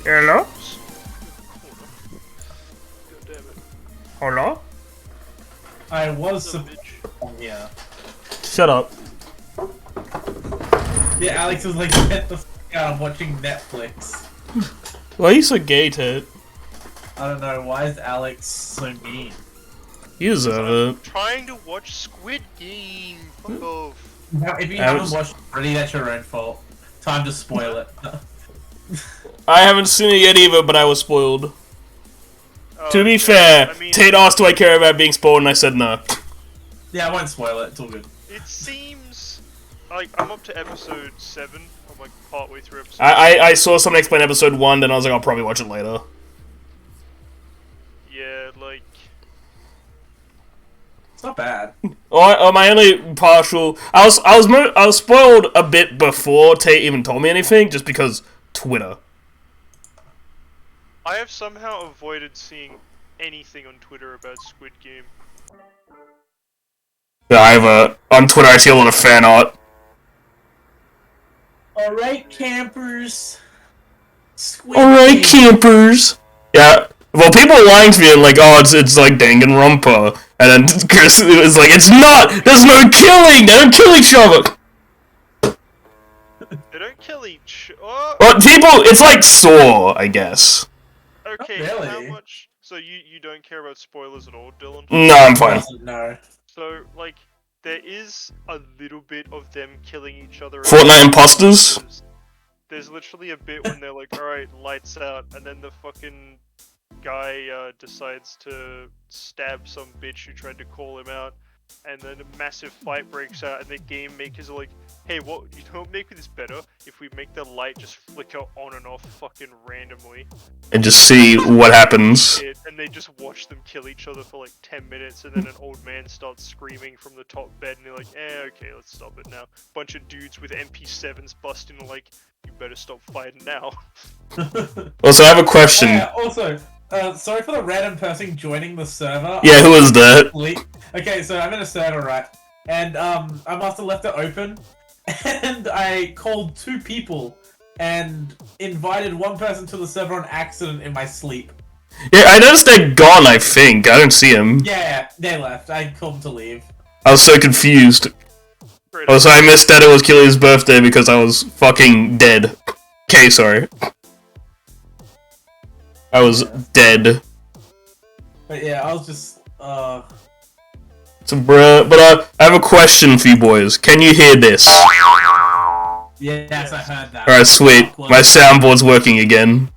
Hello? Hello? I was yeah. Shut up. Yeah, Alex was like, get the f out, I'm watching Netflix. Why are you so gay, Ted? I don't know, why is Alex so mean? You deserve it. Trying to watch Squid Game. Fuck off. Now, if you haven't watched it already, that's your own fault. Time to spoil it. I haven't seen it yet either, but I was spoiled. Oh, To be yeah, fair, I mean, Tate asked do I care about being spoiled, and I said no. Yeah, I won't spoil it, it's all good. it seems like I'm up to episode 7. I'm like partway through episode I saw someone explain episode 1, then I was like, I'll probably watch it later. Yeah, like... It's not bad. My only partial... I was spoiled a bit before Tate even told me anything, just because Twitter. I have somehow avoided seeing anything on Twitter about Squid Game. Yeah, on Twitter I see a lot of fan art. Alright, campers. Squid Alright, Game. campers. Yeah. Well, people are lying to me and like, oh, it's like Danganronpa. And then Chris was like, it's not! There's no killing! They don't kill each other! They don't kill each... Oh! Well, people, it's like Saw, I guess. Okay, Not really. how much... So you don't care about spoilers at all, Dylan? No, I'm fine. No. So, like, there is a little bit of them killing each other... Fortnite imposters? there's literally a bit when they're like, alright, lights out, and then the fucking guy decides to stab some bitch who tried to call him out, and then a massive fight breaks out, and the game makers are like, hey, what, you know, make this better if we make the light just flicker on and off fucking randomly. And just see what happens. And they just watch them kill each other for like 10 minutes, and then an old man starts screaming from the top bed, and they're like, okay, let's stop it now. Bunch of dudes with MP7s busting, like, you better stop fighting now. Also, I have a question. Also, sorry for the random person joining the server. Yeah, who is that? Okay, so I'm in a server, right? And I must have left it open, and I called 2 people and invited one person to the server on accident in my sleep. Yeah, I noticed they're gone, I think. I don't see them. Yeah, they left. I told them to leave. I was so confused. Also, I missed that it was Killian's birthday because I was fucking dead. Okay, sorry. I was dead. But yeah, I was just, So, bruh, but I have a question for you boys. Can you hear this? Yes, I heard that. Alright, sweet. My soundboard's working again.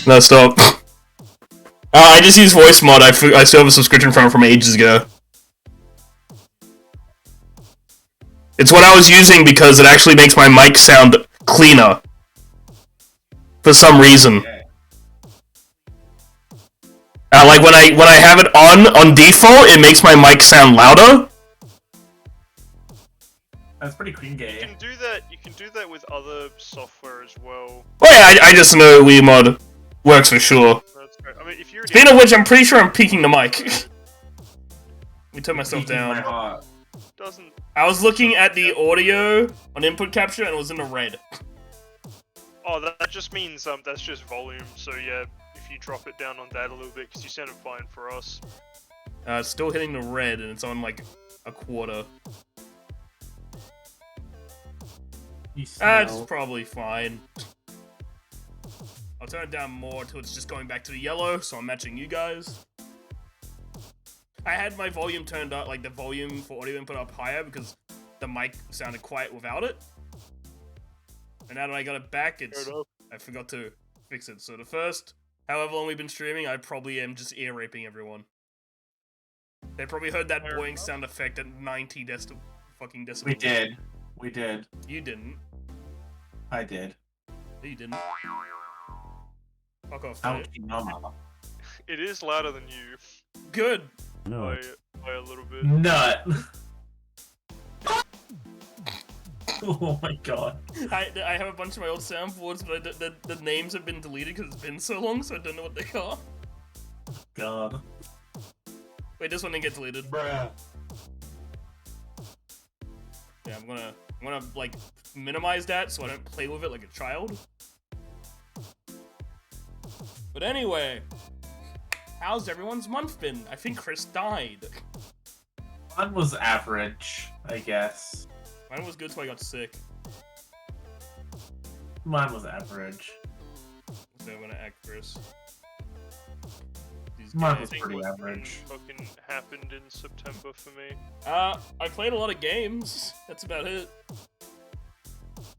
No, stop. I just use voice mod. I still have a subscription from ages ago. It's what I was using because it actually makes my mic sound cleaner. For some reason. Like when I have it on default, it makes my mic sound louder. That's pretty clean game. You can do that with other software as well. Oh yeah, I just know WeMod works for sure. That's great. I mean, if you're Speaking of which, I'm pretty sure I'm peeking the mic. Let me turn myself down. doesn't. I was looking at the audio on input capture and it was in the red. Oh, that just means that's just volume. So yeah, if you drop it down on that a little bit, because you sounded fine for us. It's still hitting the red and it's on like a quarter. It's probably fine. I'll turn it down more until it's just going back to the yellow, so I'm matching you guys. I had my volume turned up, like the volume for audio input up higher because the mic sounded quiet without it. And now that I got it back, I forgot to fix it. So the first, however long we've been streaming, I probably am just ear raping everyone. They probably heard that boing sound effect at 90 fucking decibels. We did. We did. You didn't. I did. No, you didn't. Fuck off, It is louder than you. Good. No. By a little bit. Nut. Oh my god. I have a bunch of my old soundboards, but the names have been deleted because it's been so long, so I don't know what they are. God. Wait, this one didn't get deleted. Bruh. Yeah, I'm gonna like minimize that so I don't play with it like a child. But anyway, how's everyone's month been? I think Chris died. Mine was average, I guess. Mine was good till I got sick. Mine was average. So I'm gonna act Chris. Mine was pretty average. Fucking happened in September for me. I played a lot of games. That's about it.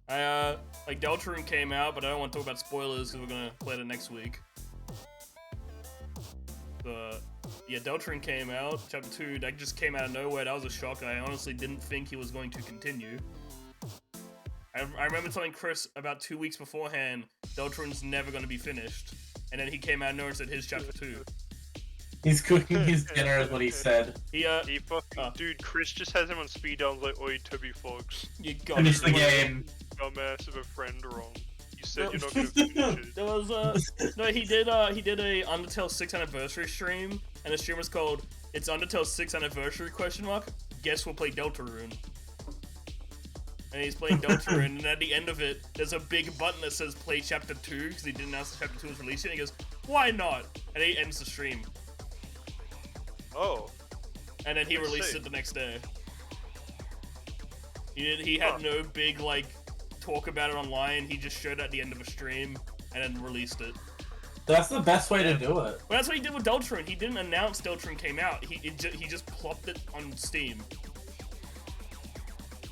Like Deltarune came out, but I don't want to talk about spoilers because we're gonna play it next week. Yeah, Deltarune came out. Chapter 2, that just came out of nowhere. That was a shock. I honestly didn't think he was going to continue. I remember telling Chris about 2 weeks beforehand, Deltarune's never going to be finished. And then he came out of nowhere and said, here's Chapter 2. He's cooking his dinner is what he said. He fucking... Dude, Chris just has him on speed dial like, oi, Toby Fox. You got Finish the game. Dumbass of a friend wrong. You said you're not gonna finish it. There was no, he did a Undertale 6th anniversary stream, and the stream was called "It's Undertale 6th Anniversary?" ? Guess we'll play Deltarune. And he's playing Deltarune, and at the end of it, there's a big button that says "Play Chapter 2" because he didn't announce that Chapter 2 was releasing. And he goes, "Why not?" And he ends the stream. Oh. And then he released it the next day. He had no big, like, talk about it online. He just showed it at the end of a stream and then released it. That's the best way to do it. Well, that's what he did with Deltarune. He didn't announce Deltarune came out. He just plopped it on Steam.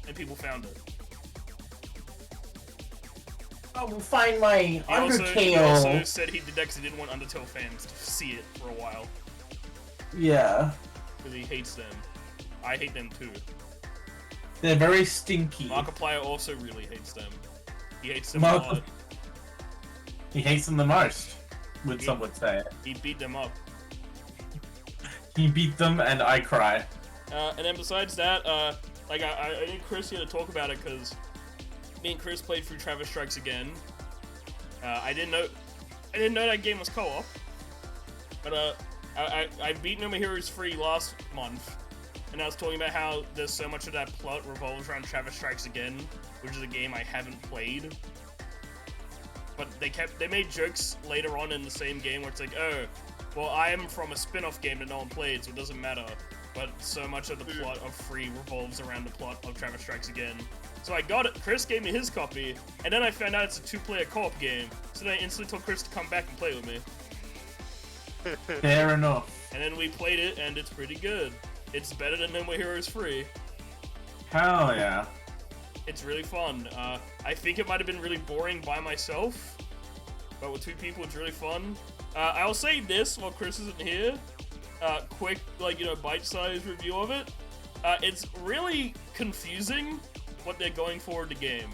And people found it. I will find my Undertale. He also said he did that because he didn't want Undertale fans to see it for a while. Yeah. Because he hates them. I hate them too. They're very stinky. Markiplier also really hates them. He hates them a lot. He hates them the most, some would say. He beat them up. He beat them and I cry. And then besides that, like I need Chris here to talk about it because me and Chris played through Travis Strikes Again. I didn't know that game was co-op. But I beat No More Heroes 3 last month, and I was talking about how there's so much of that plot revolves around Travis Strikes Again, which is a game I haven't played. But they made jokes later on in the same game where it's like, oh, well, I am from a spin-off game that no one played, so it doesn't matter. But so much of the plot of 3 revolves around the plot of Travis Strikes Again. So I got it. Chris gave me his copy, and then I found out it's a 2-player co-op game. So then I instantly told Chris to come back and play with me. Fair enough. And then we played it, and it's pretty good. It's better than No More Heroes 3. Hell yeah. It's really fun. I think it might have been really boring by myself, but with 2 people, it's really fun. I'll say this while Chris isn't here. Quick, like, bite-sized review of it. It's really confusing what they're going for in the game.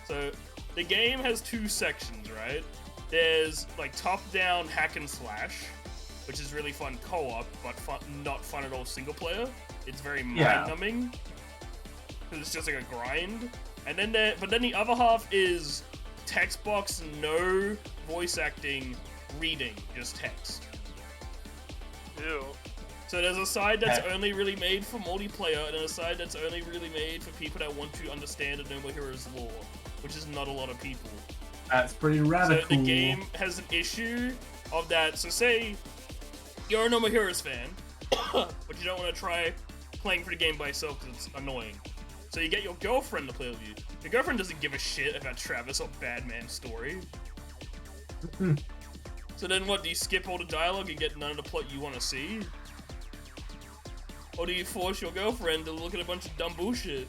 So, the game has 2 sections, right? There's, like, top-down hack and slash, which is really fun co-op, but not fun at all single-player. It's very mind-numbing, because it's just like a grind. And then but then the other half is text box, no voice acting, reading, just text. Ew. So there's a side that's only really made for multiplayer, and a side that's only really made for people that want to understand the No More Heroes lore, which is not a lot of people. That's pretty radical. So the game has an issue of that. So say you're a No More Heroes fan, but you don't want to try playing for the game by yourself because it's annoying. So you get your girlfriend to play with you. Your girlfriend doesn't give a shit about Travis or Badman's story. So then what, do you skip all the dialogue and get none of the plot you want to see? Or do you force your girlfriend to look at a bunch of dumb bullshit?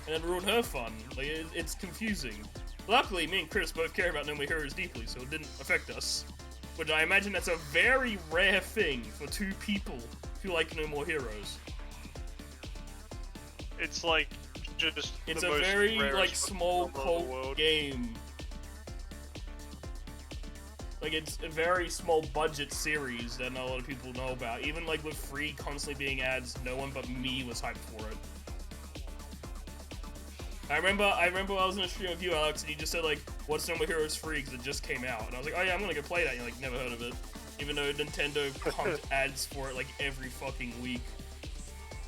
And then ruin her fun? Like, it's confusing. Luckily, me and Chris both care about No More Heroes deeply, so it didn't affect us. But I imagine that's a very rare thing for 2 people who like No More Heroes. It's like, just it's the a most very, rarest like, small fucking cult game. Like, it's a very small budget series that not a lot of people know about. Even, like, with free constantly being ads, no one but me was hyped for it. I remember I was in a stream with you, Alex, and you just said, like, what's No More Heroes free, because it just came out. And I was like, oh yeah, I'm gonna go play that, and you're like, never heard of it. Even though Nintendo pumped ads for it, like, every fucking week.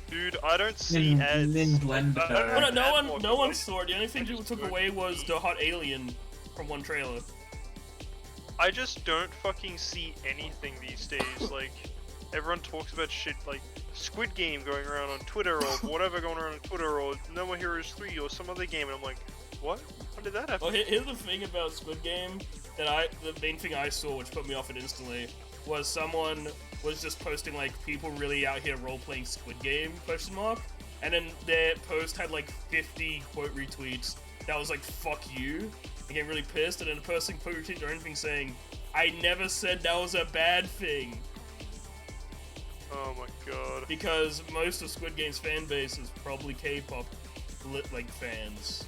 Dude, I don't see ads. No one saw it. The only thing people took away was the hot alien from one trailer. I just don't fucking see anything these days. Like, everyone talks about shit like Squid Game going around on Twitter or whatever going around on Twitter or No More Heroes 3 or some other game, and I'm like, what? When did that happen? Well, here's the thing about Squid Game the main thing I saw, which put me off it instantly, was someone was just posting like people really out here role-playing Squid Game ? And then their post had like 50 quote retweets that was like fuck you. I get really pissed, and then the person quote retweeted or anything saying, I never said that was a bad thing. Oh my god. Because most of Squid Game's fan base is probably K-pop like fans.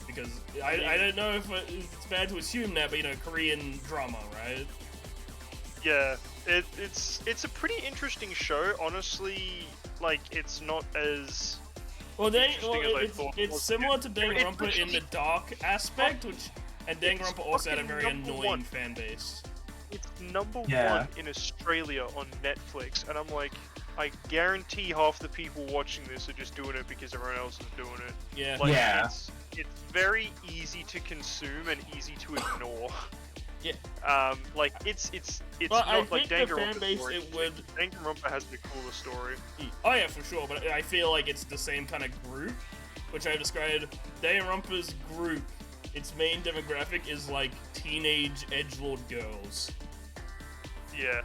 Because I don't know if it's bad to assume that, but Korean drama, right? Yeah, it's a pretty interesting show. Honestly, like, it's not as it's similar to Danganronpa in the dark aspect, and Danganronpa also had a very annoying fan base. It's number 1 in Australia on Netflix, and I'm like, I guarantee half the people watching this are just doing it because everyone else is doing it. Yeah. Like, it's very easy to consume and easy to ignore. Like it's But I not like think the fan Danganronpa's base, story. it would... Danganronpa has the cooler story. Oh yeah, for sure, but I feel like it's the same kind of group, which I described. Danganronpa's group, its main demographic is like teenage edgelord girls. Yeah.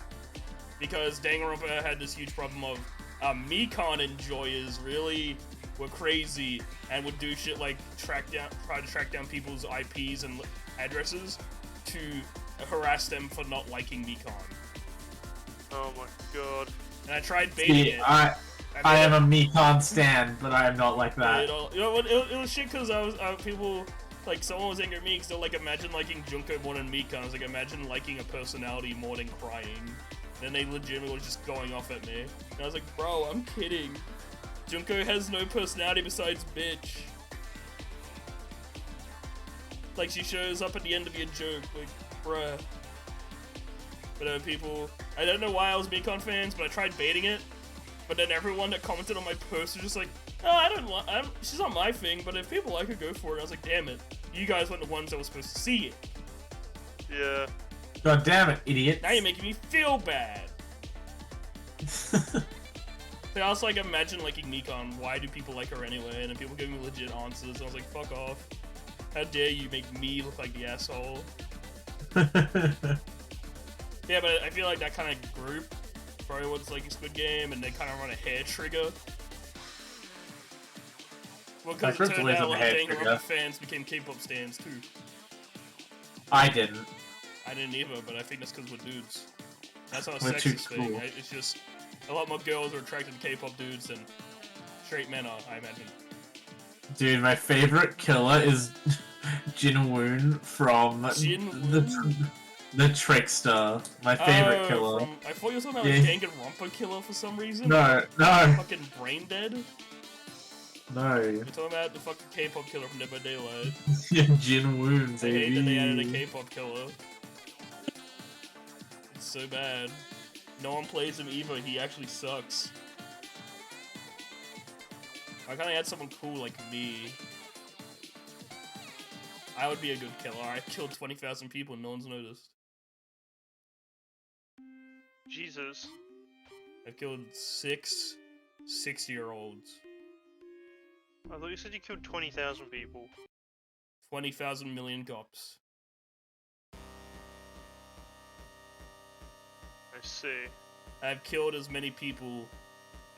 Because Danganronpa had this huge problem of Mikan enjoyers really were crazy and would do shit like try to track down people's IPs and addresses to harass them for not liking Mikan. Oh my god. And I tried baiting it. I am a Mikan stan, but I am not like that. You know what? It was shit because I was people like someone was angry at me because they're like, imagine liking Junko more than Mikan. I was like, imagine liking a personality more than crying. And then they legitimately were just going off at me. And I was like, bro, I'm kidding. Junko has no personality besides bitch. Like, she shows up at the end to be a joke. Like, bruh. But people... I don't know why I was Mikan fans, but I tried baiting it. But then everyone that commented on my post was just like, oh, I don't want... she's not my thing, but if people like her, go for it. I was like, damn it. You guys weren't the ones that were supposed to see it. Yeah. God damn it, idiot. Now you're making me feel bad. I also like imagine liking Mikan. Why do people like her anyway? And then people give me legit answers. And I was like, fuck off. How dare you make me look like the asshole? Yeah, but I feel like that kind of group probably was like a Squid Game, and they kind of run a hair trigger. Well, because it turned out a lot of Danganronpa fans became K-pop stans too. I didn't. I didn't either, but I think that's because we're dudes. That's not a We're too sexist thing. cool. It's just a lot more girls are attracted to K-pop dudes than straight men are, I imagine. Dude, my favorite killer is Jin-woon from the Trickster. My favorite killer. I thought you were talking about like Danganronpa killer for some reason. No. Fucking brain dead. No. You're talking about the fucking K-pop killer from Dead by Daylight. Jin-woon, I hate that they added a K-pop killer. It's so bad. No one plays him either. He actually sucks. Why can't I add someone cool like me? I would be a good killer. I killed 20,000 people and no one's noticed. Jesus. I've killed 6 6-year-olds. I thought you said you killed 20,000 people. 20,000 million cops. I see. I've killed as many people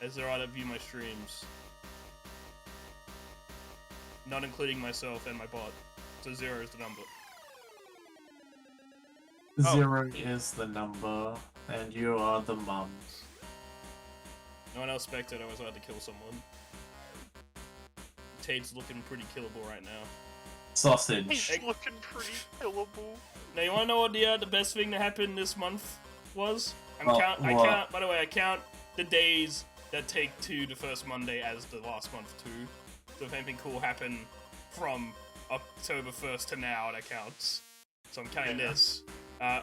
as there are that view my streams. Not including myself and my bot. So 0 is the number. 0 is the number, and you are the mums. No one else expected I was allowed to kill someone. Tate's looking pretty killable right now. Sausage. He's looking pretty killable. Now you wanna know what the best thing that happened this month was? I count. By the way, I count the days that take to the first Monday as the last month too. So if anything cool happened from October 1st to now, that counts. So I'm counting this.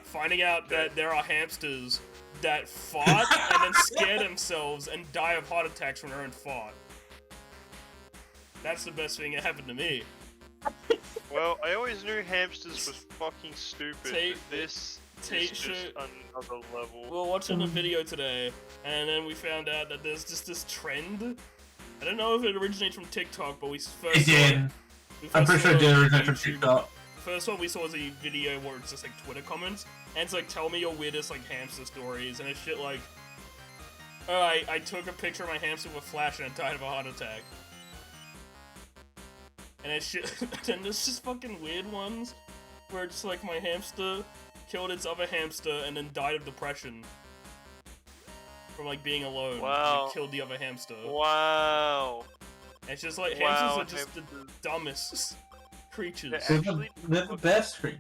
Finding out that there are hamsters that fart and then scare themselves and die of heart attacks from their own fart. That's the best thing that happened to me. Well, I always knew hamsters was fucking stupid. This is just another level. We were watching a video today, and then we found out that there's just this trend. I don't know if it originates from TikTok, but we first It did. I'm pretty sure it did originate from TikTok. First one we saw was a video where it's just like Twitter comments, and it's like, tell me your weirdest like hamster stories, and it's shit like, oh, I took a picture of my hamster with a flash and it died of a heart attack. And it's shit, and there's just fucking weird ones, where it's like my hamster killed its other hamster and then died of depression. From like being alone. Wow. It killed the other hamster. Wow. And it's just like, hamsters are just the dumbest creatures. They're the best creatures.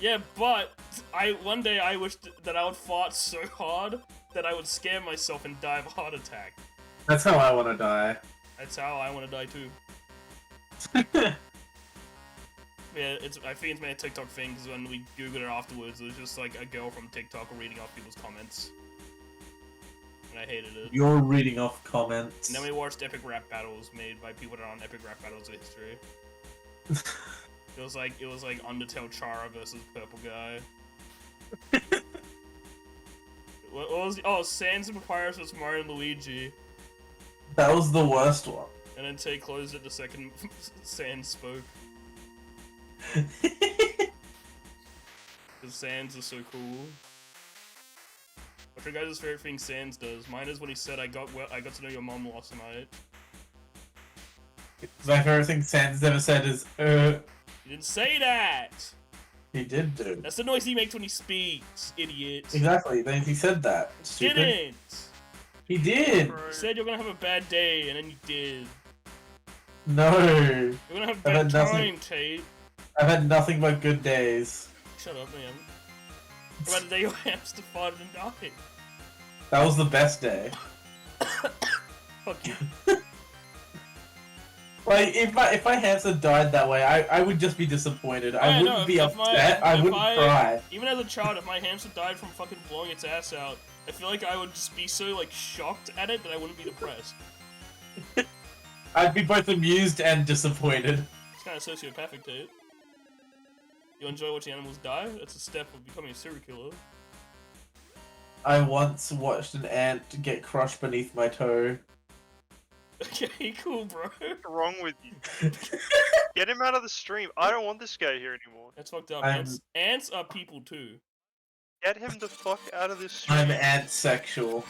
Yeah, but one day I wished that I would fart so hard that I would scare myself and die of a heart attack. That's how I want to die. That's how I want to die too. Yeah, I think it's made a TikTok thing because when we googled it afterwards, it was just like a girl from TikTok reading off people's comments. And I hated it. You're reading off comments. And then we watched epic rap battles made by people that are on epic rap battles of history. It was like Undertale Chara versus Purple Guy. What was Sans and Papyrus versus Mario and Luigi. That was the worst one. And then Tay closed it the second Sans spoke. Because Sans is so cool. What's your guys' favorite thing Sans does? Mine is when he said, I got to know your mom last night. My favorite thing Sans ever said is, You didn't say that! He did do. That's the noise he makes when he speaks, idiot. Exactly, then he said that. Stupid. Didn't! He did! You said you're gonna have a bad day, and then you did. No. You're gonna have a bad had nothing. time, Tate. I've had nothing but good days. Shut up, man. What about the day your hamster farted and died? That was the best day. Fuck you. Like, if my hamster died that way, I would just be disappointed. I wouldn't be upset. I wouldn't cry. Even as a child, if my hamster died from fucking blowing its ass out, I feel like I would just be so, like, shocked at it that I wouldn't be depressed. I'd be both amused and disappointed. It's kind of sociopathic, dude. You enjoy watching animals die? That's a step of becoming a serial killer. I once watched an ant get crushed beneath my toe. Okay, cool, bro. What's wrong with you? Get him out of the stream. I don't want this guy here anymore. That's fucked up. I'm- Ants are people too. Get him the fuck out of this stream. I'm ant-sexual.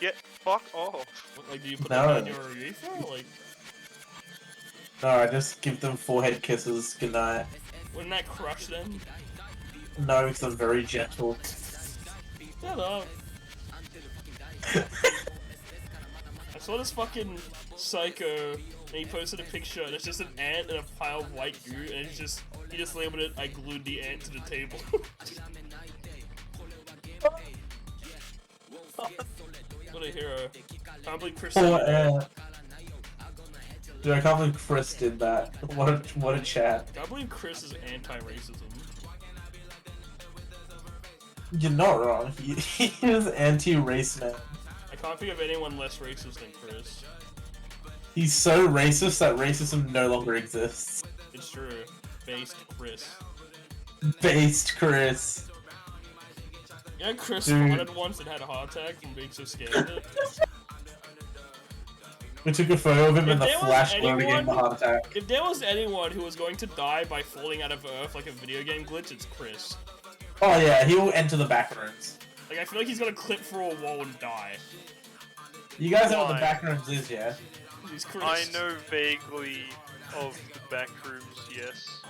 Get fuck off. What, like, do you put No. that in your urethra? Like, No, I just give them forehead kisses. Good night. wouldn't that crush them? No, because I'm very gentle. Shut up. I saw this fucking psycho, and he posted a picture, and it's just an ant and a pile of white goo, and he just labeled it, I glued the ant to the table. What a hero. Can't believe Chris Poor said that. ant. Dude, I can't believe Chris did that. What a chat. Can't believe Chris is anti-racism. You're not wrong. He is anti-race man. I can't think of anyone less racist than Chris. He's so racist that racism no longer exists. It's true. Based Chris. Based Chris. Yeah, Chris Dude. farted once and had a heart attack from being so scared of it. We took a photo of him If in the there was flash while he gave him a anyone- heart attack. If there was anyone who was going to die by falling out of Earth like a video game glitch, it's Chris. Oh yeah, he will enter the back rooms. Like, I feel like he's gonna clip through a wall and die. You guys know what the Why? back rooms is, yeah? He's Chris. I know vaguely of the back rooms, yes.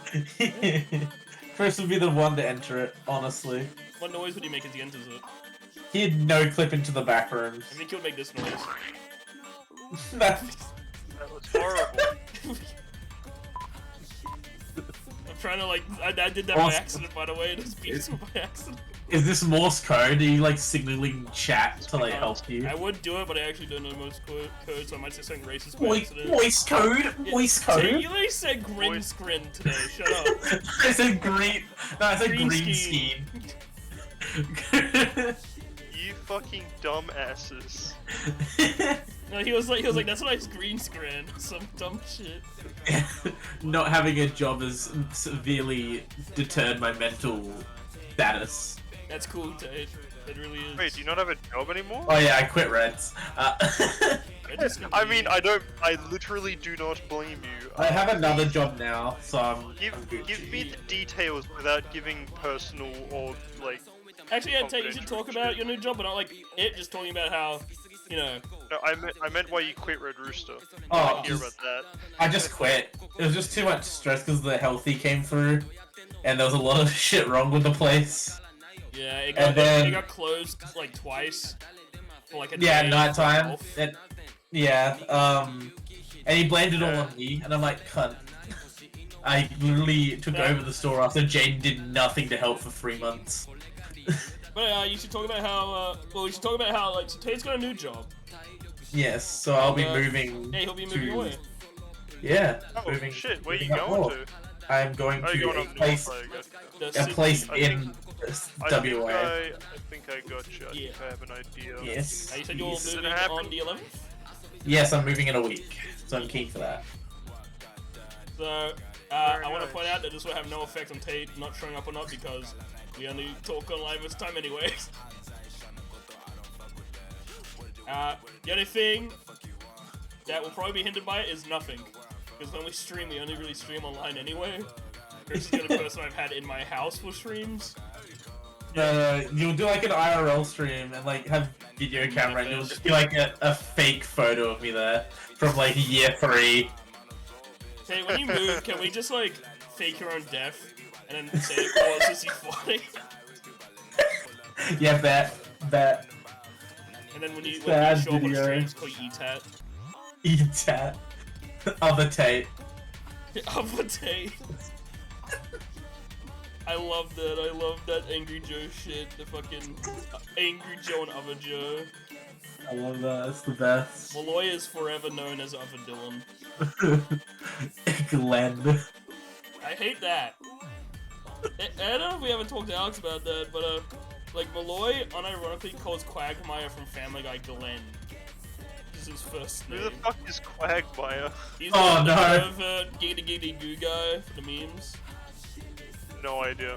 Chris would be the one to enter it, honestly. What noise would he make as he enters it? He'd no clip into the back rooms. I think he would make this noise. That- That was horrible. I'm trying to, like, I did that by Awesome. accident, by the way. It was beats by accident. Is this Morse code? Are you like signaling chat to like help you? I would do it, but I actually don't know Morse code, so I might say something racist by accident. Voice code? Voice So code? you literally said green Voice- screen today, shut up. I said green. No, I said Green green scheme. scheme. You fucking dumbasses. No, he was like, that's what I green screen. Some dumb shit. Not having a job has severely deterred my mental status. That's cool, Tate. It really is. Wait, do you not have a job anymore? Oh yeah, I quit Reds. Red is gonna I be- mean, I literally do not blame you. I have another job now, so I'm Give Gucci. me the details without giving personal or like. Actually, yeah, Tate, you should talk about your new job, but not like it. Just talking about how, you know. No, I meant why you quit Red Rooster. Oh, I hear just- about that. I just quit. It was just too much stress because the healthy came through, and there was a lot of shit wrong with the place. Yeah, it And got, then- it got closed like twice. For like a Yeah, day. nighttime. Off. And he blamed it all on me, and I'm like, cunt. I literally took over the store after Jane did nothing to help for 3 months. But you should talk about how. We should talk about how like so Tate's got a new job. Yes, so I'll be Uh, moving. Yeah, he'll be moving away. Yeah, Oh moving. shit, where are you moving up going north. to? I'm going Oh, to you're going a up place, north. I got- The a city- place I in WA. I think I got you. I Yeah. think I have an idea. Yes. You said you're yes. moving happen? on the 11th. Yes, I'm moving in a week, so I'm keen for that. So I want to point out that this will have no effect on Tate not showing up or not because we only talk online this time anyways. The only thing that will probably be hindered by it is nothing. Because when we stream, we only really stream online anyway. Chris is the only person I've had in my house for streams. You'll do like an IRL stream and like have video camera and you'll just be like a fake photo of me there from like year 3. Hey, when you move, can we just like fake your own death and then say it causes you flooding? Yeah, bet. And then when you show up on streams, call you ETAT. ETAT. Other Tate. Other Tate. I love that Angry Joe shit. The fucking Angry Joe and Other Joe. I love that, it's the best. Malloy is forever known as Other Dylan. Glenn. I hate that. I don't know if we haven't talked to Alex about that, but like Malloy unironically calls Quagmire from Family Guy Glenn. This is his first name. Who the fuck is Quagmire? He's no! The giggity goo guy for the memes. No idea.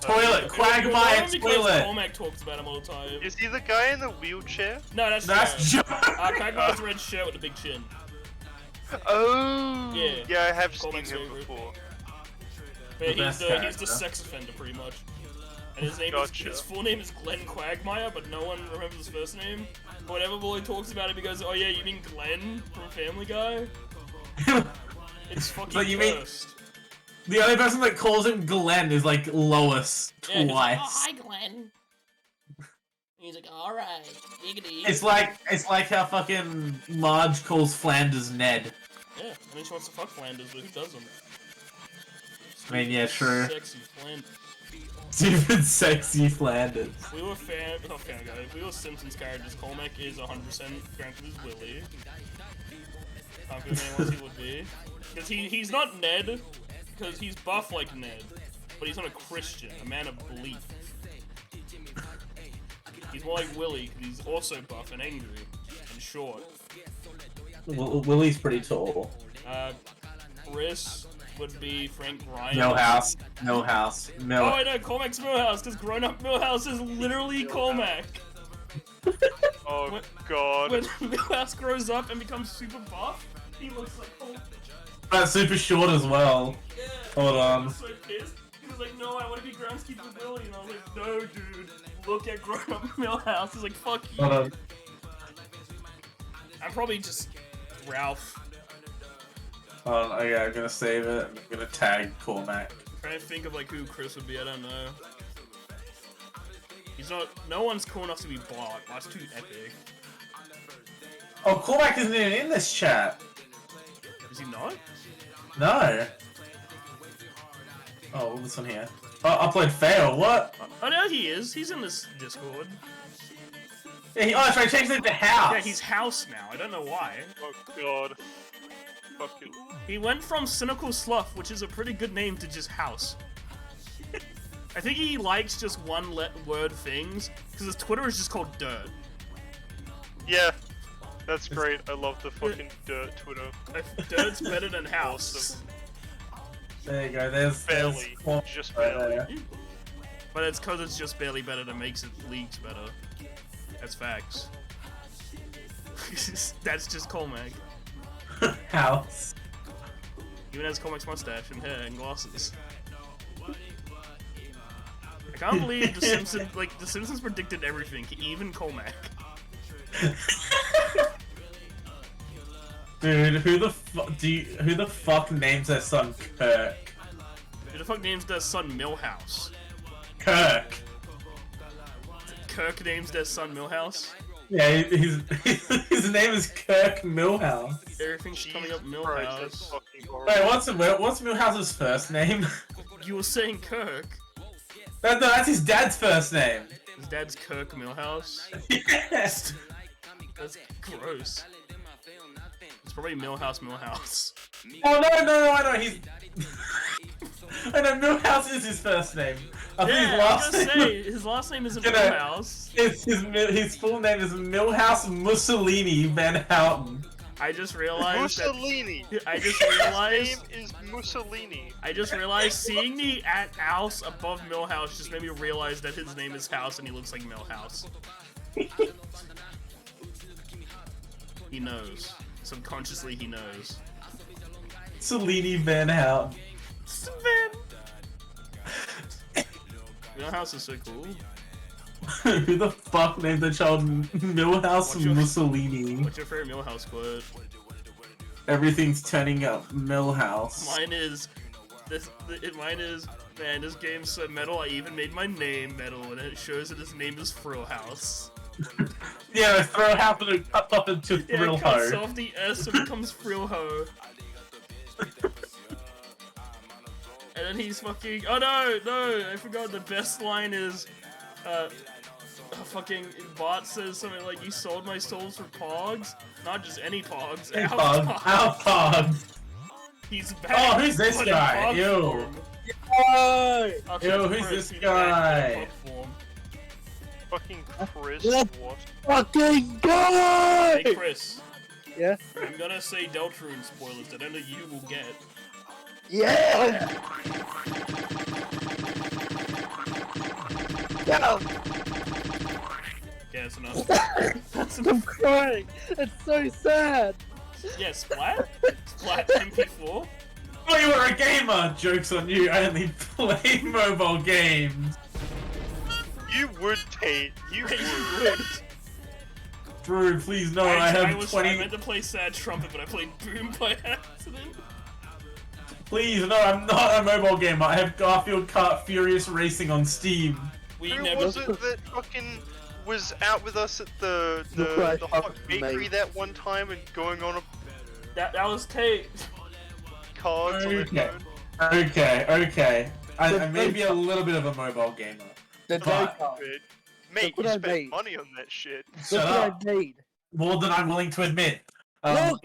Toilet! Quagmire toilet! Cormac talks about him all the time. Is he the guy in the wheelchair? No, that's Joe. Quagmire's red shirt with a big chin. Oh! Yeah. Yeah, I have seen Cormac's him favorite. before. But he's the sex offender, pretty much. And his name his full name is Glenn Quagmire, but no one remembers his first name. But whenever Wally talks about it, he goes, "Oh yeah, you mean Glenn from Family Guy?" It's fucking But you cursed. The only person that calls him Glenn is like Lois twice. Yeah, like, oh, hi Glenn. He's like, alright, giggity. It's like how fucking Marge calls Flanders Ned. Yeah, I mean she wants to fuck Flanders, but who doesn't? I mean, yeah, true. Sexy Flanders. Stupid sexy Flanders. We were if we were Simpsons characters, Cormac is 100% granted as Willy. Can't be anyone else he would be. Because he's not Ned, because he's buff like Ned, but he's not a Christian, a man of belief. He's more like Willy, because he's also buff and angry, and short. Willie's pretty tall. Chris would be Frank Ryan. Millhouse. Oh, I know, Cormac's Millhouse, because grown-up Millhouse is literally Cormac. Oh god. When Millhouse grows up and becomes super buff, he looks like Cormac. But super short as well. Yeah. Hold on. I was so pissed. He was like, no, I want to be groundskeeper with Willy. And I was like, no, dude. Look at grown-up Millhouse. He's like, fuck you. Hold on. I'm probably just Ralph. Hold on, okay, I'm gonna save it. I'm gonna tag Cormac. I'm trying to think of like who Chris would be. I don't know. He's not. No one's cool enough to be Bart. That's too epic. Oh, Cormac isn't even in this chat. Is he not? No. Oh, this one here. Oh, upload fail. What? Oh, no, he is. He's in this Discord. Yeah, oh, that's right. Changed it to house. Yeah, he's House now. I don't know why. Oh god. Fucking. He went from Cynical Slough, which is a pretty good name, to just House. I think he likes just one-word things, because his Twitter is just called Dirt. Yeah. That's great. I love the fucking Dirt Twitter. Dirt's better than House. Awesome. There you go. There's Barely. Cormac Just right barely. there. But it's because it's just barely better that makes it leagues better. That's facts. That's just Cormac. House. Even has Cormac's mustache and hair and glasses. I can't believe the Simpsons predicted everything, even Cormac. Dude, who the fuck names their son Kirk? Who the fuck names their son Millhouse? Kirk. Kirk names their son Millhouse? Yeah, his name is Kirk Millhouse. Everything's coming up Jesus Christ, that's Millhouse. fucking horrible. Wait, what's Millhouse's first name? You were saying Kirk. No, that's his dad's first name. His dad's Kirk Millhouse. Yes. That's gross. It's probably Millhouse. Oh no, I know he's. I know Millhouse is his first name. I think Yeah, I was gonna say, his last name isn't Millhouse. His full name is Millhouse Mussolini Van Houten. I just realized Mussolini. I just His realized name is Mussolini. I just realized seeing the at house above Millhouse just made me realize that his name is House and he looks like Millhouse. He knows. Subconsciously, he knows. Cellini Van Hout. Millhouse is so cool. Who the fuck named the child Millhouse Mussolini? What's your favorite Millhouse quote? Everything's turning up Millhouse. Mine is, man, this game's so metal, I even made my name metal, and it shows that his name is Frillhouse. Yeah, throw half of it cuts off into Thrill It cuts Ho. off the S and becomes Frillho. And then he's fucking, oh no, I forgot the best line is, fucking Bart says something like, "You sold my souls for pogs? Not just any pogs, Hey, our Pog. Our Pog. He's back. Oh, who's this but in guy? pog Ew. form. Okay, Yo, it's who's Chris, this he's guy? back in pog form. Fucking Chris. What? What? Fucking guy! Hey Chris, Yeah? I'm gonna say Deltarune spoilers that only you will get. Yeah! Yeah! Yeah, that's enough. That's I'm enough. crying! It's so sad! Yeah, Splat? Splat MP4? Oh, you were a gamer! Joke's on you, I only play mobile games. You would, Tate. You Hey, would. you would. Drew, please no, I I have I 20... meant to play Sad Trumpet, but I played Boom by accident. Please, no, I'm not a mobile gamer. I have Garfield Kart Furious Racing on Steam. We Who never. was it that fucking was out with us at the Look what I hot fucking bakery made. that one time and going on a That was Tate. cards on their Okay. phone? Okay. I may be a little bit of a mobile gamer. The But- day card. Mate, Look what you I spent made. money on that shit. Shut Look what up. I made. More than I'm willing to admit. Look!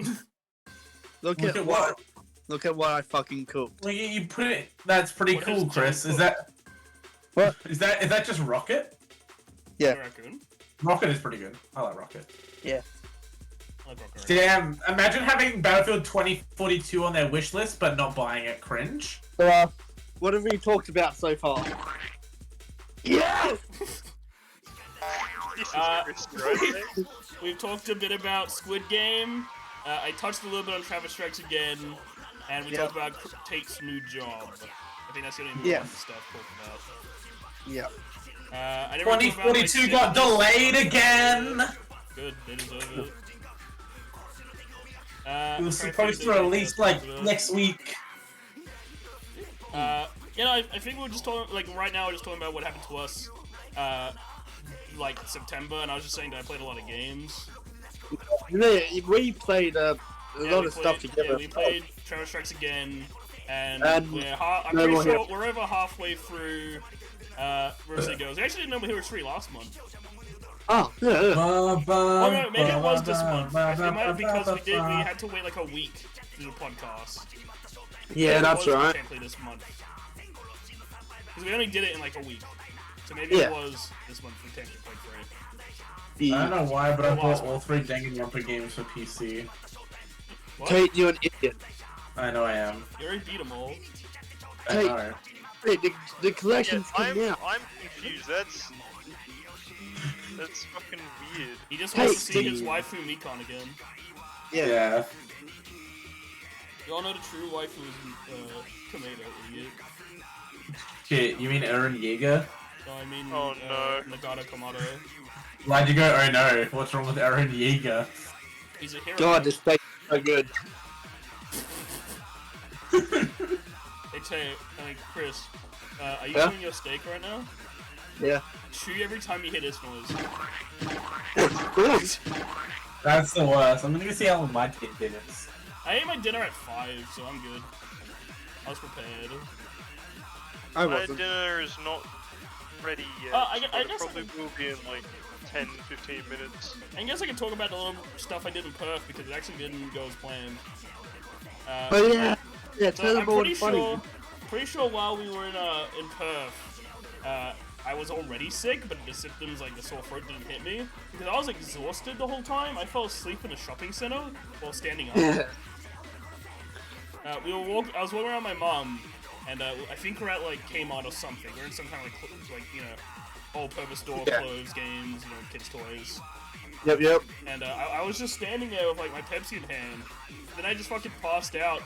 Look Look at what? Look at what I fucking cooked. Well, you put it. That's pretty What cool, is Chris. junk Is that? What? Is that just Rocket? Yeah. Raccoon. Rocket is pretty good. I like Rocket. I like Raccoon. Damn! Imagine having Battlefield 2042 on their wish list, but not buying it. Cringe. So, what have we talked about so far? Yes! Jesus Uh, Christ, right? We've talked a bit about Squid Game. I touched a little bit on Travis Strikes Again, and we Yeah. talked about Tate's new job. I think that's the only Yeah. important stuff talked about. Yeah. I didn't really talk about my 2042 got sickness. delayed again. Good, they deserve it. It was supposed to release like next week. You know, I think we're just talking, like, right now we're just talking about what happened to us, like, September, and I was just saying that I played a lot of games. We played a Yeah, lot we of stuff played- together. Yeah, we played Travis Strikes Again, and And I'm no pretty more sure here. we're over halfway through Rose Goes. I actually didn't know Hero 3 last month. Oh, yeah. Oh no, maybe it was this month. It might have because we had to wait like a week to do the podcast. Yeah, Maybe it that's was right. technically this month. Because we only did it in like a week. So maybe Yeah. it was this month we technically played 3. I don't know why, but I Last bought one. all 3 Danganronpa games for PC. What? Kate, you're an idiot. I know I am. You already beat them all. I Hey. know. Hey, the Yeah, collection's coming out. I'm confused. That's fucking weird. He just Hey, wants to see his Steve. waifu Mikon again. Yeah. You all know the true waifu is Tomato, idiot. Shit, you mean Eren Yeager? No, I mean Oh, no. Nagata Komodo. Why'd you go, oh no, what's wrong with Eren Yeager? He's a hero. God, this steak is so good. Hey, Tay, Chris, are you Yeah? doing your steak right now? Yeah. Chew every time you hear this noise. That's the worst. I'm gonna go see how my kid did it. I ate my dinner at 5, so I'm good. I was prepared. I My wasn't. dinner is not ready yet. I but guess it probably I- will be in like 10-15 minutes. I guess I can talk about the little stuff I did in Perth because it actually didn't go as planned. But yeah, So tell I'm them what pretty funny. sure while we were in Perth, I was already sick, but the symptoms like the sore throat didn't hit me because I was exhausted the whole time. I fell asleep in a shopping center while standing up. I was walking around my mom, and I think we're at like Kmart or something. We're in some kind of like all-purpose store, clothes, games, kids' toys. Yep. And I was just standing there with like my Pepsi in hand. Then I just fucking passed out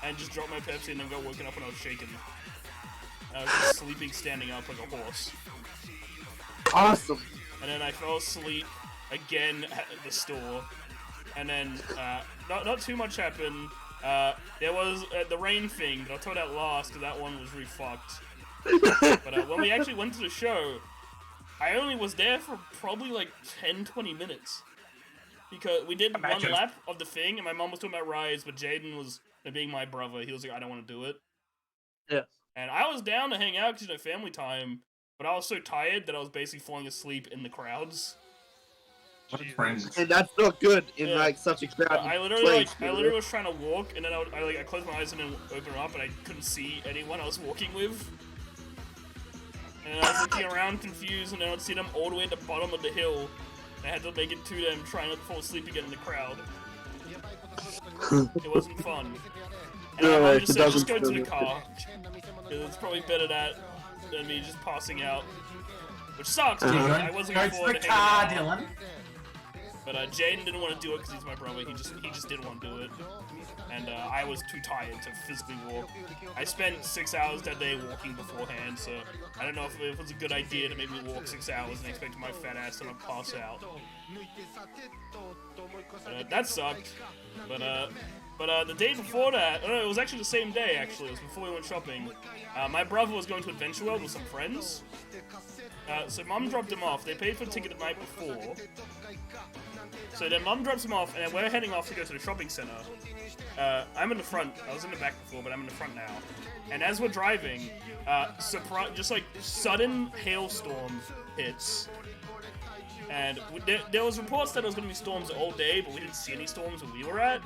and just dropped my Pepsi and then got woken up when I was shaking. I was just sleeping, standing up like a horse. Awesome. And then I fell asleep again at the store. And then not too much happened. There was the rain thing, but I'll tell that last because that one was really fucked. But when we actually went to the show, I only was there for probably like 10-20 minutes. Because we did one lap of the thing, and my mom was talking about rides, but Jaden was, being my brother, he was like, I don't want to do it. Yeah. And I was down to hang out because, family time, but I was so tired that I was basically falling asleep in the crowds. And that's not good in like such a crowded I literally place. was trying to walk, and then I closed my eyes and then opened them up, and I couldn't see anyone I was walking with. And I was looking around confused, and then I'd see them all the way at the bottom of the hill. I had to make it to them, trying not to fall asleep again in the crowd. It wasn't fun. And my mom just said, just go to the car. It's probably better than me just passing out. Which sucks, because I wasn't looking forward to hanging out. Dylan. But Jaden didn't want to do it because he's my brother. He just didn't want to do it. And I was too tired to physically walk. I spent 6 hours that day walking beforehand, so I don't know if it was a good idea to make me walk 6 hours and expect my fat ass to not pass out. That sucked. But the day before that, it was actually the same day, actually. It was before we went shopping. My brother was going to Adventure World with some friends. So Mum dropped him off. They paid for the ticket the night before. So then Mum drops him off, and then we're heading off to go to the shopping center. I'm in the front. I was in the back before, but I'm in the front now. And as we're driving, just like sudden hailstorm hits. And there was reports that there was going to be storms all day, but we didn't see any storms when we were at.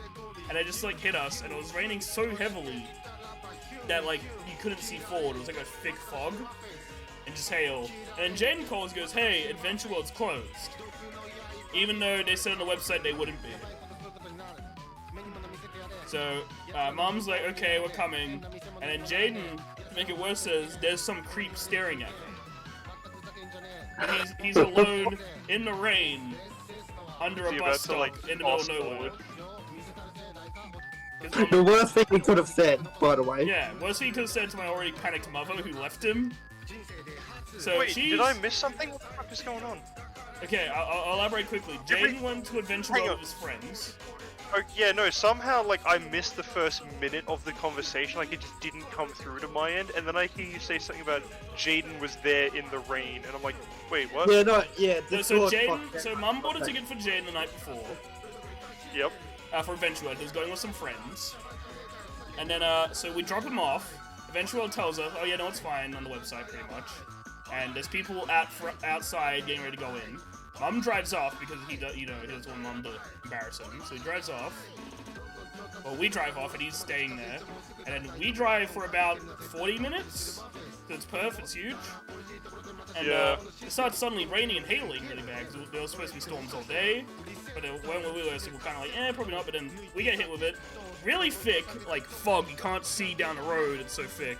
And it just like hit us, and it was raining so heavily that like you couldn't see forward. It was like a thick fog and just hail. And then Jaden calls, goes, "Hey, Adventure World's closed," even though they said on the website they wouldn't be. So Mom's like, "Okay, we're coming," and then Jaden, to make it worse, says, "There's some creep staring at me." And he's alone in the rain under a bus stop in the middle of nowhere. The worst thing he could have said, by the way. Yeah, worst thing he could have said to my already panicked mother who left him. So wait, did I miss something? What the fuck is going on? Okay, I'll elaborate quickly. Jaden went to Adventure World with his friends. Oh, yeah, no, somehow, like, I missed the first minute of the conversation, like, it just didn't come through to my end, and then I hear you say something about Jaden was there in the rain, and I'm like, wait, what? Yeah, no, yeah. So Mum bought a ticket for Jaden the night before. Yep. For Adventure World. He was going with some friends. And then, so we drop him off. Adventure World tells us, oh yeah, no, it's fine on the website, pretty much. And there's people outside getting ready to go in. Mum drives off because he doesn't want Mum to embarrass him. So he drives off. Well, we drive off and he's staying there. And then we drive for about 40 minutes. So it's Perth, it's huge. And it starts suddenly raining and hailing really bad because there was supposed to be storms all day. But when we were, so we're kind of like, probably not. But then we get hit with it. Really thick, like fog. You can't see down the road. It's so thick.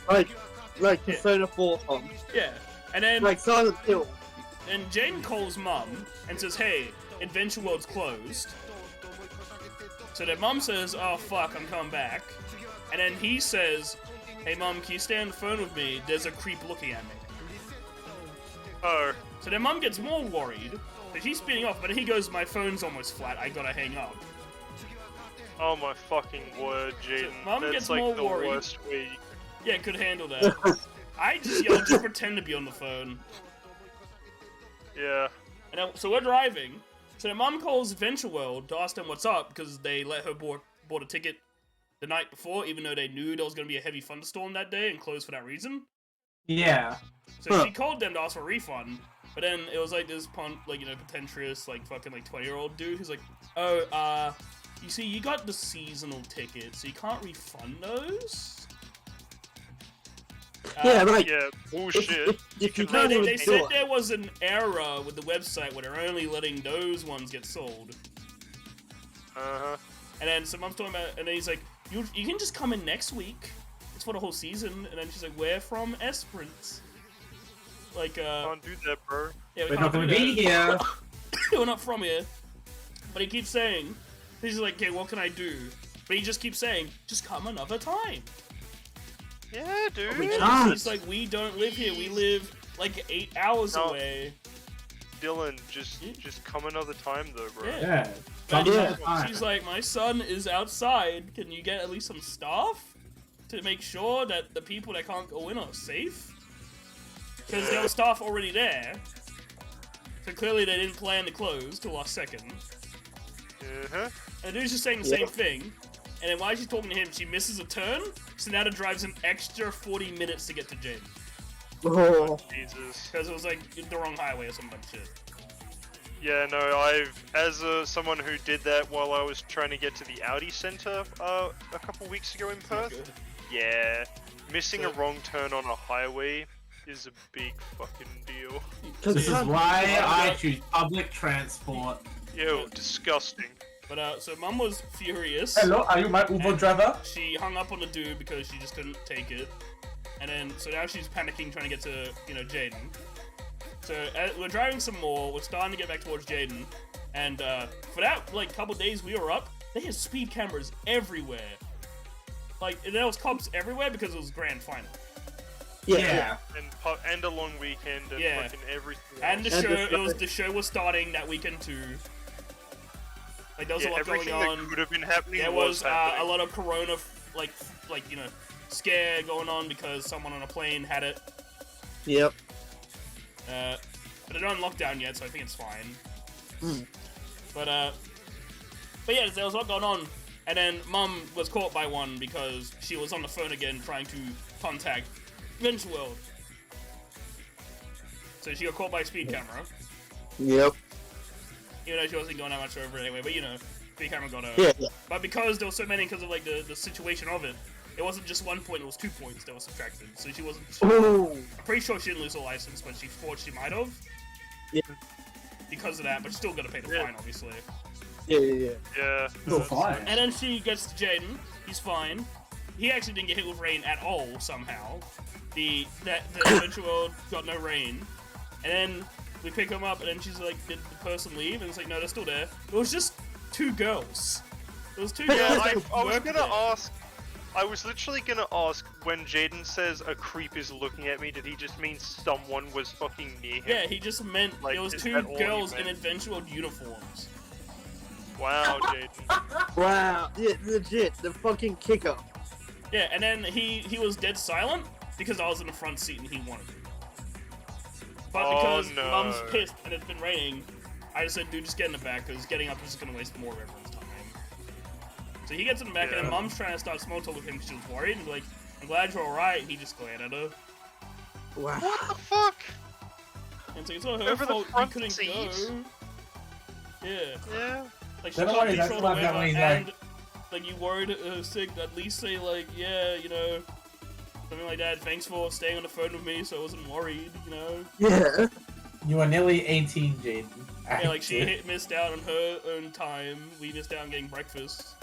Like Persona 4 fog. Yeah. And then like Silent Hill. And Jaden calls Mum and says, "Hey, Adventure World's closed." So then Mum says, "Oh fuck, I'm coming back." And then he says, "Hey Mum, can you stay on the phone with me? There's a creep looking at me." Oh. So then Mum gets more worried. But she's speeding off, but he goes, "My phone's almost flat, I gotta hang up." Oh my fucking word, Jaden. So Mum gets more the worried. Worst week. Yeah, could handle that. I just yelled, "Just pretend to be on the phone." Yeah. And then, so we're driving. So then Mum calls Adventure World to ask them what's up, because they let her bought a ticket the night before, even though they knew there was going to be a heavy thunderstorm that day and closed for that reason. Yeah. So she called them to ask for a refund, but then it was like this pretentious, like fucking like 20-year-old dude who's like, "Oh, you see, you got the seasonal ticket, so you can't refund those." Yeah, like Yeah, bullshit. if you can No, can't read even they it. said do it. there was an error with the website where they're only letting those ones get sold. Uh-huh. And then so Mom's talking about, and then he's like, you can just come in next week. It's for the whole season. And then she's like, we're from Esperance. Like, Can't do that, bro. yeah, we We're can't not gonna do be that. here. We're not from here. But he keeps saying, he's like, okay, what can I do? But he just keeps saying, just come another time. Yeah, dude. we And can't. he's like, we don't live here. We live like 8 hours No. away. Dylan, just come another time though, bro. Yeah. Yeah. But Come Yeah. another time. she's like, my son is outside. Can you get at least some staff to make sure that the people that can't go in are safe? Because there was staff already there. So clearly they didn't plan to close till last second. Uh-huh. And the dude's just saying the same thing. And then while she's talking to him, she misses a turn. So now it drives an extra 40 minutes to get to Jane. Oh, Jesus. Because it was like the wrong highway or some dumb shit. Yeah, no, as someone who did that while I was trying to get to the Audi Center a couple weeks ago in It's not Perth. good. Yeah, missing So- a wrong turn on a highway is a big fucking deal. because This is why I choose public transport. Ew, disgusting. But so Mum was furious. Hello, are you my Uber And driver? She hung up on the dude because she just couldn't take it. And then, so now she's panicking trying to get to, Jaden. So we're driving some more, we're starting to get back towards Jaden. And for that, like, couple days we were up, they had speed cameras everywhere. Like, and there was cops everywhere because it was grand final. yeah. And a long weekend and Yeah. fucking everything. And the else. show, the show was starting that weekend too. Like, there was a lot going everything on. that could have been happening There was a happening. lot of corona, scare going on because someone on a plane had it. Yep. But they're not in lockdown yet, so I think it's fine. Hmm. But yeah, there was a lot going on. And then Mum was caught by one because she was on the phone again trying to contact Venture World. So she got caught by a speed camera. Yep. Even though she wasn't going that much over anyway, but speed camera got her. Yeah. But because there were so many, because of like the situation of it, it wasn't just 1 point, it was 2 points that were subtracted. So she wasn't. Ooh. I'm pretty sure she didn't lose her license, but she thought she might have. Yeah. Because of that, but she's still gonna pay the Yeah. fine, obviously. Yeah. Yeah. Still fine. And then she gets to Jaden. He's fine. He actually didn't get hit with rain at all somehow. The Adventure World got no rain. And then we pick him up, and then she's like, "Did the person leave?" And it's like, "No, they're still there." It was just 2 girls. It was 2 girls. Yeah, that I was worked gonna there. ask. I was literally gonna ask when Jaden says a creep is looking at me. Did he just mean someone was fucking near him? Yeah, he just meant Like, there was is 2 that all he girls in meant? Adventure World uniforms. Wow, Jaden. Wow. Yeah, legit. The fucking kicker. Yeah, and then he was dead silent because I was in the front seat and he wanted to. But Oh, because no. Mum's pissed and it's been raining, I just said, dude, just get in the back because getting up is just going to waste more of everyone's time. So he gets in the back and Yeah. then Mum's trying to start small talk with him because she was worried and like, I'm glad you're alright. He just glared at her. Wow. What the fuck? And so it's not her Over the fault you front couldn't seat? go. Yeah. Yeah. Like, she Don't can't worry, that's control what the I've got when weather he's and like you worried sick, at least say like, yeah, something like that. Thanks for staying on the phone with me, so I wasn't worried, Yeah. You are nearly 18, Jaden. Yeah, like she missed out on her own time. We missed out on getting breakfast.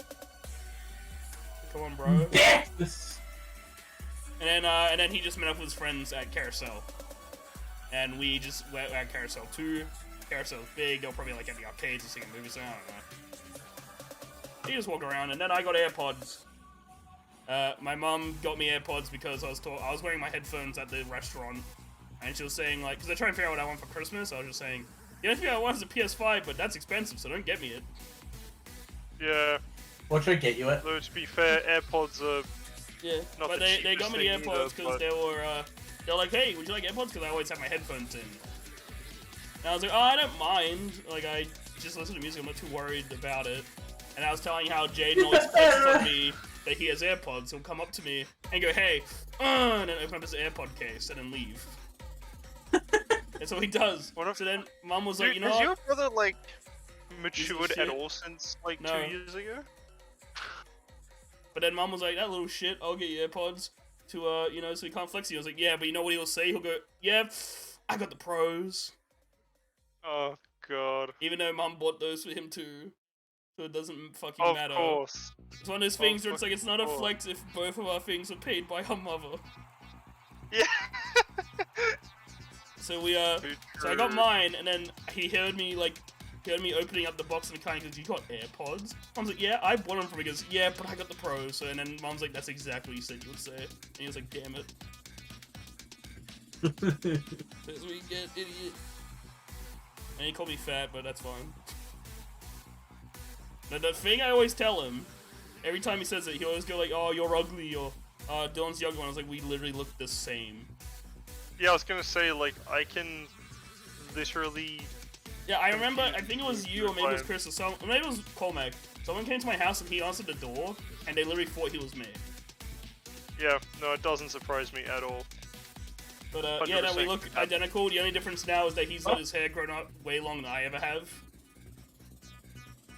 Come on, bro. Yes! And then he just met up with his friends at Carousel, and we just went at Carousel too. Carousel's big. They'll probably like at the arcades and singing movies. I don't know. He just walked around, and then I got AirPods. My mom got me AirPods because I was wearing my headphones at the restaurant, and she was saying like, because I trying to figure out what I want for Christmas. I was just saying, the only thing I want is a PS5, but that's expensive, so don't get me it. Yeah. What should I get you it? Though to be fair, AirPods are. Yeah, Not but the they got me the cheapest thing AirPods either, because but- they're like, hey, would you like AirPods? Because I always have my headphones in. And I was like, oh, I don't mind. Like, I just listen to music. I'm not too worried about it. And I was telling how Jaden always flexes on me that he has AirPods. He'll come up to me and go, hey, and then open up his AirPod case and then leave. That's what he does. What if- So then Mum was like, Dude, you know has what? your brother like matured shit. at all since like No. 2 years ago? But then Mum was like, that little shit, I'll get you AirPods. to so he can't flex you. I was like, yeah, but you know what he'll say? He'll go, yeah, I got the pros. Oh god. Even though Mum bought those for him too, so it doesn't fucking Of matter. course. It's one of those things where it's like it's not a flex if both of our things are paid by our mother. Yeah. So we so I got mine, and then he heard me opening up the box and kind of goes, "You got AirPods?" I was like, "Yeah, I bought them from." He goes, "Yeah, but I got the pros." So, and then Mom's like, "That's exactly what you said you would say." And he was like, "Damn it." That's what you get, idiot. And he called me fat, but that's fine. Now, the thing I always tell him, every time he says it, he always go like, "Oh, you're ugly," or "Dylan's the ugly one." I was like, "We literally look the same." Yeah, I was gonna say, like, I can literally... Yeah, I remember, I think it was you, or maybe it was Chris, or maybe it was Colmac. Someone came to my house and he answered the door, and they literally thought he was me. Yeah, no, it doesn't surprise me at all. But, yeah, no, we look identical. The only difference now is that he's got his hair grown up way longer than I ever have.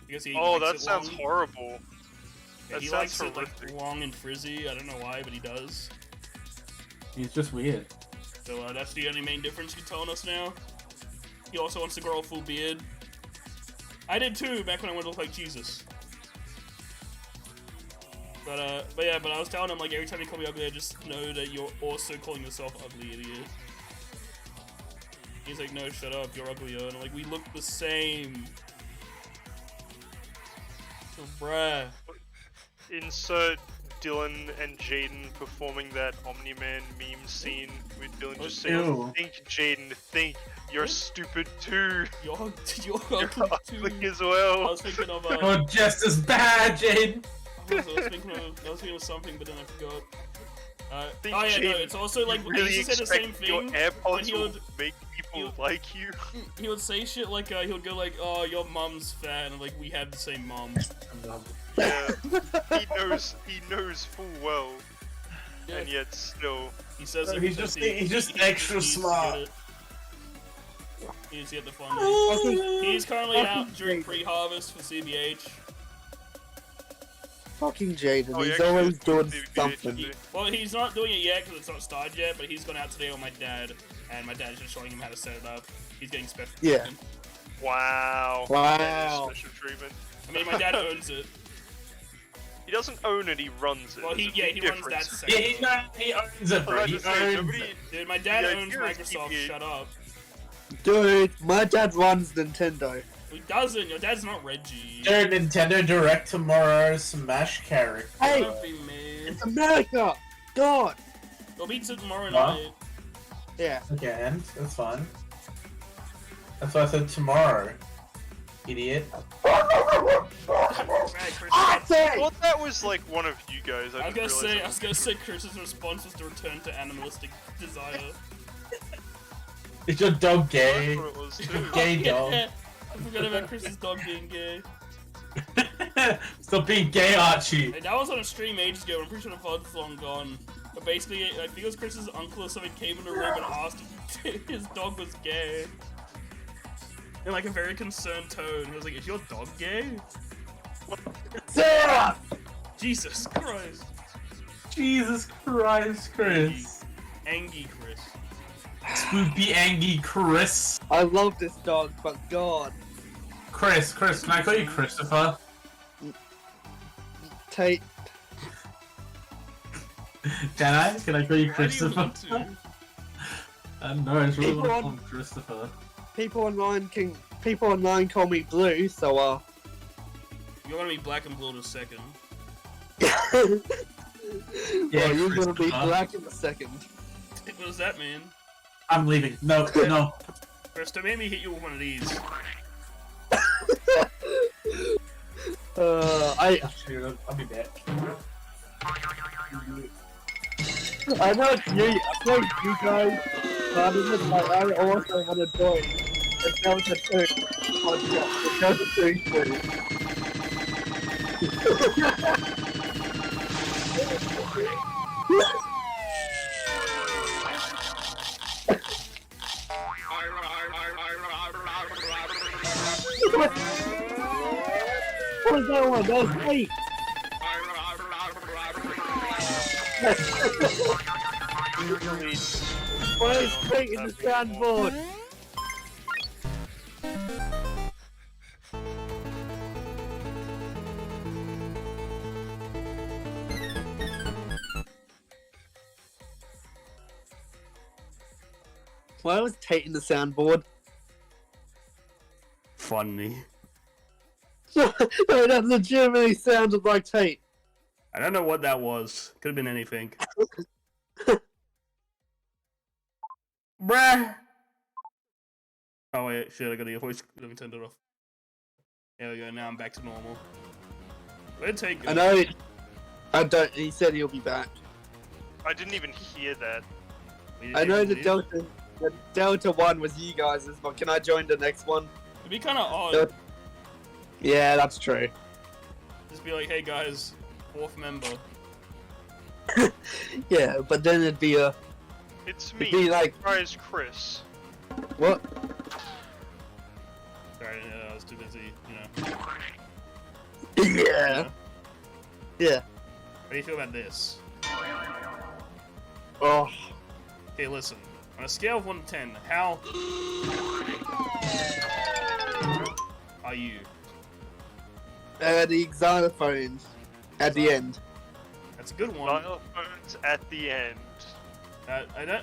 Because he that sounds horrible. Yeah, he likes it, like, long and frizzy. I don't know why, but he does. He's just weird. So, that's the only main difference you're telling us now. He also wants to grow a full beard. I did too, back when I wanted to look like Jesus. But I was telling him, like, every time you call me ugly, I just know that you're also calling yourself ugly, idiot. He's like, no, shut up, you're uglier. And I'm like, we look the same. So, bruh. Insert Dylan and Jaden performing that Omni-Man meme scene with Dylan just saying, "Think, Jaden, think, you're stupid too. You're ugly too as well." I was thinking of you're just as bad, Jaden. I was thinking of something, but then I forgot. No, it's also like really he used to say the same thing. Your AirPods will make people like you. He would say shit like he would go like, "Oh, your mom's fat," and like we have the same mom. Yeah, he knows full well, and yet still. He says he's just extra smart. He's get the fun. He's currently out during pre-harvest for CBH. Fucking Jaden, he's always doing something. Well, he's not doing it yet because it's not started yet, but he's gone out today with my dad, and my dad's just showing him how to set it up. He's getting special treatment. Wow. Wow. Special treatment. I mean, my dad owns it. He doesn't own it, he runs it. Well, he runs that section. He owns it, bro. He owns it. Dude, my dad owns Microsoft, shut up. Dude, my dad runs Nintendo. He doesn't, your dad's not Reggie. Dude, Nintendo Direct tomorrow, Smash character. Hey, it's America! God! They'll beat it tomorrow night. Yeah. Again, that's fine. That's why I said tomorrow. Idiot. I thought that was like one of you guys. I was gonna say Chris's response was to return to animalistic desire. Is your dog gay? That's what it was too. Gay dog. Yeah. I forgot about Chris's dog being gay. Stop being gay, Archie. Hey, that was on a stream ages ago, I'm pretty sure the VOD's long gone. But basically, I think it was Chris's uncle or something came in the room and asked if his dog was gay. In like a very concerned tone. He was like, "Is your dog gay?" Sarah! Jesus Christ. Jesus Christ, Chris. Angie Chris. Spoopy, angry Chris. I love this dog, but God. Chris, can I call you Christopher? Tate. Can I? Can I call you Christopher? Why do you want to? I don't know, I just really want to call him Christopher. People online call me Blue, so You're gonna be black and blue in a second. Yeah, you're gonna be black in a second. What does that mean? I'm leaving. No. Chris, don't make me hit you with one of these. I'll be back. I know it's you. I know it's you guys. But I also want to join. If there was a two podcast, if there was a two What was that one? That was great. Why is Tate in the soundboard? Why was Tate in the soundboard? Funny. No, that legitimately sounded like Tate. I don't know what that was. Could have been anything. Bruh! Oh wait, shit, I got your voice. Let me turn it off. There we go, now I'm back to normal. Where'd Tate go? I know. I don't. He said he'll be back. I didn't even hear that. I know the Delta. Delta one was you guys, but can I join the next one? It'd be kind of odd. Yeah, that's true. Just be like, hey guys, 4th member. Yeah, but then it'd be a. It's me, It'd be like Surprise Chris. what? Sorry, I was too busy, you know. Yeah. Yeah. How do you feel about this? Oh. Okay, listen. On a scale of 1 to 10, how are you? The xylophones at the end. That's a good one. Xylophones at the end.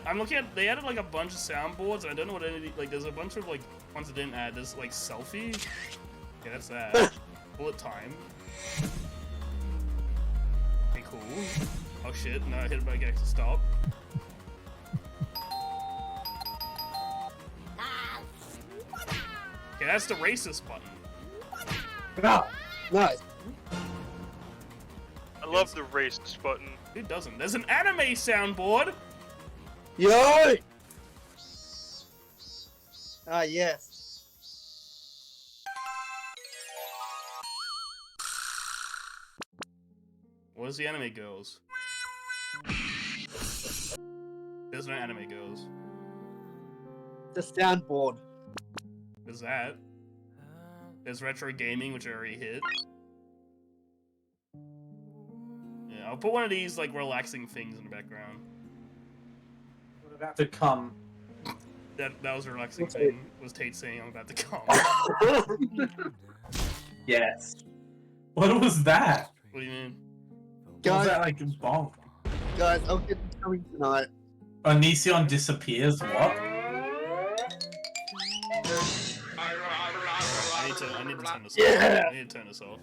I'm looking at. They added like a bunch of soundboards. And I don't know what any. Like, there's a bunch of like ones that didn't add. There's like selfie. Okay, that's that. Bullet time. Okay, cool. Oh shit! No, I hit it by to stop. Okay, that's the racist button. No. Nice. I love the racist button. Who doesn't? There's an anime soundboard. Yo! Ah, yes. Where's the anime girls? There's no anime girls. The soundboard. There's that. There's retro gaming, which I already hit. Yeah, I'll put one of these like relaxing things in the background. I'm about to come. That was a relaxing thing. Was Tate saying I'm about to come? Yes. What was that? What do you mean? What was Guys, that like bonk? guys, I'll get coming tonight. Onision disappears, what? I need to turn this Yeah. off. I need to turn this off.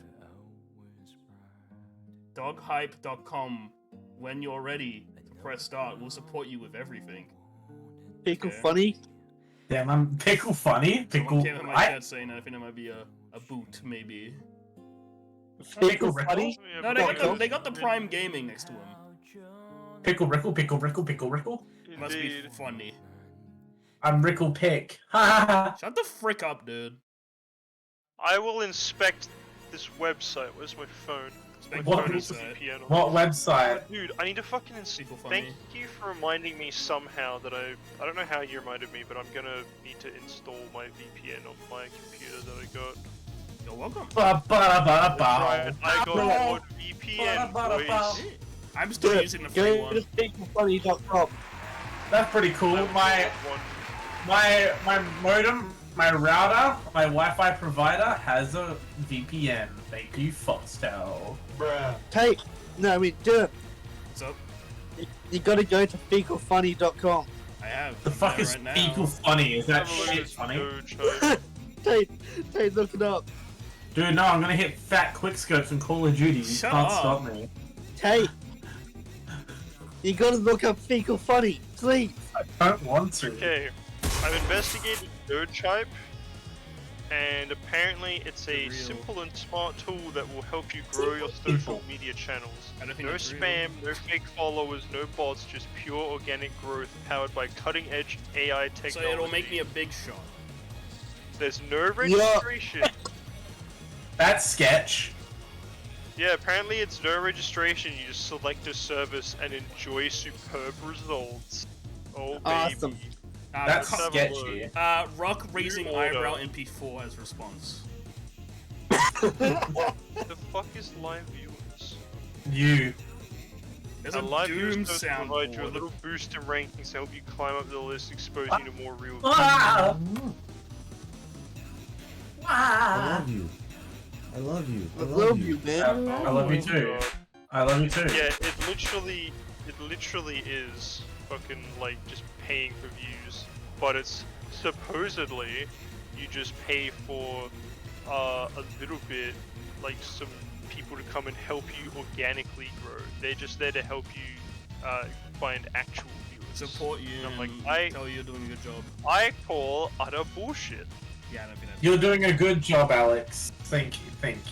Doghype.com. When you're ready to press start, we'll support you with everything. Pickle Okay. funny. Damn, I'm pickle funny. Pickle Someone came in my right? chat saying that I think it might be a boot, maybe. Pickle Rickle? funny. No, they got the Prime Gaming next to him. Pickle Rickle, pickle Rickle, pickle Rickle. Must be Indeed. funny. I'm Rickle Pick. Ha ha ha. Shut the frick up, dude. I will inspect this website. Where's my phone? Inspect What My phone the has a website. VPN on. What website? Dude, I need to fucking People Thank funny. you for reminding me somehow that I don't know how you reminded me, but I'm gonna need to install my VPN on my computer that I got. You're welcome. Ba ba ba That's right, ba. I got Ba- VPN, ba- ba- ba- boys. I'm still Good. using the free Go one. to picklefunny.com. That's pretty cool. I My modem, my router, my Wi-Fi provider has a VPN. Thank you, Foxtel. Bruh. Tate. No, I mean, dude, What's up? you gotta go to picklefunny.com. I have. The I'm fuck there is right now. people funny? Is that Have a look at shit this funny? Doge hype. Tate, look it up. Dude, no, I'm gonna hit fat quickscopes and Call of Duty. You Shut can't up. stop me. Tate, you gotta look up Fecal Funny, please. I don't want to. Okay, I've investigated Doge hype, and apparently it's a Real. simple and smart tool that will help you grow your social media channels. I don't think No it's real. spam, no fake followers, no bots, just pure organic growth powered by cutting-edge AI So technology. it'll make me a big shot. There's no registration. That's sketch. Yeah, apparently it's no registration. You just select a service and enjoy superb results. Oh baby. Awesome. That's let's have a sketchy. Rock raising New order. eyebrow MP4 as response. The fuck is live viewers? You. There's A a live Doom news post provides you a soundboard. little boost in rankings to help you climb up the list, exposing you to more real. Ah! I Ah! love you. I love you. I love you, man. I love you too. God. I love you too. Yeah, it literally is fucking like just paying for views, but it's supposedly you just pay for a little bit, like some people to come and help you organically grow. They're just there to help you find actual viewers. Support you And I'm like, and tell you you're doing a good job. I call utter bullshit. Yeah, I don't think that's You're doing a good job, Alex. Thank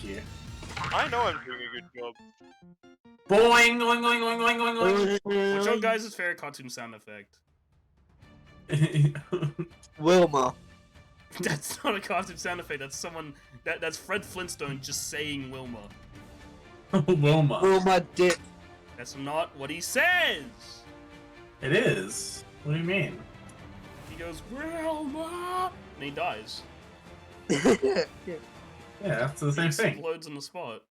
you. I know I'm doing a good job. Boing, oing, oing, oing, oing, oing, What's your guys' favorite cartoon sound effect? oing. Wilma. That's not a cartoon sound effect. That's someone. That's Fred Flintstone just saying Wilma. Wilma. Wilma dick. That's not what he says. It is. What do you mean? He goes Wilma, and he dies. Yeah, that's the same thing. Explodes on the spot.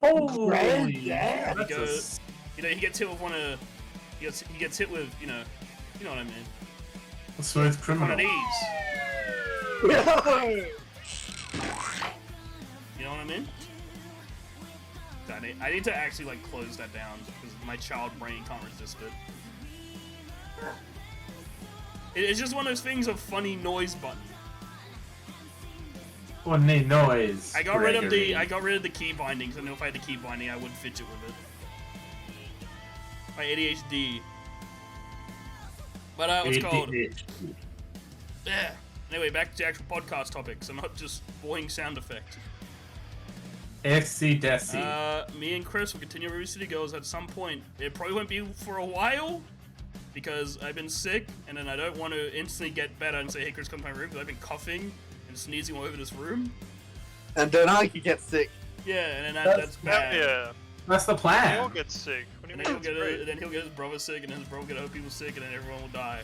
Holy yeah. that's He a goes- You know, he gets hit with one of. He gets hit with you know what I mean. smooth One criminal. of these. You know what I mean? I need to actually like close that down because my child brain can't resist it. It's just one of those things of funny noise button. Funny noise. I got rid of Gregory. the key bindings. I know if I had the key binding, I would fidget with it. My ADHD. But what's it called? Yeah. Anyway, back to actual podcast topics. I'm not just boring sound effect. FC Desi. Me and Chris will continue Ruby City Girls at some point. It probably won't be for a while because I've been sick, and then I don't want to instantly get better and say, "Hey, Chris, come to my room," because I've been coughing and sneezing all over this room. And then I could get sick. Yeah, and then That's- that's bad. Yeah, That's the we all plan. get sick. What do you And then mean? It's great. then he'll get his brother sick, and then his brother will get other people sick, and then everyone will die. I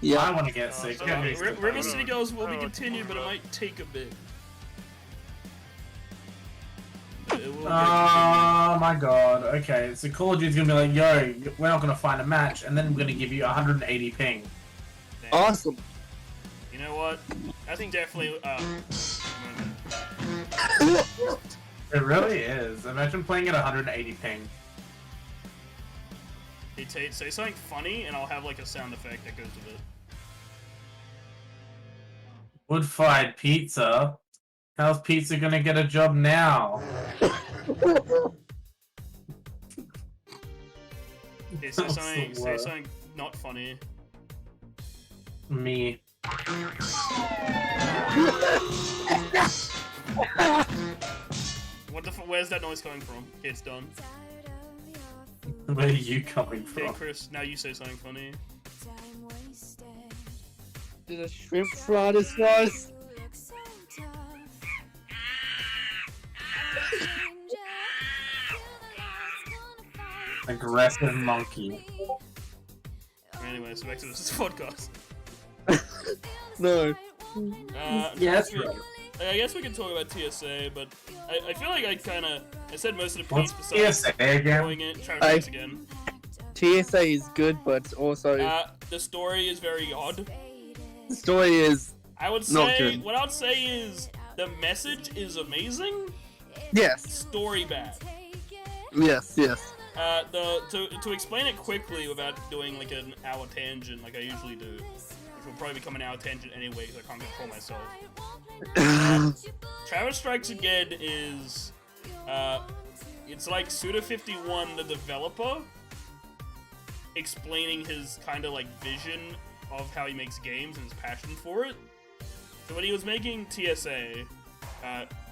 Yeah. want to get sick. so Get me River- sick. River City Girls will I be don't know continued, but it about- might take a bit. But it will get Oh my god. Okay, so Call of Duty's gonna be like, yo, we're not gonna find a match, and then we're gonna give you 180 ping. continued. Awesome. You know what? That's definitely. It really is. Imagine playing at 180 ping. Say something funny, and I'll have like a sound effect that goes with it. Wood-fired pizza. How's pizza gonna get a job now? Okay, say That's something. the Say worst. something not funny. Me. What the? Where's that noise coming from? Okay, it's done. Where are you coming Okay, from? Chris. Now you say something funny. Did a shrimp fry this guys? Aggressive monkey. Anyway, so back to this podcast. No. Yeah, that's we- right. I guess we can talk about TSA, but I feel like I said most of the What's points besides TSA again? doing it. Try to again. TSA is good, but also The story is very odd. the story is I would Not say good. what I would say is the message is amazing. yes, Story bad. yes. To explain it quickly without doing like an hour tangent like I usually do, which will probably become an hour tangent anyway because I can't control myself. Travis Strikes Again is it's like Suda51, the developer, explaining his kind of like vision of how he makes games and his passion for it. So when he was making TSA,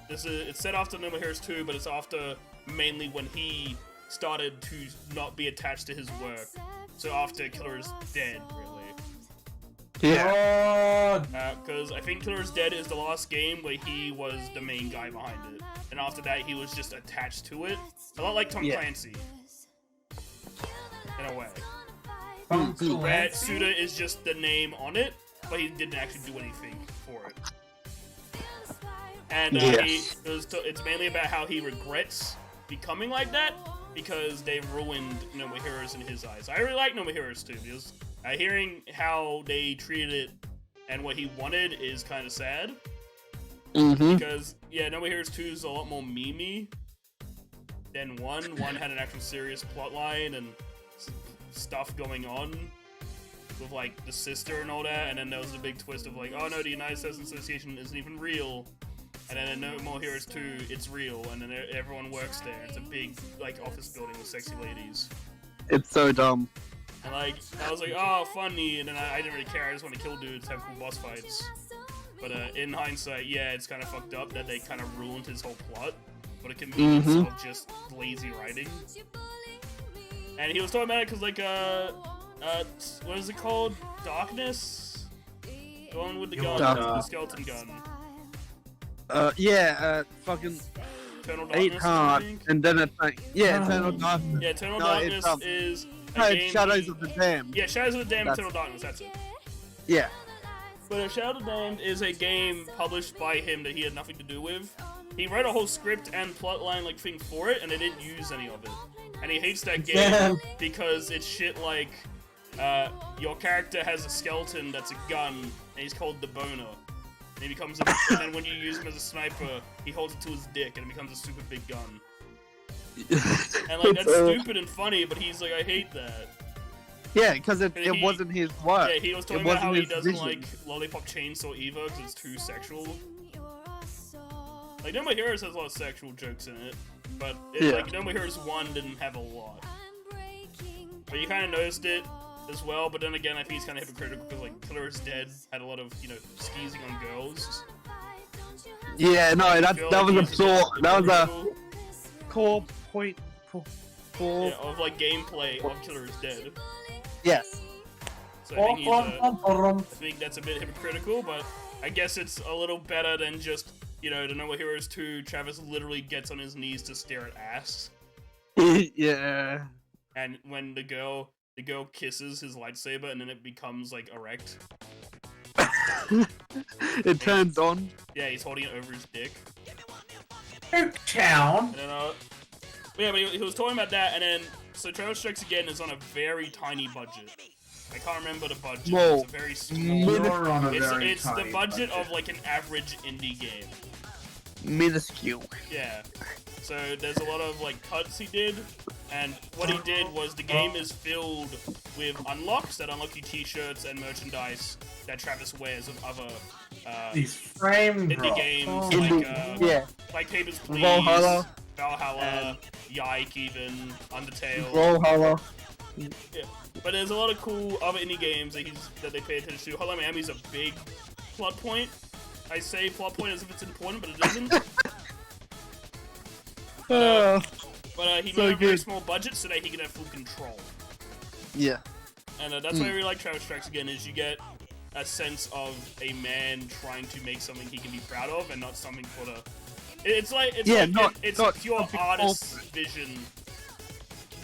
it's set after No More Heroes 2, but it's after mainly when he started to not be attached to his work. So after Killer is Dead, really. Yeah. Because I think Killer is Dead is the last game where he was the main guy behind it. And after that, he was just attached to it. A lot like Tom Yeah. Clancy. In a way. Tom Where Clancy? Suda is just the name on it, but he didn't actually do anything for it. And Yes. it's mainly about how he regrets becoming like that, because they ruined No More Heroes in his eyes. I really like No More Heroes too, because hearing how they treated it and what he wanted is kind of sad. Because, yeah, No More Heroes 2 is a lot more memey than 1. 1 had an actual serious plotline and stuff going on with, like, the sister and all that, and then there was a big twist of, like, oh no, the United States Association isn't even real. And then in No More Heroes 2, it's real, and then everyone works there. It's a big, like, office building with sexy ladies. It's so dumb. And, like, I was like, oh, funny, and then I didn't really care. I just want to kill dudes, have cool boss fights. But in hindsight, yeah, it's kind of fucked up that they kind of ruined his whole plot for the convenience of just lazy writing. And he was talking about it because, like, what is it called? Darkness? The one with the gun, the skeleton gun. Fucking Eternal Darkness, 8 hard, and then it's like, Eternal Darkness. Yeah, Eternal Darkness is no, game... Shadows of the Damned. Yeah, Shadows of the Damned, Eternal Darkness, that's it. Yeah. But Shadow of the Damned is a game published by him that he had nothing to do with. He wrote a whole script and plotline like thing for it, and they didn't use any of it. And he hates that game because it's shit like, your character has a skeleton that's a gun, and he's called the Boner. And he becomes and then when you use him as a sniper, he holds it to his dick, and it becomes a super big gun. And like that's stupid and funny, but he's like, I hate that. Yeah, because it wasn't his work. Yeah, he was talking about how he doesn't like Lollipop Chainsaw Eva because it's too sexual. Like, No More Heroes has a lot of sexual jokes in it, but like No More Heroes 1 didn't have a lot. But you kind of noticed it as well, but then again, I think he's kind of hypocritical because, like, Killer is Dead had a lot of, you know, skeezing on girls. Yeah, no, that was a thought. That was a core point. Yeah, of, like, gameplay of Killer is Dead. Yes. So I think that's a bit hypocritical, but I guess it's a little better than just, you know, the No More Heroes 2, Travis literally gets on his knees to stare at ass. Yeah. And when the girl kisses his lightsaber and then it becomes, like, erect. It turns on. Yeah, he's holding it over his dick. Town. And then, yeah, but he was talking about that, and then, so Travis Strikes Again is on a very tiny budget. I can't remember the budget. Whoa. It's a very small. You're on a It's the budget of, like, an average indie game. Minuscule. Yeah. So there's a lot of, like, cuts he did, and what he did was the game is filled with unlocks that unlock you t-shirts and merchandise that Travis wears of other these frame indie games, like Papers, Please, Valhalla, Yike even, Undertale. Valhalla. Yeah. But there's a lot of cool other indie games that they pay attention to. Hello Miami's a big plot point. I say plot point as if it's important, but it isn't. But he made a very small budget so that he can have full control. Yeah. And that's why I really like Travis Strikes Again, is you get a sense of a man trying to make something he can be proud of and not something for the... It's a pure artist's vision,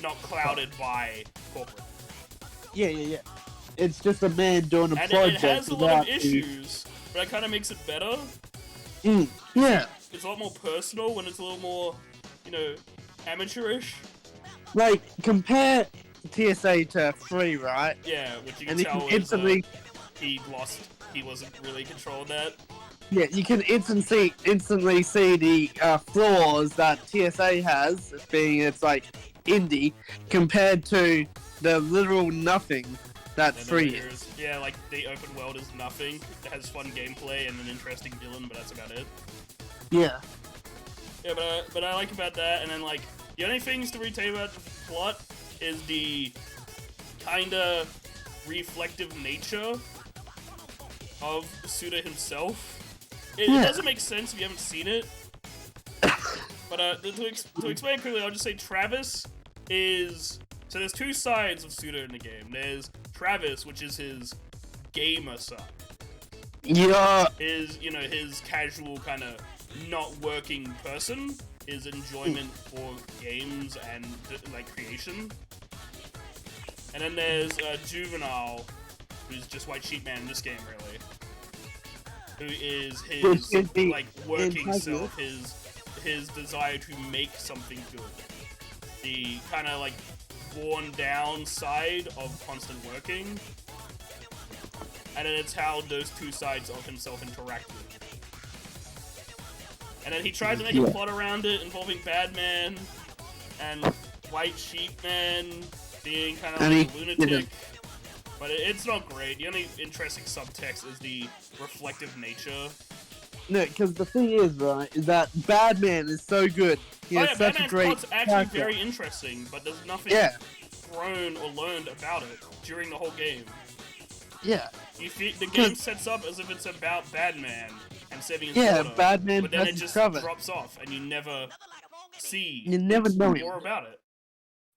not clouded by corporate. Yeah. It's just a man doing a project. And it has a lot of issues, but that kind of makes it better. Yeah. It's a lot more personal when it's a little more, you know, amateurish. Like, compare TSA to 3, right? Yeah, which you can and tell you can instantly... he wasn't really in control of that. Yeah, you can instantly see the flaws that TSA has, being it's like indie, compared to the literal nothing that 3 is. Yeah, like the open world is nothing. It has fun gameplay and an interesting villain, but that's about it. Yeah. Yeah, but I like about that, and then like the only things to really tell you about the plot is the kinda reflective nature of Suda himself. It doesn't make sense if you haven't seen it. But to explain quickly, I'll just say Travis is... So there's two sides of Suda in the game. There's Travis, which is his gamer side. Yeah. Is, you know, his casual kind of not working person. His enjoyment for games and, like, creation. And then there's Juvenile, who's just White Sheep Man in this game, really. Who is his, like, working self, his desire to make something good. the kind of like worn down side of constant working. And then it's how those two sides of himself interact with. And then he tried to make a plot around it involving Badman and White Sheep Man being kind of like a lunatic. But it's not great. The only interesting subtext is the reflective nature. No, because the thing is, right, is that Badman is so good. He has such Badman's a great plot's actually character. very interesting, but there's nothing grown or learned about it during the whole game. Yeah. The game sets up as if it's about Badman and saving his daughter, Badman but then it versus just Travis. drops off, and you never see You never know him. more about it.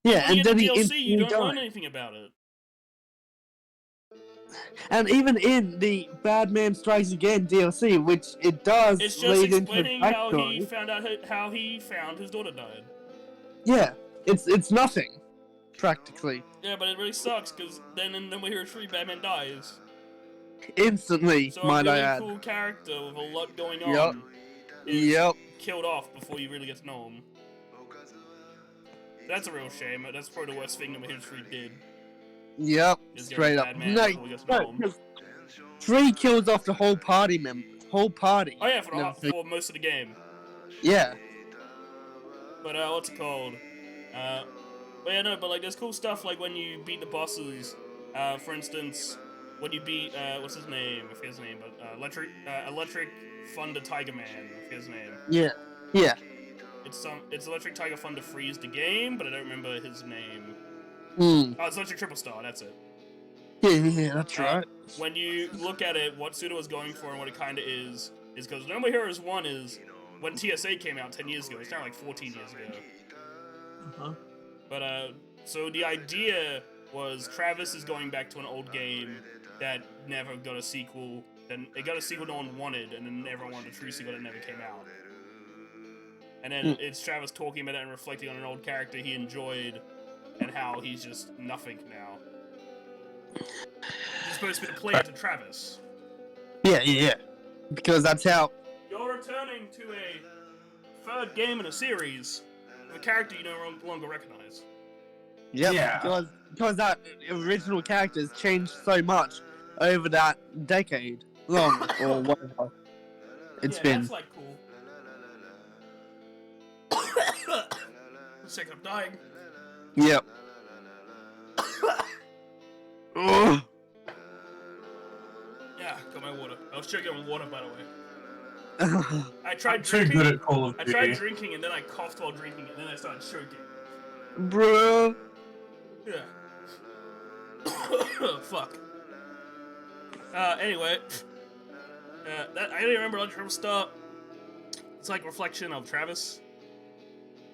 Yeah, When and you then get he the DLC, instantly you don't learn died. anything about it. And even in the Badman Strikes Again DLC, which it does It's just lead into explaining how he backstory. found out how he found his daughter died. Yeah, it's nothing, practically. Yeah, but it really sucks because then in No More Heroes 3, Batman dies. Instantly, So a might really I add. cool character with a lot going Yep. on is Yep. killed off before you really get to know him. That's a real shame. That's probably the worst thing No More Heroes 3 did. Yep. Is Straight get up. Batman No, before we get to know him. 'cause 3 kills off the whole party whole party. Oh yeah, No, for most of the game. Yeah. But what's it called? But yeah, no, but like there's cool stuff like when you beat the bosses. For instance, when you beat what's his name? I forget his name, but Electric Thunder Tiger Man. I forget his name. Yeah. Yeah. It's Electric Tiger Thunder Freeze the game, but I don't remember his name. Hmm. Oh, it's Electric Triple Star. That's it. Yeah, that's right. When you look at it, what Suda was going for and what it kind of is because No More Heroes 1 is when TSA came out 10 years ago. It's now like 14 years ago. Uh-huh. But, so the idea was Travis is going back to an old game that never got a sequel. Then it got a sequel no one wanted, and then everyone wanted a true sequel that never came out. And then it's Travis talking about it and reflecting on an old character he enjoyed and how he's just nothing now. He's supposed to be the player to Travis. Yeah. Because that's how. You're returning to a third game in a series of a character you no longer recognize. Yep. Yeah. Because that original character has changed so much over that decade long or whatever it's been. That's like cool. I'm sick, I'm dying. Yep. Ugh. Yeah, got my water. I was choking on water, by the way. I tried Too drinking. good at Call of I Duty. tried drinking and then I coughed while drinking and then I started choking. Bro. Yeah. Fuck. Anyway. I don't remember Electric Triple Star. It's like reflection of Travis.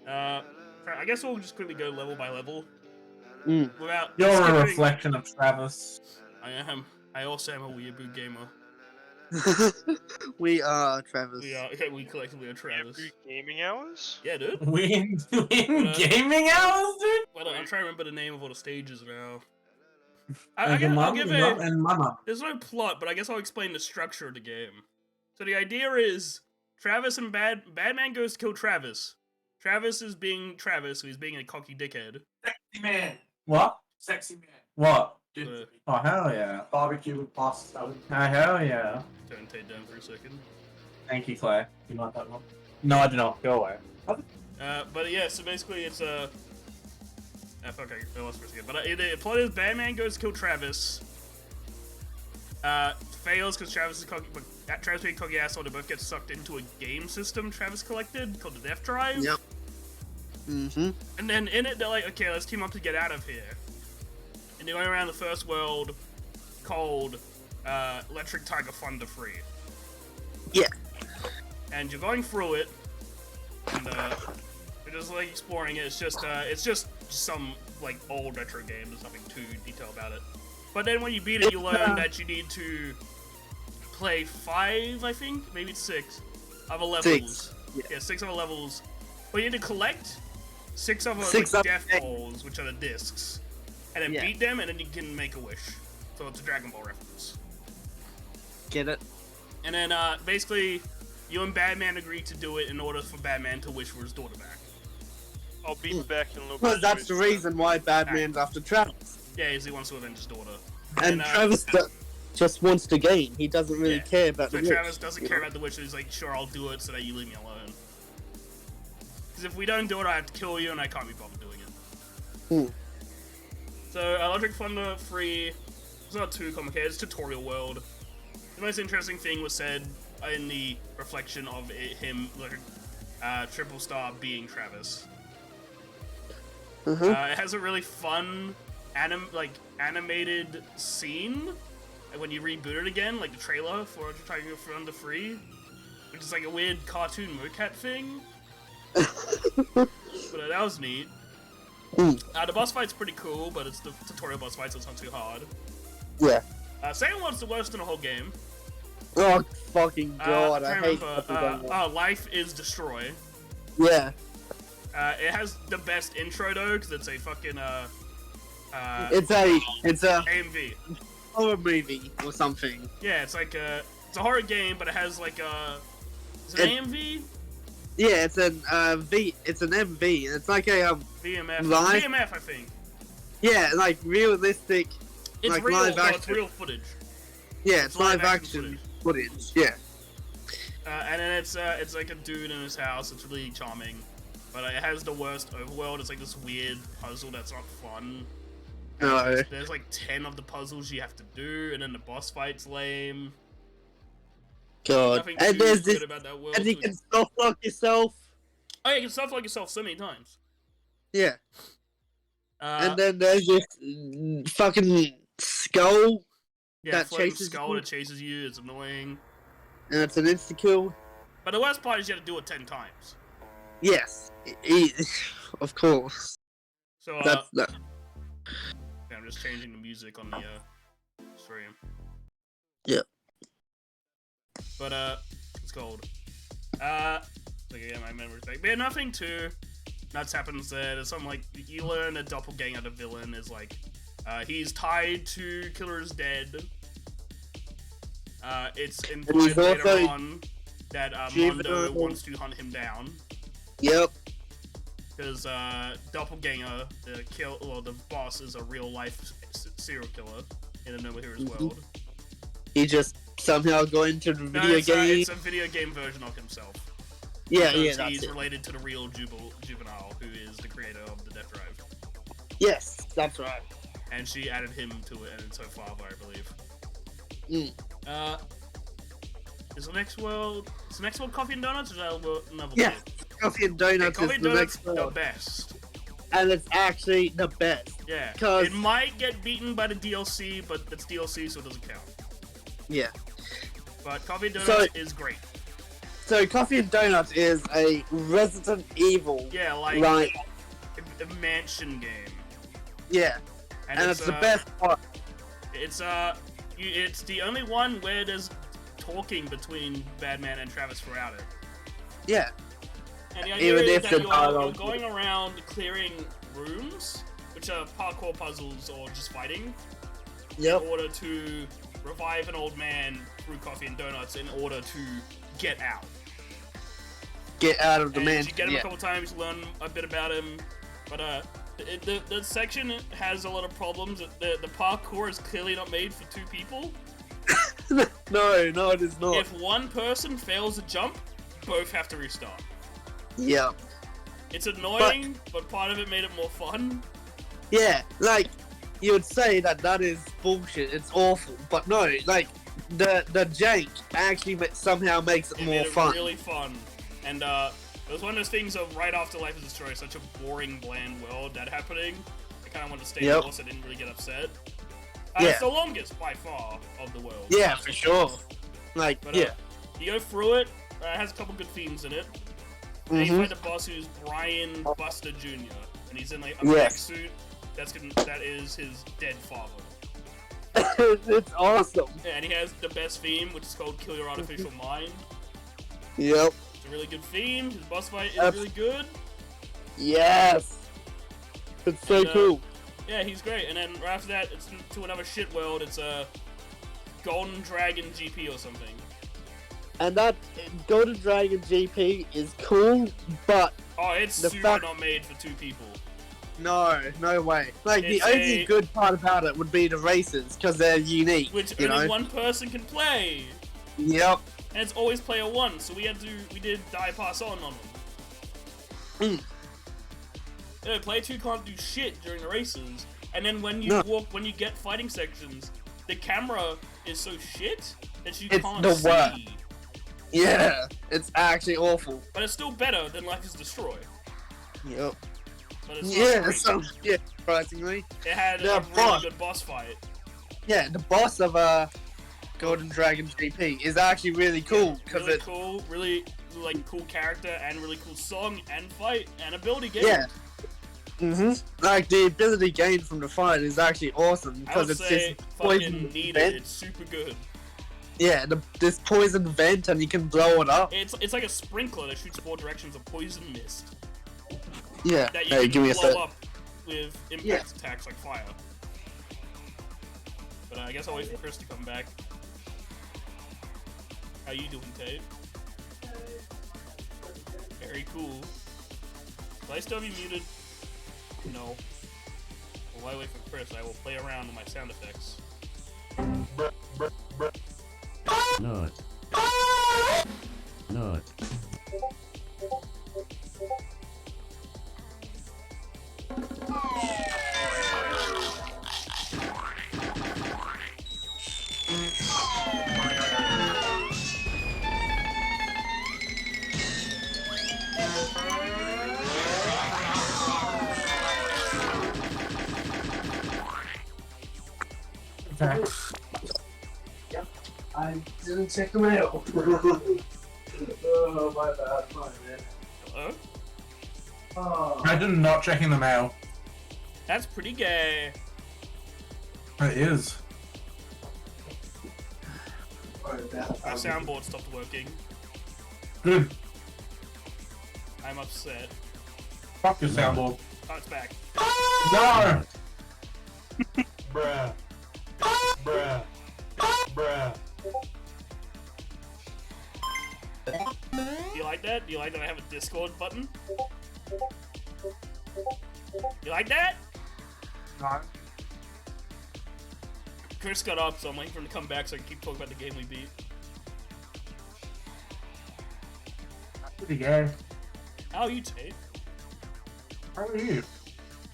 I guess we'll just quickly go level by level. Without You're a skipping- reflection of Travis. I am. I also am a weeaboo gamer. We are Travis. We collectively are Travis. Every gaming hours? Yeah, dude. We in gaming hours, dude? Well, I'm trying to remember the name of all the stages now. I'll give it. it. And Mama. There's no plot, but I guess I'll explain the structure of the game. So the idea is Travis and Badman goes to kill Travis. Travis is being Travis, so he's being a cocky dickhead. Sexy man. What? Sexy man. What? Uh, Oh, hell yeah. Barbecue with pasta. Oh, hell yeah. Turn Tate down for a second. Thank you, Clay. You like that one? No, I do not. Go away. But yeah, so basically it's a. Fuck, I lost for a second. But the plot is Batman goes to kill Travis. Fails because Travis is cocky, but Travis being cocky asshole, they both get sucked into a game system Travis collected called the Death Drive. Yep. Mm-hmm. And then in it, they're like, okay, let's team up to get out of here. And they're going around the first world called Electric Tiger Thunder Free. Yeah. And you're going through it, and you're just like exploring it. It's just some like old retro game. There's nothing too detailed about it. But then when you beat it, you learn that you need to play 5, I think, maybe it's 6 other levels. 6. Yeah, 6 other levels. But you need to collect 6 other Six like, other death things. balls, which are the discs, and then Yeah. beat them, and then you can make a wish. So it's a Dragon Ball reference. Get it? And then basically, you and Batman agree to do it in order for Batman to wish for his daughter back. I'll be back in a little bit. Because that's the reason why Batman's after Travis. Yeah, he wants to avenge his daughter. And Travis just wants to gain. He doesn't really care about the witch. Travis doesn't care about the witch, he's like, sure, I'll do it so that you leave me alone. Because if we don't do it, I have to kill you, and I can't be bothered doing it. So, Electric Thunder 3, it's not too complicated, it's tutorial world. The most interesting thing was said in the reflection of him, Triple Star being Travis. It has a really fun, animated scene when you reboot it again, like the trailer for Electric Thunder 3, which is like a weird cartoon mocap thing. But that was neat. The boss fight's pretty cool, but it's the tutorial boss fight, so it's not too hard. Yeah. Second one's the worst in the whole game. Oh, fucking god, I hate Life is Destroy. Yeah. It has the best intro, though, because it's a fucking, It's a AMV. horror movie or something. Yeah, it's like it's a horror game, but it has like is it AMV? Yeah, it's an it's an MV. It's like a VMF. live... VMF, I think. Yeah, like realistic. It's like real. live action. It's real footage. Yeah, it's live action footage. Yeah. And then it's like a dude in his house. It's really charming, but it has the worst overworld. It's like this weird puzzle that's not fun. No. There's like 10 of the puzzles you have to do, and then the boss fight's lame. God. Nothing And too there's good this, about that world. and you can self-lock yourself. Oh, yeah, you can self-lock yourself so many times. Yeah. And then there's this fucking skull that chases skull you. that chases you. It's annoying. And it's an insta-kill. But the worst part is you have to do it 10 times. Yes. Of course. So, That's yeah, I'm just changing the music on the stream. Yep. But it's called. Yeah, my memory's back. But yeah, nothing too nuts happens there. There's some like you learn a doppelganger, the villain, is like he's tied to Killer is Dead. It's implied later on that Mondo wants to hunt him down. Yep. Because Doppelganger, the boss, is a real life serial killer in a No More Heroes world. He just somehow got into the video game. It's a video game version of himself. Yeah, because that's he's it. related to the real Juvenile, who is the creator of the Death Drive. Yes, that's right. And she added him to it, and it's her father, I believe. Is the next world Coffee and Donuts, or is that another Yeah, world? Coffee and Donuts Coffee is and the Donuts next the world. best. And it's actually the best. Yeah, 'Cause- it might get beaten by the DLC, but it's DLC, so it doesn't count. Yeah. But Coffee and Donuts is great. So Coffee and Donuts is a Resident Evil. Yeah, like a mansion game. Yeah. And it's the best part. It's the only one where there's talking between Batman and Travis throughout it. Yeah. And the idea Even is if that the you're dialogue- going around clearing rooms, which are parkour puzzles or just fighting, Yep. in order to revive an old man through Coffee and Donuts in order to get out. Get out of the And mansion. you get him Yeah. a couple times, you learn a bit about him, but the section has a lot of problems. The parkour is clearly not made for 2 people. No, it is not. If one person fails a jump, both have to restart. Yeah. It's annoying, but part of it made it more fun. Yeah, like, you would say that is bullshit, it's awful, but no, like, the jank actually somehow makes it more made fun. It really fun. And it was one of those things of right after Life is Destroyed, such a boring, bland world, that happening. I kind of wanted to stay Yep. more, so I didn't really get upset. Yeah. It's the longest, by far, of the world. Yeah, for sure. Like, But, yeah. You go through it, it has a couple good themes in it. And you fight the boss who's Brian Buster Jr. And he's in like a mech suit that is his dead father. It's awesome. Yeah, and he has the best theme, which is called Kill Your Artificial Mind. Yep. It's a really good theme. His boss fight is That's- really good. Yes. It's so And, cool. Yeah, he's great. And then right after that, it's to another shit world. It's a Golden Dragon GP or something. And that Golden Dragon GP is cool, but Oh, it's The super fact- not made for 2 people. no way. Like, the It's only a- good part about it would be the races, because they're unique, Which you only know? one person can play. Yep. And it's always player 1, so we did die pass on them. Player 2 can't do shit during the races. And then when you No. when you get fighting sections, the camera is so shit that you It's can't the see. worst. Yeah, it's actually awful. But it's still better than Life is Destroy. Yep. But it's not Yeah, great. surprisingly. It had the a really boss. good boss fight. Yeah, the boss of Golden Dragon GP is actually really cool, because Really it's cool, really like cool character and really cool song and fight and ability game. yeah. Like, the ability gained from the fight is actually awesome, I because would it's say this fucking poison need it. vent. It's super good. Yeah, this poison vent, and you can blow it up. It's like a sprinkler that shoots 4 directions of poison mist Yeah. that you Hey, can give me a blow sec. up with impact Yeah. attacks like fire. But I guess I'll wait for Chris to come back. How you doing, Tate? Very cool. Will I still be muted? No. Well, while I wait for Chris, I will play around with my sound effects. Nut. Nut. Okay. I didn't check the mail. Oh, my bad. My man. Hello? Oh. I did not checking the mail. That's pretty gay. It is. Sorry about My that. soundboard stopped working. Good. I'm upset. Fuck your soundboard. Oh, it's back. No! Bruh. Bruh. Bruh. Do you like that? Do you like that I have a Discord button? You like that? No. Chris got up, so I'm waiting for him to come back so I can keep talking about the game we beat. Pretty gay. How are you, Tate? How are you?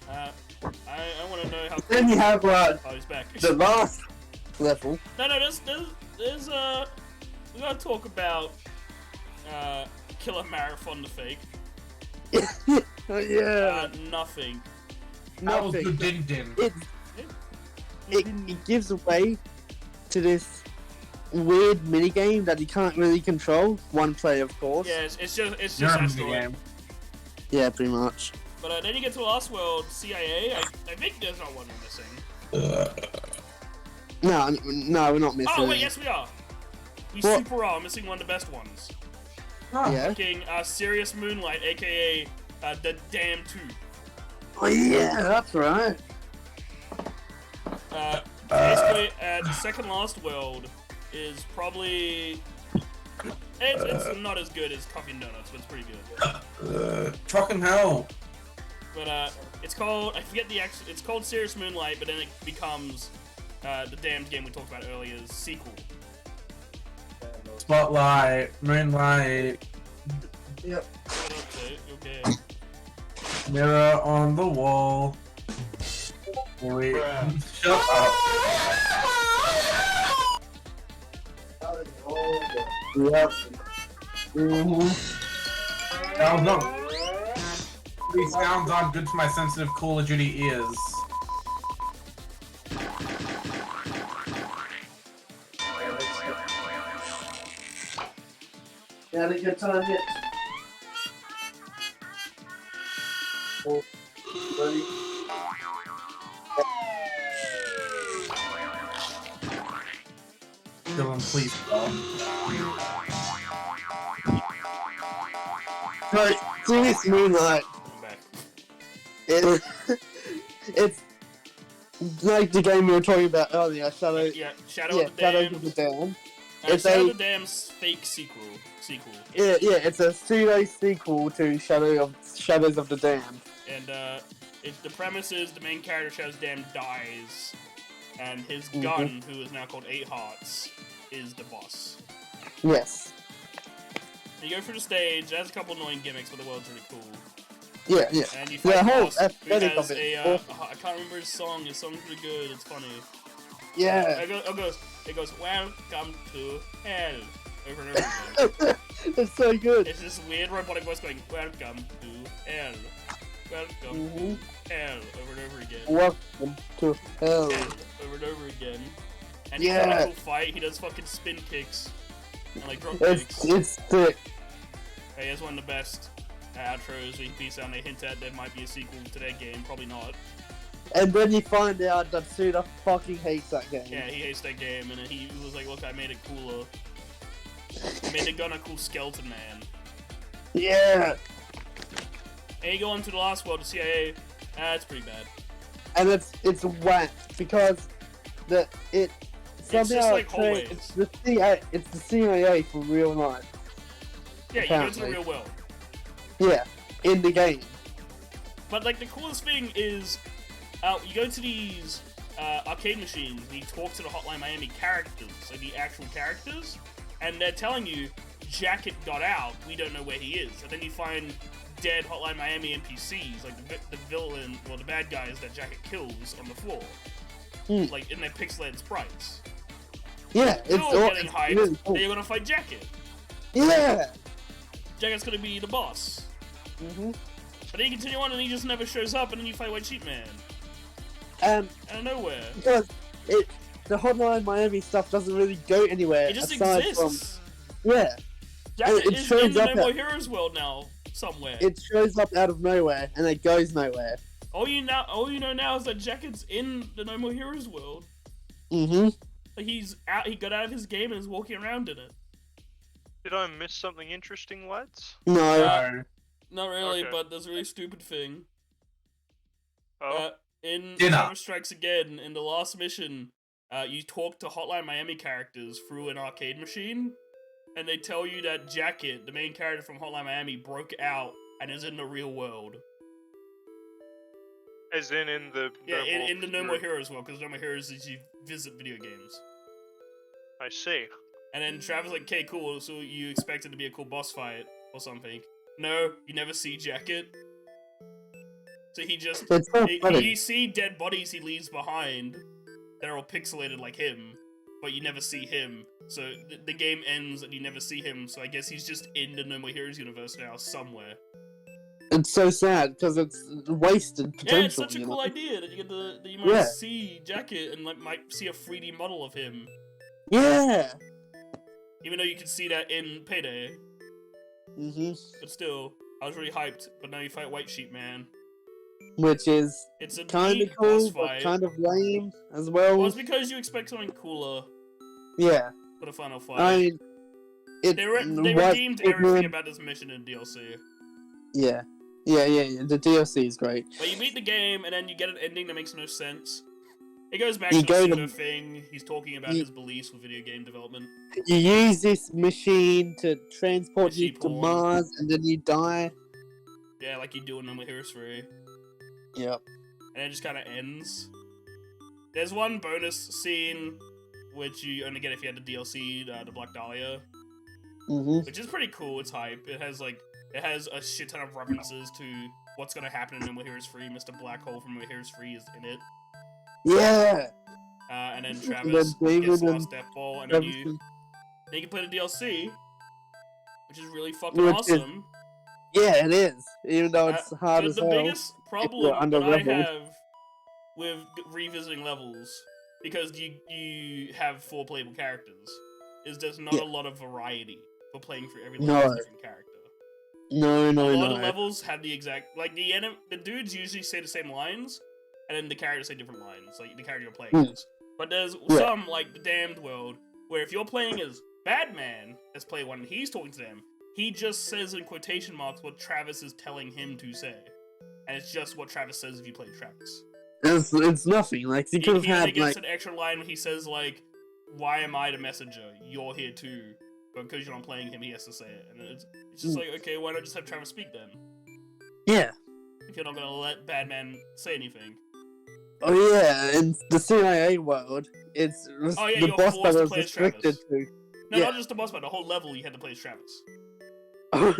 I want to know how. Then you have Oh, he's back. the last level. No, there's we gotta talk about Killer Marathon the fake. Oh, yeah. Nothing. That was Nothing. good din din. It gives away to this weird minigame that you can't really control. One player, of course. Yeah, it's just You're in the asteroid. game. Yeah, pretty much. But then you get to the last world, CIA. I think there's not one we're missing. No, we're not missing. Oh wait, it. yes we are. We What? super are missing one of the best ones. Yeah. Fucking Sirius Moonlight, aka the Damn 2. Oh yeah, that's right. Basically, the second last world is probably it's not as good as Coffee and Donuts, but it's pretty good. Fucking hell. But it's called it's called Sirius Moonlight, but then it becomes the damned game we talked about earlier's sequel. Spotlight, moonlight, Yep. What up, Tate? Okay. mirror on the wall. Wait. Bruh. Shut up. Yep. Mm-hmm. That was not. These sounds aren't good to my sensitive Call of Duty ears. Had a good time yet? Oh, buddy. Dylan, please stop. But Serious Moonlight, I'm back. it's like the game we were talking about earlier, Shadow. Yeah, Shadow Yeah, of the Shadows Damned. of the Damned. It's Shadow a of the Dam's fake sequel. yeah, it's a pseudo sequel to Shadows of the Damned. And the premise is the main character, Shadows of the Dam, dies, and his gun, who is now called 8 Hearts, is the boss. Yes. And you go through the stage. It has a couple annoying gimmicks, but the world's really cool. Yeah, yeah. And you fight The the whole boss, who aesthetic has of it. I can't remember his song. His song's pretty good. It's funny. Yeah. It goes, welcome to hell, over and over again. It's so good. It's this weird robotic voice going, welcome to hell, welcome to hell, over and over again. Welcome to hell. Over and over again. And Yeah. he's in a cool fight. He does fucking spin kicks and like drop kicks. It's sick. He has one of the best outros where he beats out and they hint at there might be a sequel to their game. Probably not. And then you find out that Suda fucking hates that game. Yeah, he hates that game, and then he was like, look, I made it cooler. I made the gun a cool skeleton man. Yeah. And you go on to the last world, the CIA. It's pretty bad. And it's whack because it somehow just like hallways. it's the CIA for real life. Yeah, you go to the Apparently. real world. Yeah, in the game. But like the coolest thing is, you go to these arcade machines and you talk to the Hotline Miami characters, like the actual characters, and they're telling you, Jacket got out, we don't know where he is. And then you find dead Hotline Miami NPCs, like the villain, well, the bad guys that Jacket kills on the floor, like in their pixelated sprites. Yeah, You're it's all all getting it's hyped really that cool. you're gonna fight Jacket. Yeah. Jacket's gonna be the boss. Mhm. But then you continue on and he just never shows up, and then you fight White Sheep Man. And Out of nowhere. because the Hotline Miami stuff doesn't really go anywhere. It just aside exists. From, yeah, Jacket it is shows in the up No More at- Heroes world now, somewhere. it shows up out of nowhere and it goes nowhere. All you know now is that Jacket's in the No More Heroes world. Mm-hmm. Like he's out. He got out of his game and is walking around in it. Did I miss something interesting, lads? No. No. Not really, Okay. but there's a really stupid thing. Oh, In Dinner. Counter Strikes Again, in the last mission, you talk to Hotline Miami characters through an arcade machine, and they tell you that Jacket, the main character from Hotline Miami, broke out and is in the real world. as in the Yeah, No More in the No More Heroes. Heroes world, because No More Heroes is you visit video games. I see. And then Travis like, okay, cool, so you expect it to be a cool boss fight or something. No, you never see Jacket. So he just... It's so funny. You see dead bodies he leaves behind. They're all pixelated like him, but you never see him. So the game ends and you never see him, so I guess he's just in the No More Heroes universe now, somewhere. It's so sad because it's wasted potential. Yeah, it's such a you cool know? idea that you get that you might Yeah. see Jacket and like might see a 3D model of him. Yeah. Even though you can see that in Payday. Mm-hmm. But still, I was really hyped. But now you fight White Sheep Man. Which is It's a kind neat of cool, boss but fight. kind of lame as well. Well, it's because you expect something cooler Yeah. for the final fight. I mean, they White redeemed Sheep everything Man- about this mission in DLC. Yeah. Yeah. The DLC is great. But you beat the game, and then you get an ending that makes no sense. It goes back You to the go to- pseudo thing. He's talking about you- his beliefs with video game development. You use this machine to transport The you sheep to horn. Mars, and then you die. Yeah, like you do in No More Heroes 3. Yep. And it just kind of ends. There's one bonus scene, which you only get if you had the DLC, the Black Dahlia, Mm-hmm. which is pretty cool. It's hype. It has a shit ton of references to what's gonna happen in No More Heroes 3. Mr. Black Hole from No More Heroes 3 is in it. Yeah. And then And Travis then David gets and lost Death Ball, and then you can play the DLC, which is really fucking Which is awesome. Yeah, it is. Even though it's hard So as the hell. biggest problem under that I leveled. have with revisiting levels, because you have 4 playable characters, is there's not Yeah. a lot of variety for playing for every No. level as a different character. No. A lot of levels have the exact like the dudes usually say the same lines, and then the characters say different lines, like the character you're playing Hmm. as. But there's Yeah. some like the Damned World where if you're playing as Batman, as player 1, and he's talking to them, he just says in quotation marks what Travis is telling him to say, and it's just what Travis says if you play Travis. It's nothing. Like you could have He had gets like an extra line when he says like, why am I the messenger? You're here too. But because you're not playing him, he has to say it. And it's just like, okay, why not just have Travis speak then? Yeah. If you're not gonna let Badman say anything. Oh yeah, in the CIA world, it's Oh, yeah, the you're boss forced battle to is play as restricted Travis. to. No, Yeah. not just the boss battle, the whole level you had to play as Travis. Oh.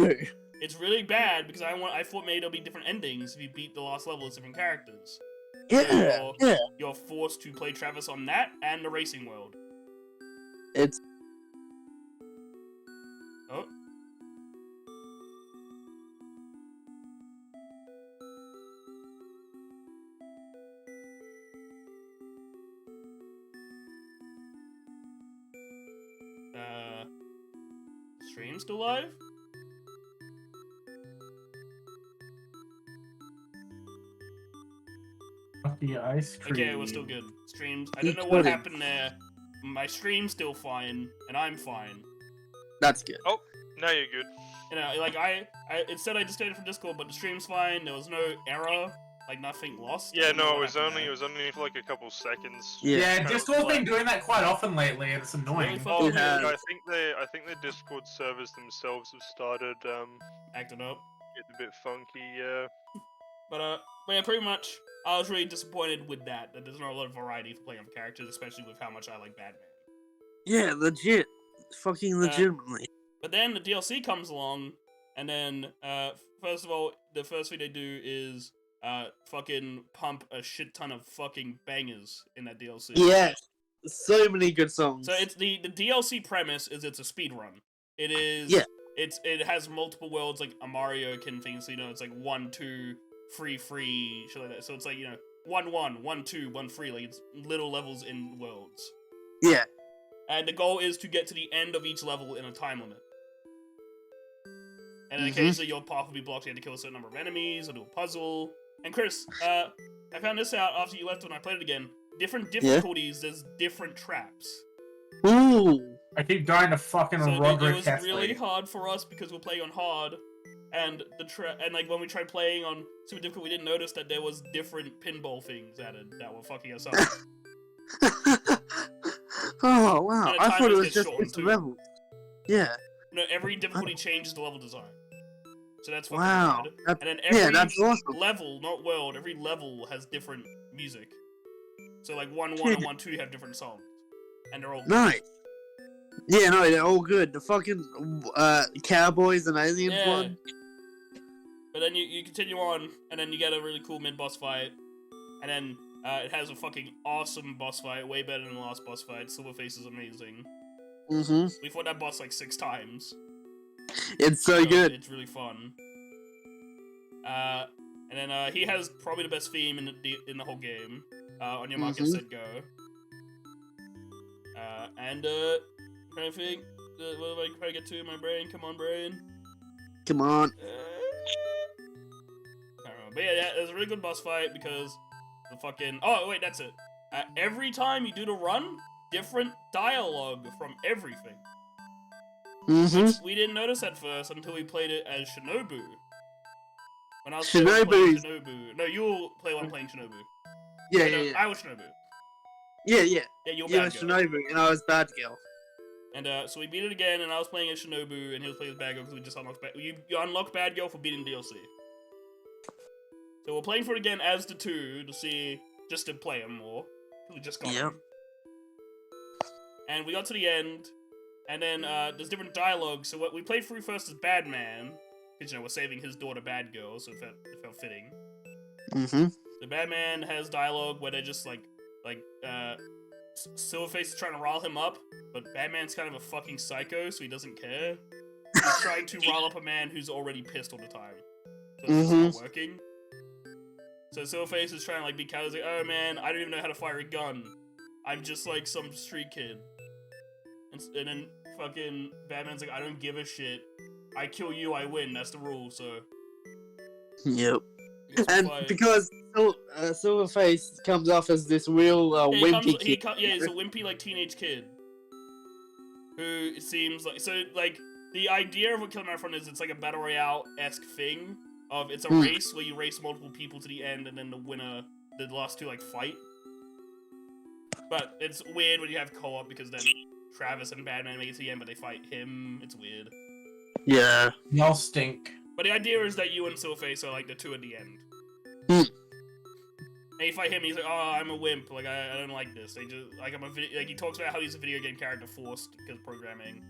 It's really bad because I thought maybe there'll be different endings if you beat the last level as different characters. Yeah, yeah. You're forced to play Travis on that and the racing world. It's Oh. Stream still live? The ice cream. Okay, we're still good. Streams. I don't know what happened there. My stream's still fine, and I'm fine. that's good. Now you're good. You know, like it said I disconnected from Discord, but the stream's fine. There was no error, like nothing lost. I Yeah, don't know no, what it was happened only there. for like a couple seconds. Yeah. Yeah, Kinda Discord's like- been doing that quite often lately, and it's annoying. Really Oh, fucking yeah, Yeah. I think the Discord servers themselves have started Acting up. getting a bit funky. Yeah. But yeah, pretty much, I was really disappointed with that there's not a lot of variety for playing other characters, especially with how much I like Batman. Yeah, legit. Fucking legitimately. But then the DLC comes along, and then, first of all, the first thing they do is, fucking pump a shit ton of fucking bangers in that DLC. Yeah. So many good songs. So it's the DLC premise is it's a speed run. It is. Yeah. It has multiple worlds like a Mario Kin thing, so you know it's like 1, 2, 3, 3, shit like that. So it's like, you know, 1, 1, 1, 2, 1, 3, like it's little levels in worlds. Yeah. And the goal is to get to the end of each level in a time limit. And then Mhm. occasionally your path will be blocked, you have to kill a certain number of enemies, or do a puzzle. And Chris, I found this out after you left when I played it again. Different difficulties, there's different traps. Ooh. I keep dying to fucking So it Roderick was Kessler. really hard for us because we're playing on hard, and and like when we tried playing on super difficult, we didn't notice that there was different pinball things added that were fucking us up. Oh wow! And the I time thought it limits was get just shortened, it's the too. levels. Yeah. No, every difficulty changes the level design. So that's fucking Wow. rad. That- And then every yeah, that's awesome. level, not world, every level has different music. So like 1, 1, and 1, 2 have different songs, and they're all Nice. Yeah, no, they're all good. The fucking Cowboys and Aliens Yeah. one. But then you continue on, and then you get a really cool mid-boss fight, and then it has a fucking awesome boss fight, way better than the last boss fight. Silverface is amazing. Mm-hmm. We fought that boss like 6 times. It's so good. It's really fun. And then he has probably the best theme in the whole game. On your mark, get Mhm. set, go. Trying to think, what am I trying to get to in my brain? Come on, brain. Come on. I don't know. But yeah, it was a really good boss fight because the fucking... Oh, wait, that's it. Every time you do the run, different dialogue from everything. Mm-hmm. Which we didn't notice at first until we played it as Shinobu. When I was Shinobu playing is- Shinobu. No, you'll play one playing Shinobu. Yeah, No, yeah, yeah. I was Shinobu. Yeah, yeah. Yeah, you're You were bad girl. Shinobu and I was Bad Girl. And so we beat it again, and I was playing as Shinobu, and he was playing as Bad Girl because we just unlocked you unlock Bad Girl for beating DLC. So we're playing for it again as the two to see, just to play him more. 'Cause we just got Yep. him. And we got to the end, and then there's different dialogue. So what we played through first as Bad Man, because you know we're saving his daughter Bad Girl, so it felt fitting. Mm-hmm. The Batman has dialogue where they're just like Silverface is trying to rile him up, but Batman's kind of a fucking psycho, so he doesn't care. He's trying to rile up a man who's already pissed all the time. So it's just not working. So Silverface is trying to like be casual, like, oh man, I don't even know how to fire a gun. I'm just like some street kid. And then fucking Batman's like, I don't give a shit. I kill you, I win. That's the rule, so... Yep. it's And fine. because Silverface comes off as this real wimpy kid. He's a wimpy like teenage kid who seems like the idea of what Kill Marathon is, it's like a battle royale-esque thing of it's a race where you race multiple people to the end and then the winner, the last two like fight. But it's weird when you have co-op because then Travis and Batman make it to the end, but they fight him. It's weird. Yeah. Y'all stink. But the idea is that you and Silverface are like the two at the end. Hmm. And you fight him, and he's like, "Oh, I'm a wimp. Like I don't like this. They just like like he talks about how he's a video game character forced because of programming.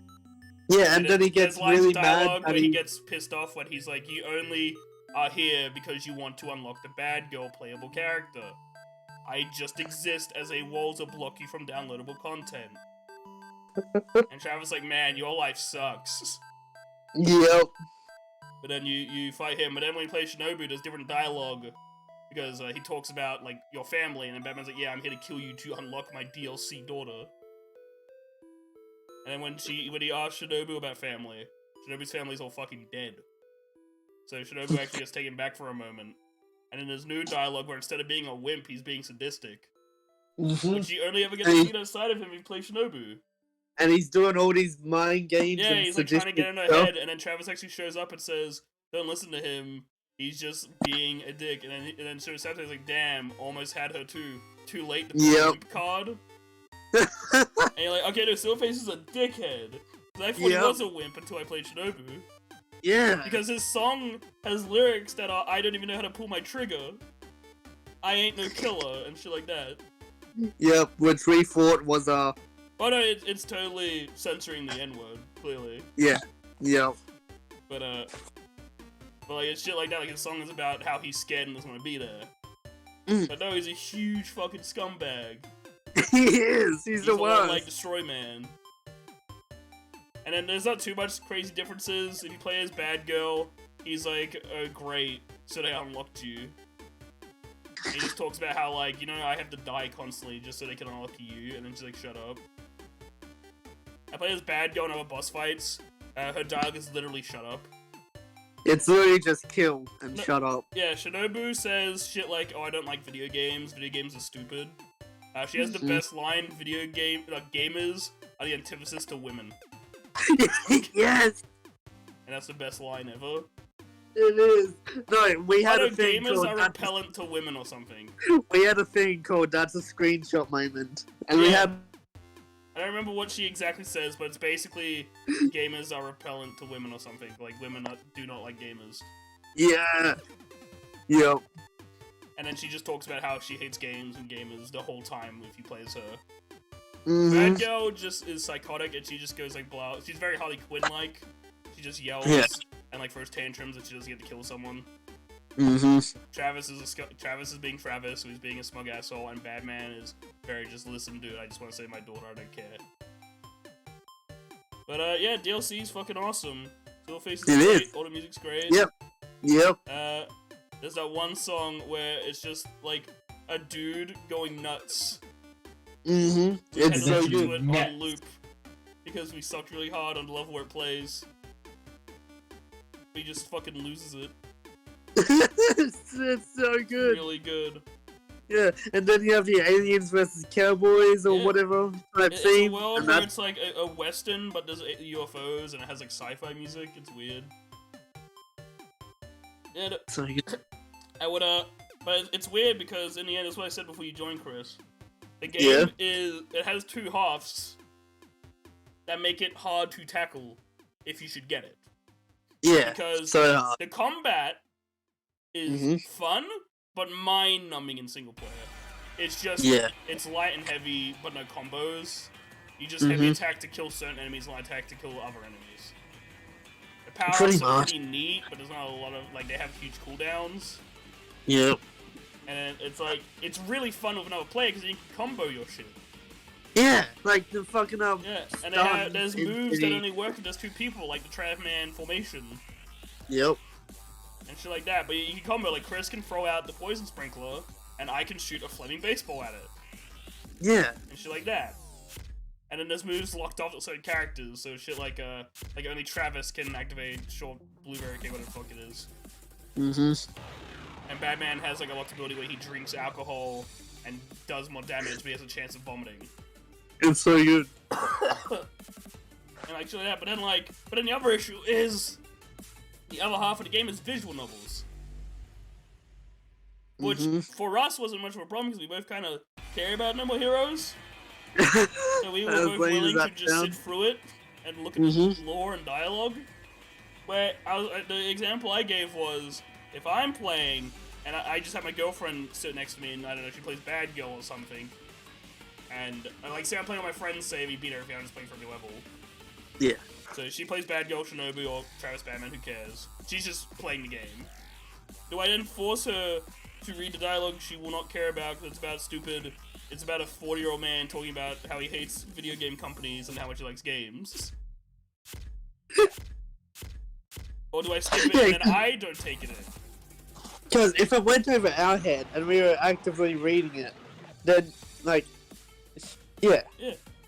Yeah, and then he there's gets lines of really mad. dialogue And where he gets pissed off when he's like, "You only are here because you want to unlock the bad girl playable character. I just exist as a wall to block you from downloadable content." And Travis like, "Man, your life sucks." Yep. But then you fight him, but then when you play Shinobu, there's different dialogue. Because he talks about, like, your family, and then Batman's like, "Yeah, I'm here to kill you to unlock my DLC daughter." And then when he asks Shinobu about family, Shinobu's family's all fucking dead. So Shinobu actually gets taken back for a moment. And then there's new dialogue where instead of being a wimp, he's being sadistic. Mhm. Which you only ever get to see that side of him if you play Shinobu. And he's doing all these mind games. Yeah, and he's like trying to get in her stuff. head, and then Travis actually shows up and says, "Don't listen to him. He's just being a dick." And then Saturdays like, "Damn, almost had her too. Too late to play the wimp card." And you're like, "Okay, no, Silverface is a dickhead." 'Cause I thought he was a wimp until I played Shinobu. Yeah. Because his song has lyrics that are, "I don't even know how to pull my trigger. I ain't no killer," and shit like that. Yep, which we thought was Oh no, it's totally censoring the N-word, clearly. Yep. But like it's shit like that. Like his song is about how he's scared and doesn't want to be there. But no, he's a huge fucking scumbag. He is. He's the all worst. like Destroy Man. And then there's not too much crazy differences. If you play as Bad Girl, he's like, "Oh great, so they unlocked you." And he just talks about how like, I have to die constantly just so they can unlock you, and then she's like, "Shut up." I play as Bad Girl in other boss fights. Her dialogue is literally "shut up." It's literally just kill and shut up. Yeah, Shinobu says shit like, "Oh, I don't like video games. Video games are stupid." She has the best line, "Gamers are the antithesis to women." Yes! And that's the best line ever. It is. No, we had a thing gamers called... are repellent to women or something. We had a thing called That's a Screenshot Moment. And we had... I don't remember what she exactly says, but it's basically gamers are repellent to women or something. Like, women do not like gamers. Yeah. Yep. And then she just talks about how she hates games and gamers the whole time if you play as her. Mm-hmm. Bad Girl just is psychotic and she just goes like blah. She's very Harley Quinn-like. She just yells and like throws tantrums and she doesn't get to kill someone. Mm-hmm. Travis is being Travis, so he's being a smug asshole, and Batman is very just, "Listen, dude, I just want to save my daughter, I don't care." But yeah, DLC is fucking awesome. Silverface is great, all the music's great. Yep. There's that one song where it's just like a dude going nuts. Mm-hmm. It's so good. good. On loop because we sucked really hard on the level where it plays. He just fucking loses it. It's so good. Really good. Yeah, and then you have the aliens versus cowboys or whatever type It's theme. a world where it's like a western, but there's UFOs and it has like sci-fi music. It's weird. Yeah, so good. I would but it's weird because in the end, that's what I said before you joined, Chris. The game it has two halves that make it hard to tackle if you should get it. Yeah, because so hard. The combat is fun, but mind-numbing in single player. It's just, it's light and heavy, but no combos. You just heavy attack to kill certain enemies, light attack to kill other enemies. The power-ups are pretty neat, but there's not a lot of, like, they have huge cooldowns. Yep. And it's like, it's really fun with another player because you can combo your shit. Yeah, like the fucking Yeah, and there's moves that only work if there's two people, like the Travman formation. Yep. And shit like that, but you can combo, like Chris can throw out the poison sprinkler, and I can shoot a flaming baseball at it. Yeah. And shit like that. And then there's moves locked off to certain characters, so shit like only Travis can activate short blueberry cake, whatever the fuck it is. And Batman has like a locked ability where he drinks alcohol and does more damage, but he has a chance of vomiting. It's so good. And like shit like that, but then the other issue is the other half of the game is visual novels. Which, for us, wasn't much of a problem because we both kind of care about normal heroes. So we were As both lame as willing to that just sounds. sit through it and look at the lore and dialogue. Where the example I gave was, if I'm playing and I just have my girlfriend sit next to me and I don't know, she plays Bad Girl or something, and like say I'm playing on my friend's save, he beat everything, I'm just playing for every level. Yeah. So she plays Bad Girl, Shinobu, or Travis Batman, who cares? She's just playing the game. Do I then force her to read the dialogue she will not care about because it's about stupid, it's about a 40-year-old man talking about how he hates video game companies and how much he likes games? Or do I skip it and then I don't take it in? Because if it went over our head and we were actively reading it, then, like, yeah.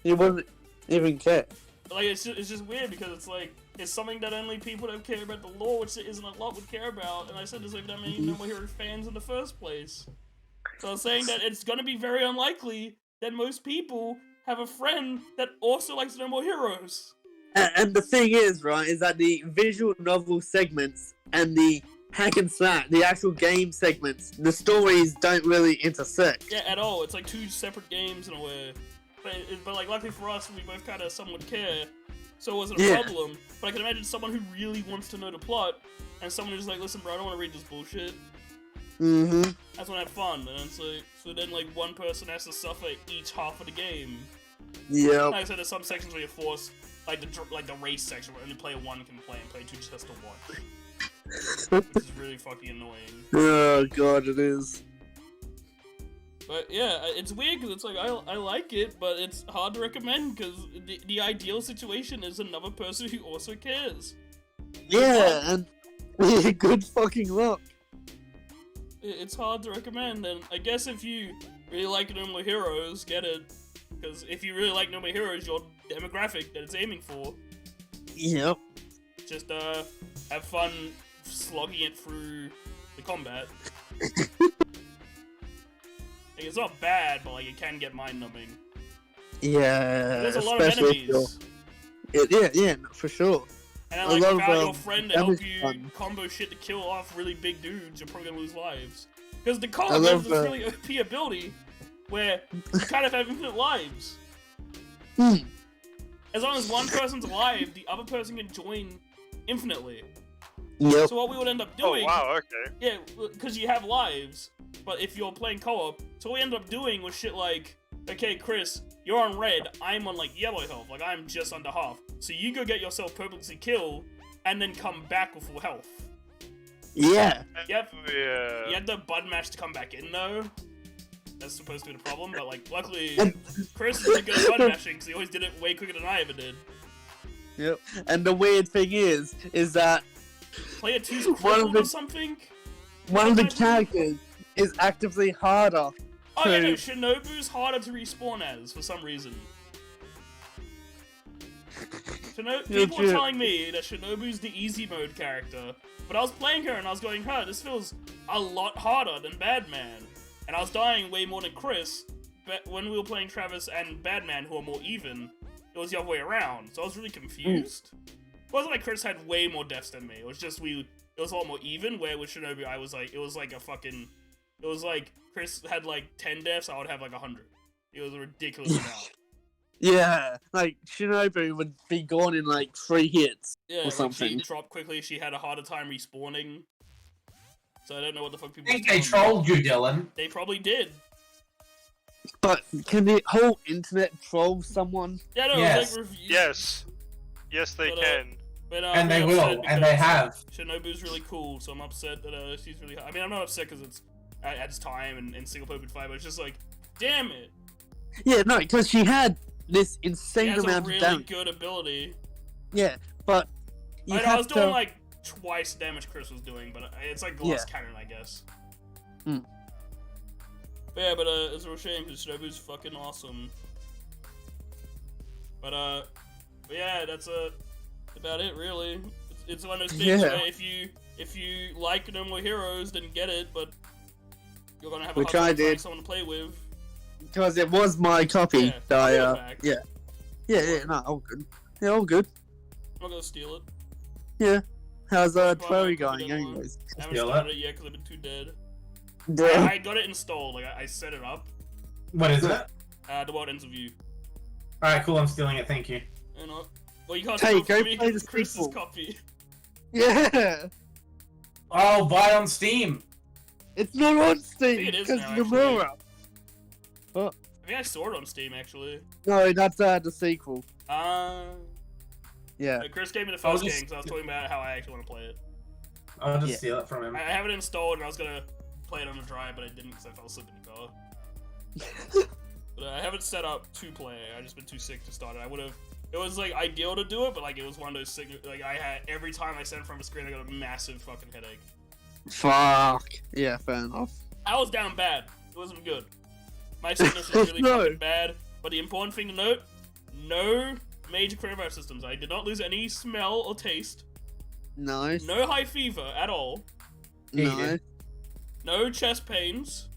You wouldn't even care. Like, it's just weird because it's like, it's something that only people that care about the lore, which isn't a lot, would care about. And I said there's like that many No More Hero fans in the first place. So I was saying that it's gonna be very unlikely that most people have a friend that also likes No More Heroes. And the thing is, right, is that the visual novel segments and the hack and slash, the actual game segments, the stories don't really intersect. Yeah, at all. It's like two separate games in a way. But like, luckily for us, we both kind of somewhat care, so it wasn't a problem. But I can imagine someone who really wants to know the plot, and someone who's like, listen bro, I don't want to read this bullshit. That's when I have fun, and it's like, so then like one person has to suffer each half of the game. Yeah. Like I said, there's some sections where you're forced, like the race section where only player 1 can play and player 2 just has to watch. Which is really fucking annoying. Oh god, it is. But yeah, it's weird because it's like, I like it, but it's hard to recommend because the ideal situation is another person who also cares. Yeah, and good fucking luck. It's hard to recommend, and I guess if you really like No More Heroes, get it. Because if you really like No More Heroes, your demographic that it's aiming for. Yep. Just have fun slogging it through the combat. Like, it's not bad, but like it can get mind-numbing. Yeah. There's a lot of enemies. Yeah, for sure. And then, like, without your friend to help damage you fun. combo shit to kill off really big dudes, you're probably gonna lose lives. Because the co-op I has love, this really OP ability where you kind of have infinite lives. As long as one person's alive, the other person can join infinitely. Yep. So what we would end up doing... Oh, wow, okay. Yeah, because you have lives, but if you're playing co-op, so what we ended up doing was shit like, okay, Chris, you're on red, I'm on, like, yellow health, like, I'm just under half. So you go get yourself purposely killed, and then come back with full health. Yeah. Yep. Yeah. You had the button mash to come back in, though. That's supposed to be the problem, but, like, luckily, Chris is really good at button mashing, because he always did it way quicker than I ever did. Yep. And the weird thing is that Player 2's crippled or something? one of the characters is actively harder. Oh yeah, no, Shinobu's harder to respawn as, for some reason. People were telling me that Shinobu's the easy mode character, but I was playing her and I was going, this feels a lot harder than Badman. And I was dying way more than Chris, but when we were playing Travis and Badman, who are more even, it was the other way around, so I was really confused. It wasn't like Chris had way more deaths than me, it was just it was a lot more even, where with Shinobu I was like, it was like Chris had like 10 deaths, I would have like 100. It was a ridiculous amount. Yeah, like Shinobu would be gone in like 3 hits Yeah, or like something. she dropped quickly, she had a harder time respawning. So I don't know what the fuck people I think were they telling me. trolled you, Dylan. They probably did. But can the whole internet troll someone? Yeah, no, Yes. it was like reviews. Yes. Yes, they But, can. But, And they I'm will, upset and they because have. Shinobu's really cool, so I'm upset that she's really. I mean, I'm not upset because it's at its time and single player fight, but it's just like, damn it. Yeah, no, because she had this She insane has a amount really of damage. good ability. Yeah, but you I have was to... doing like twice the damage Chris was doing, but it's like glass cannon, I guess. But yeah, but it's a real shame because Shinobu's fucking awesome. But yeah, that's about it really. It's one of those things where if you like No More Heroes, then get it, but you're gonna have a hard time finding someone to play with. Because it was my copy. Yeah, So, I'll go back. yeah, no, all good. Yeah, all good. I'm not gonna steal it. Yeah. How's Probably Chloe not going, gonna do it. anyways? I haven't Steal started it yet because I've been too dead. Yeah. I got it installed, like I set it up. What is it? The World Ends of You. Alright, cool, I'm stealing it, thank you. You know. Well, you can't Hey, steal go from me play 'cause it's the Chris's sequel. copy. Yeah. Oh, buy on Steam! It's not on Steam think it is because now, Nomura. I think I saw it on Steam actually. No, that's the sequel. Yeah. Chris gave me the I was first just- game, so I was talking about how I actually want to play it. I'll just Yeah. steal it from him. I have it installed, and I was gonna play it on the drive, but I didn't because I fell asleep in the car. But I haven't set up to play. I just been too sick to start it. I would have. It was like ideal to do it, but like it was one of those like I had every time I sat in front of a screen, I got a massive fucking headache. Fuck. Yeah, fair enough. I was down bad. It wasn't good. My sickness was really No. fucking bad. But the important thing to note: no major coronavirus symptoms. I did not lose any smell or taste. Nice. No high fever at all. Nice. No chest pains.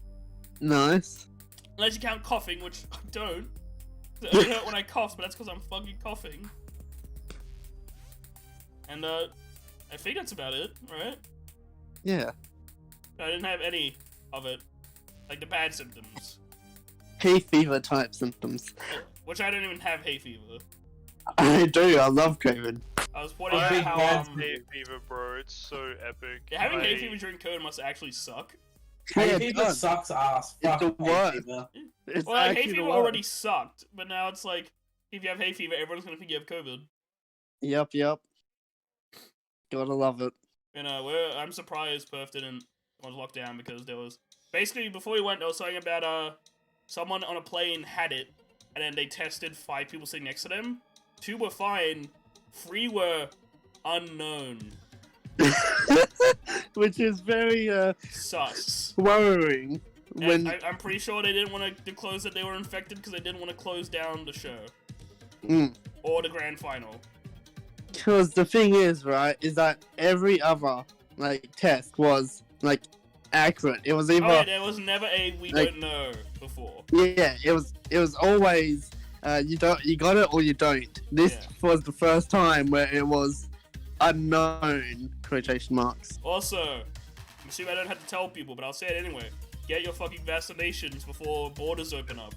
Nice. Unless you count coughing, which I don't. It only hurt when I cough, but that's because I'm fucking coughing. And I think that's about it, right? Yeah. I didn't have any of it. Like the bad symptoms. Hay fever type symptoms. Which I don't even have hay fever. I do. I love COVID. I was pointing I out big how bad hay fever, bro. It's so epic. yeah, having hay I- fever during COVID must actually suck. Hay Yeah, fever done. sucks ass. It's Fuck the hay worst. fever. It's Well, like, hay actually the fever worst. already sucked, but now it's like if you have hay fever, everyone's gonna think you have COVID. Yep. Gotta love it. You know, I'm surprised Perth didn't was locked down because there was basically before we went, there was something about someone on a plane had it, and then they tested 5 people sitting next to them. 2 were fine, 3 were unknown. Which is very Sus. worrying. And When I'm pretty sure they didn't want to disclose that they were infected because they didn't want to close down the show or the grand final. because the thing is, right, is that every other like test was like accurate. It was either Oh yeah, there was never a we like- don't know before. yeah, it was you got it or you don't. This Yeah. was the first time where it was unknown quotation marks. Also, I'm assuming I don't have to tell people, but I'll say it anyway. Get your fucking vaccinations before borders open up.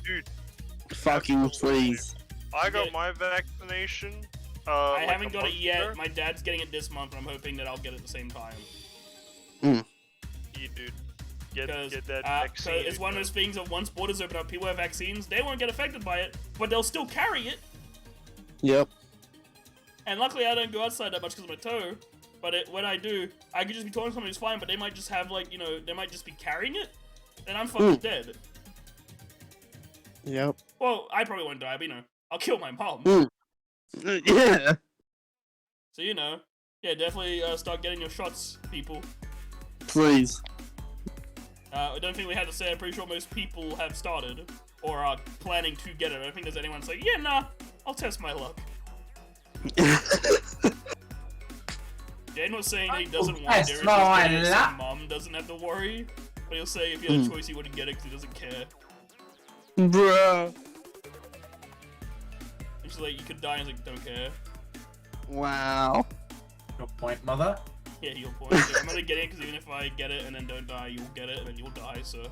Fucking please. I got Yeah. my vaccination. I like haven't a got it month yet. ago. My dad's getting it this month, and I'm hoping that I'll get it at the same time. You dude, Because get that so vaccine. it's one of those things of once borders open up, people have vaccines, they won't get affected by it, but they'll still carry it. Yep. And luckily, I don't go outside that much because of my toe. But when I do, I could just be talking to somebody who's fine, but they might just have like, they might just be carrying it, and I'm fucking dead. Yep. Well, I probably won't die, but I'll kill my mom. Yeah. So yeah, definitely start getting your shots, people. Please. I don't think we had to say. I'm pretty sure most people have started or are planning to get it. I don't think there's anyone that's like, yeah, nah, I'll test my luck. Jane was saying that he doesn't want Test Derek my to get it so luck. mom doesn't have to worry. But he'll say if he had a choice, he wouldn't get it because he doesn't care. Bruh. And she's like, you could die, and he's like, don't care. Wow. Good point, mother. Yeah, he'll point. So I'm gonna get it because even if I get it and then don't die, you'll get it and then you'll die. So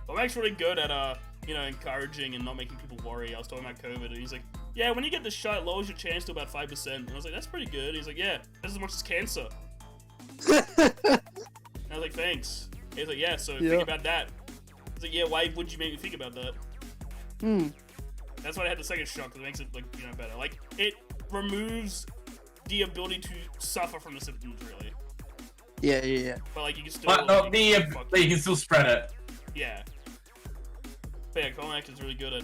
I'm actually really good at encouraging and not making people worry. I was talking about COVID, and he's like, yeah, when you get the shot, it lowers your chance to about 5%. And I was like, that's pretty good. He's like, yeah, that's as much as cancer. And I was like, thanks. He's like, yeah, so think about that. I was like, yeah, why would you make me think about that? That's why I had the second shot, because it makes it better. Like, it removes the ability to suffer from the symptoms, really. Yeah. But like, you can still. But not like, the fuck you can still spread it. Yeah. But yeah, Cormac is really good at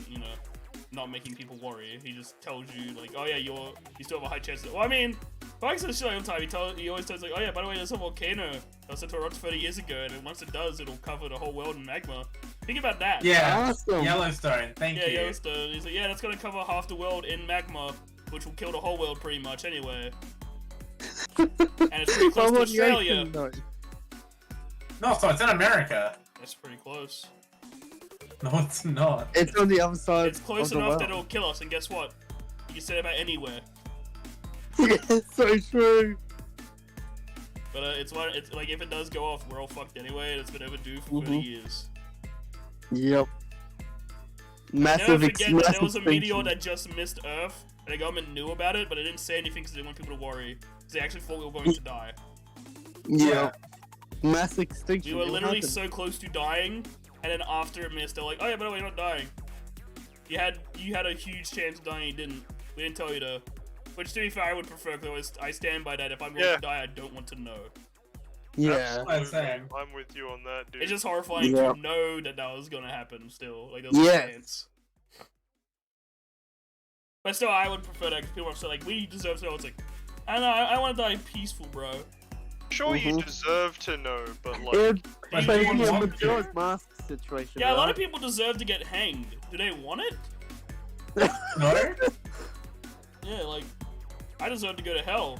not making people worry. He just tells you like, oh yeah, you still have a high chance. Well, I mean, Cormac says shit all the time. He always tells like, oh yeah, by the way, there's a volcano that was set to erupt 30 years ago, and once it does, it'll cover the whole world in magma. Think about that. Yeah. Awesome. Yellowstone. Thank Yeah, you. Yellowstone. He's like, yeah, that's gonna cover half the world in magma, which will kill the whole world pretty much anyway. And it's pretty close to Australia. No, so it's in America. That's pretty close. No, it's not. It's on the other side. It's close of the enough world. that it'll kill us, and guess what? You can say it about anywhere. It's so true. But it's like if it does go off, we're all fucked anyway, and it's been overdue for 30 years. Yep. Never forget that there was a meteor that just missed Earth, and the government knew about it, but they didn't say anything because they didn't want people to worry. Because they actually thought we were going to die. Yeah. Mass extinction. We were literally happened. so close to dying, and then after it missed, they're like, "Oh yeah, by the way, you're not dying. You had a huge chance of dying. You didn't. We didn't tell you to." Which, to be fair, I would prefer, because I stand by that. If I'm going to die, I don't want to know. Yeah. Absolutely. I'm with you on that, dude. It's just horrifying Yeah. to know that was gonna happen. Still, like, there was a chance. But still, I would prefer that, because people are so like, "We deserve to know." It's like, I don't know. I want to die peaceful, bro. Sure, you deserve to know, but like, It's you like want a to. Majora's Mask situation. Yeah, a lot right? of people deserve to get hanged. Do they want it? No? Yeah, like, I deserve to go to hell.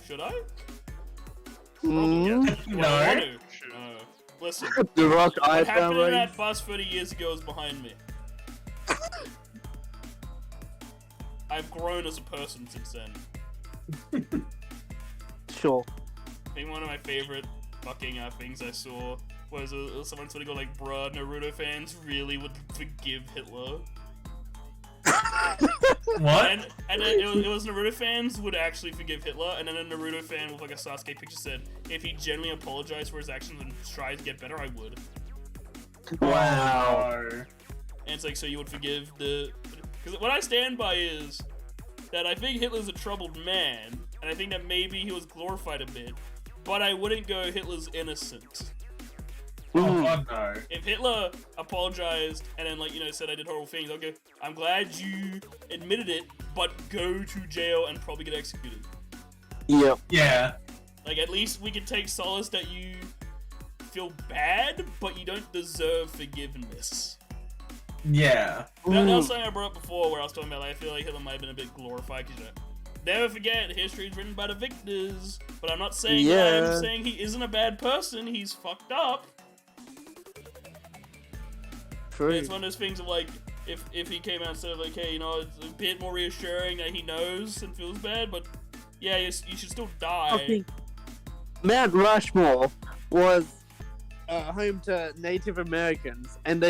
Should I? Mm. Well, I want No. to. Listen, The Rock what eyebrow happened in raise. that bus 30 years ago is behind me. I've grown as a person since then. Sure. I think one of my favorite fucking things I saw was someone sort of go like, "Bruh, Naruto fans really would forgive Hitler." What? And then it was Naruto fans would actually forgive Hitler, and then a Naruto fan with like a Sasuke picture said, "If he genuinely apologized for his actions and tried to get better, I would." Wow. And it's like, so you would forgive the... Because what I stand by is that I think Hitler's a troubled man, and I think that maybe he was glorified a bit, but I wouldn't go Hitler's innocent. Oh god, no. If Hitler apologized and then, like, said I did horrible things, okay, I'm glad you admitted it, but go to jail and probably get executed. Yep. Yeah. Like, at least we can take solace that you feel bad, but you don't deserve forgiveness. Yeah. That was something I brought up before, where I was talking about, like, I feel like Hitler might have been a bit glorified, because, never forget, history is written by the victors. But I'm not saying that, I'm saying he isn't a bad person, he's fucked up. True. It's one of those things of, like, if he came out and said, like, hey, it's a bit more reassuring that he knows and feels bad, but, yeah, you should still die. Okay. Mount Rushmore was home to Native Americans, and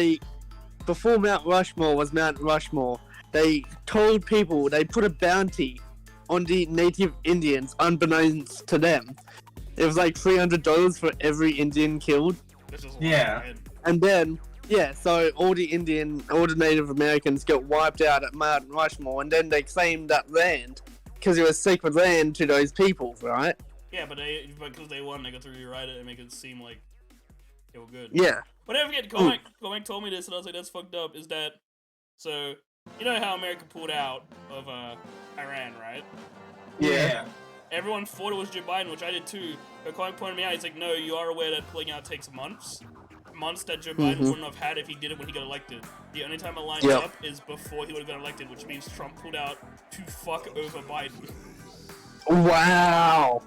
before Mount Rushmore was Mount Rushmore, they told people, they put a bounty on the Native Indians, unbeknownst to them. It was like $300 for every Indian killed. This is Yeah. wild. And then, so all the Native Americans get wiped out at Mount Rushmore, and then they claimed that land, because it was sacred land to those people, right? Yeah, but because they won, they got to rewrite it and make it seem like they were good. Yeah. But I forget, Comic told me this, and I was like, that's fucked up, is that, so, you know how America pulled out of, Iran, right? Yeah. Everyone thought it was Joe Biden, which I did too, but Comic pointed me out, he's like, no, you are aware that pulling out takes months? Months that Joe Biden wouldn't have had if he did it when he got elected. The only time it lines up is before he would have got elected, which means Trump pulled out to fuck over Biden. Wow.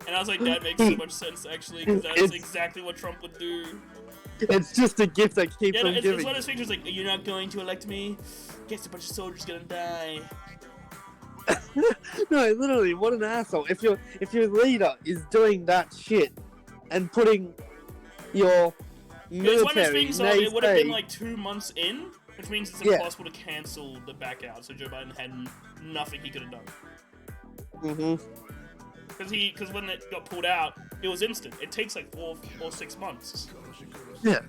And I was like, that makes so much sense, actually, because that is exactly what Trump would do. It's just a gift that keeps Yeah, on it's giving. one of those things like, you're not going to elect me? Guess a bunch of soldiers gonna die. No, literally, what an asshole. If your leader is doing that shit and putting your It's one of those military things, it would have been naysay- like 2 months in, which means it's Yeah. impossible to cancel the back out, so Joe Biden had nothing he could have done. Because when it got pulled out, it was instant. It takes like 4 or 6 months. Yeah.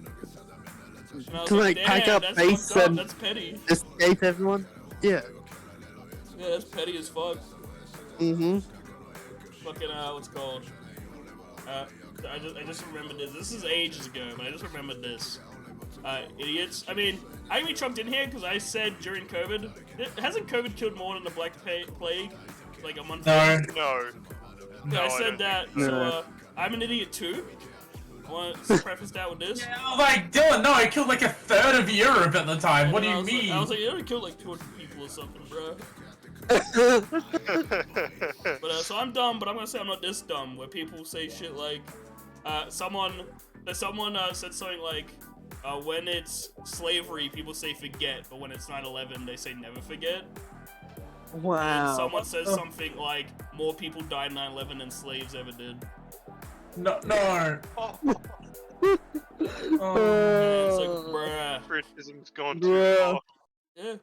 And I was To like, like pack damn, up that's base fucked up, and that's petty. escape everyone. Yeah. Yeah, that's petty as fuck. Fucking, what's it called? I just remembered this. This is ages ago, but I just remembered this. Idiots. I mean, I even chucked in here because I said during COVID, hasn't COVID killed more than the Black Plague? Like a month ago? no. Yeah, I I said don't that, think so, I'm an idiot too. I want to preface that with this. I was like, Dylan, no, it killed like a third of Europe at the time. What do And you I was mean? Like, I was like, it only killed like 200 people or something, bro. But, so I'm dumb, but I'm gonna say I'm not this dumb, where people say shit like, someone said something like, when it's slavery, people say forget, but when it's 9/11, they say never forget. Wow. And someone says something like, more people died in 9/11 than slaves ever did. No. And it's like, bruh. Ism's gone too Bruh. far. Yeah.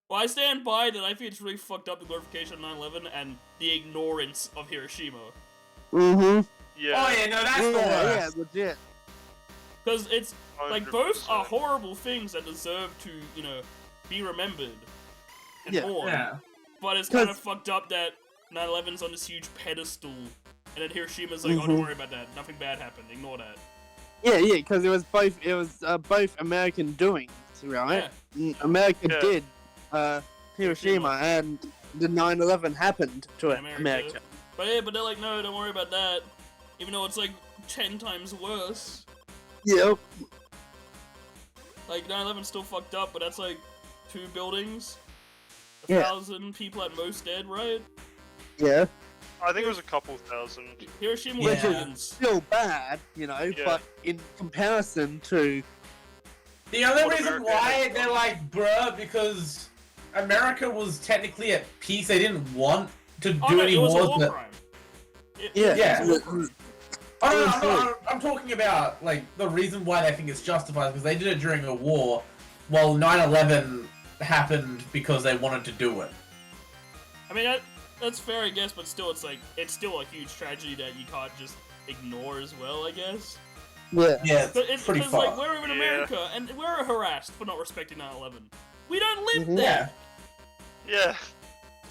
Well, I stand by that. I think it's really fucked up the glorification of 9/11 and the ignorance of Hiroshima. Oh Yeah. yeah, no, that's the Yeah, worst. legit. Because it's like both are 100%. horrible things that deserve to, be remembered and Yeah. mourned. Yeah. But it's kind of fucked up that 9/11's on this huge pedestal, and then Hiroshima's like, oh, Mhm. don't worry about that. Nothing bad happened. Ignore that. Yeah, because it was both American doings, right? America Yeah. did Hiroshima, and the 9/11 happened to In America. But they're like, no, don't worry about that. Even though it's like 10 times worse. Yep. Like 9/11's still fucked up, but that's like 2 buildings, Yeah. 1,000 people at most dead, right? Yeah. I think it was a couple thousand. Hiroshima Yeah. was millions. Still bad, Yeah. but in comparison to The only What reason America why has they're like, bruh, because America was technically at peace. They didn't want to Oh do no, any it was a wars. war But... crime. yeah. Yeah. It was a war crime. Oh, no, I'm talking about like the reason why they think it's justified because they did it during a war, while 9/11 happened because they wanted to do it. I mean, that's fair, I guess, but still, it's still a huge tragedy that you can't just ignore as well, I guess. Yeah. Yeah, But it's pretty because, far. like, we're in Yeah. America, and we're harassed for not respecting 9/11. We don't live Mhm. there! Yeah.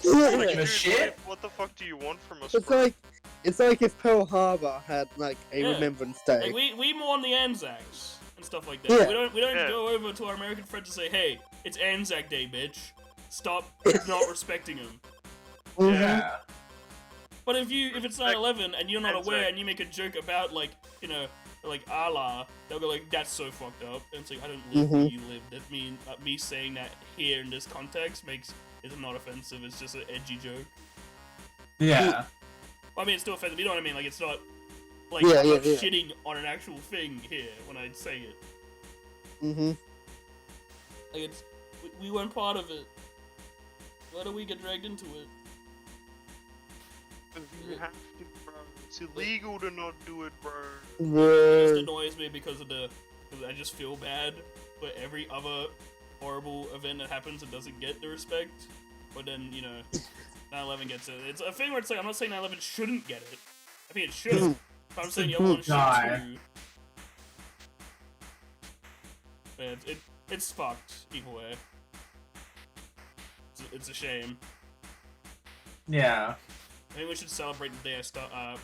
Yeah. Give a Dude, shit. what the fuck do you want from us? It's bro? like if Pearl Harbor had like a Yeah. Remembrance Day. Like, we mourn the Anzacs and stuff like that. Yeah. We don't Yeah. go over to our American friends and say, hey, it's Anzac Day, bitch. Stop not respecting him. Mhm. Yeah. But if it's 9/11 and you're not Anzac. aware and you make a joke about like Allah, they'll go like, that's so fucked up. And it's like, I don't live where you live. That mean me saying that here in this context is not offensive. It's just an edgy joke. Yeah. Well, I mean, it's still offensive. You know what I mean? Like, it's not like Yeah, I'm not yeah. shitting on an actual thing here when I say it. Mhm. Like, we weren't part of it. Why do we get dragged into it? You have to, bro. It's illegal to not do it, bro. It just Yeah. annoys me because I just feel bad for every other horrible event that happens and doesn't get the respect. But then, 9/11 gets it. It's a thing where it's like, I'm not saying 9/11 shouldn't get it. I think it should. But I'm saying the other one should Nah. too. But it's fucked either way. It's a shame. Yeah. I think we should celebrate the day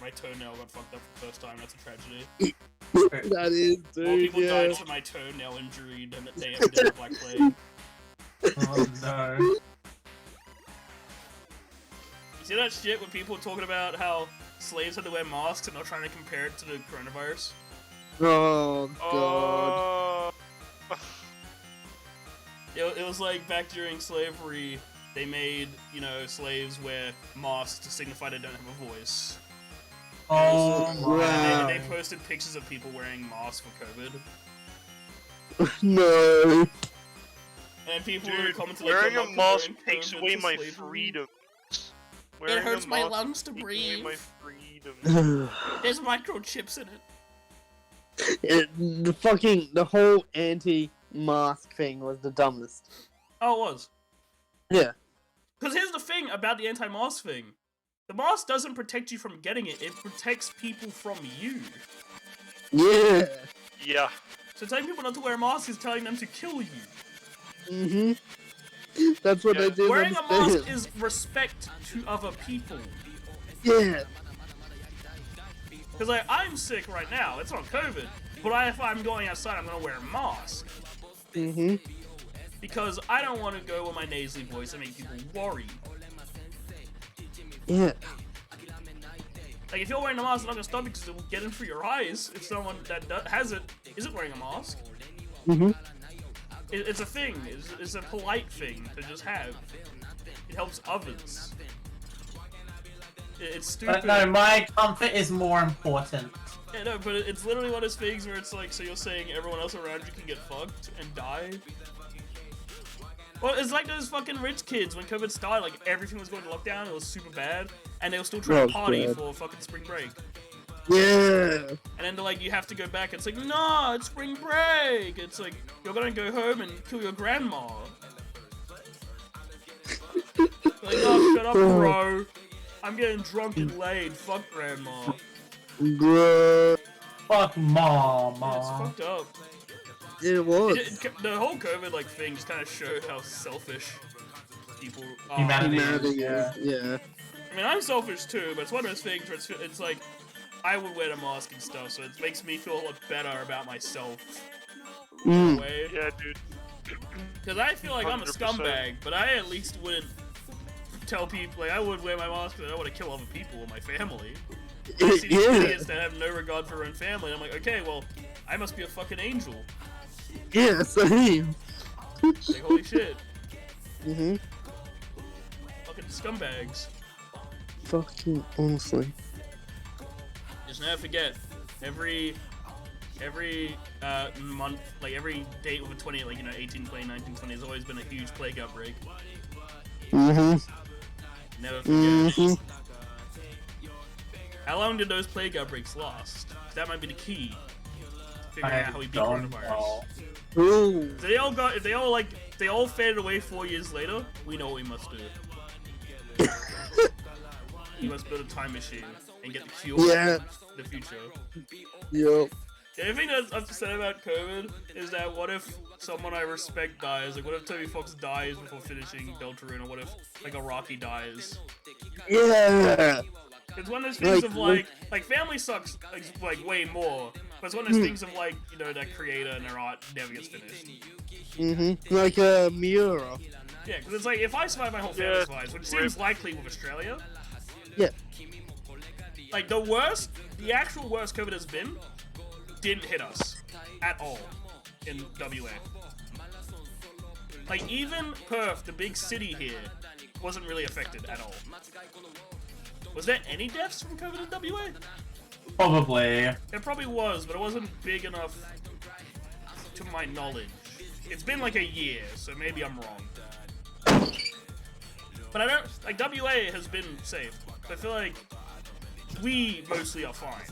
my toenail got fucked up for the first time. That's a tragedy. That is, More dude. people Yeah. died from my toenail injury than the day of the Black Plague. Oh no. You see that shit when people are talking about how slaves had to wear masks and they're trying to compare it to the coronavirus? Oh god. It was like back during slavery, they made, slaves wear masks to signify they don't have a voice. Oh Wow. And they posted pictures of people wearing masks for COVID. No. And people Dude, commented wearing like, a "I'm mask not takes comparing away COVID to my slavery." freedom. It hurts my lungs to away breathe. my freedom. There's microchips in it. The whole anti-mask thing was the dumbest. Oh, it was. Yeah. Because here's the thing about the anti-mask thing. The mask doesn't protect you from getting it, it protects people from you. Yeah. Yeah. So telling people not to wear a mask is telling them to kill you. Mhm. That's what Yeah. they did. Wearing a mask is respect to other people. Yeah. Because I'm sick right now, it's not COVID. But if I'm going outside, I'm gonna wear a mask. Mhm. Because I don't want to go with my nasally voice and make people worry. Yeah. Like, if you're wearing a mask, it's not gonna stop you because it will get in through your eyes if someone that has it isn't wearing a mask. Mhm. It's a thing. It's a polite thing to just have. It helps others. It's stupid. But no, my comfort is more important. Yeah, no, but it's literally one of those things where it's like, so you're saying everyone else around you can get fucked and die? Well, it's like those fucking rich kids when COVID started, like everything was going to lockdown, it was super bad, and they were still trying to Oh, party God. for fucking spring break. Yeah. And then they're like, you have to go back. It's like, no, it's spring break. It's like, you're gonna go home and kill your grandma. Like, oh, shut up, bro. I'm getting drunk and laid. Fuck grandma. Bruh. Fuck mama. It's fucked up. It was. The whole COVID like thing just kind of showed how selfish people are. Humanity. Yeah. Yeah. I mean, I'm selfish too, but it's one of those things where it's like, I would wear the mask and stuff, so it makes me feel a lot better about myself. In a Mm. way. Yeah, dude. Because I feel like I'm a 100%. scumbag, but I at least wouldn't tell people, like, I would wear my mask because I don't want to kill other people in my family. I see these Yeah. idiots that have no regard for their own family, and I'm like, okay, well, I must be a fucking angel. Yeah, same. Like, holy shit. Mm-hmm. Fucking scumbags. Fucking honestly. Just never forget, every month, like every date with a 20, like, 18, 20, 19, 20 has always been a huge plague outbreak. Mm-hmm. Never forget. Mm-hmm. How long did those plague outbreaks last? That might be the key to figuring out how we beat don't coronavirus. know. Ooh. If they all faded away 4 years later, we know what we must do. We must build a time machine and get the cure Yeah. in the future. Yup. The only thing that's upset about COVID is that what if someone I respect dies? Like, what if Toby Fox dies before finishing Deltarune? Or what if, like, Araki dies? Yeah. It's one of those things Like, of, like family sucks, like, way more. But it's one of those things of, like, that creator and their art never gets finished. Mm-hmm. Like Miura. Yeah, because it's like, if I survive, my whole family Yeah, survives, which seems likely with Australia. Yeah. Like, the actual worst COVID has been, didn't hit us at all in WA. Like, even Perth, the big city here, wasn't really affected at all. Was there any deaths from COVID in WA? Probably. There probably was, but it wasn't big enough to my knowledge. It's been like a year, so maybe I'm wrong. But I don't, like, WA has been safe. So I feel like we mostly are fine.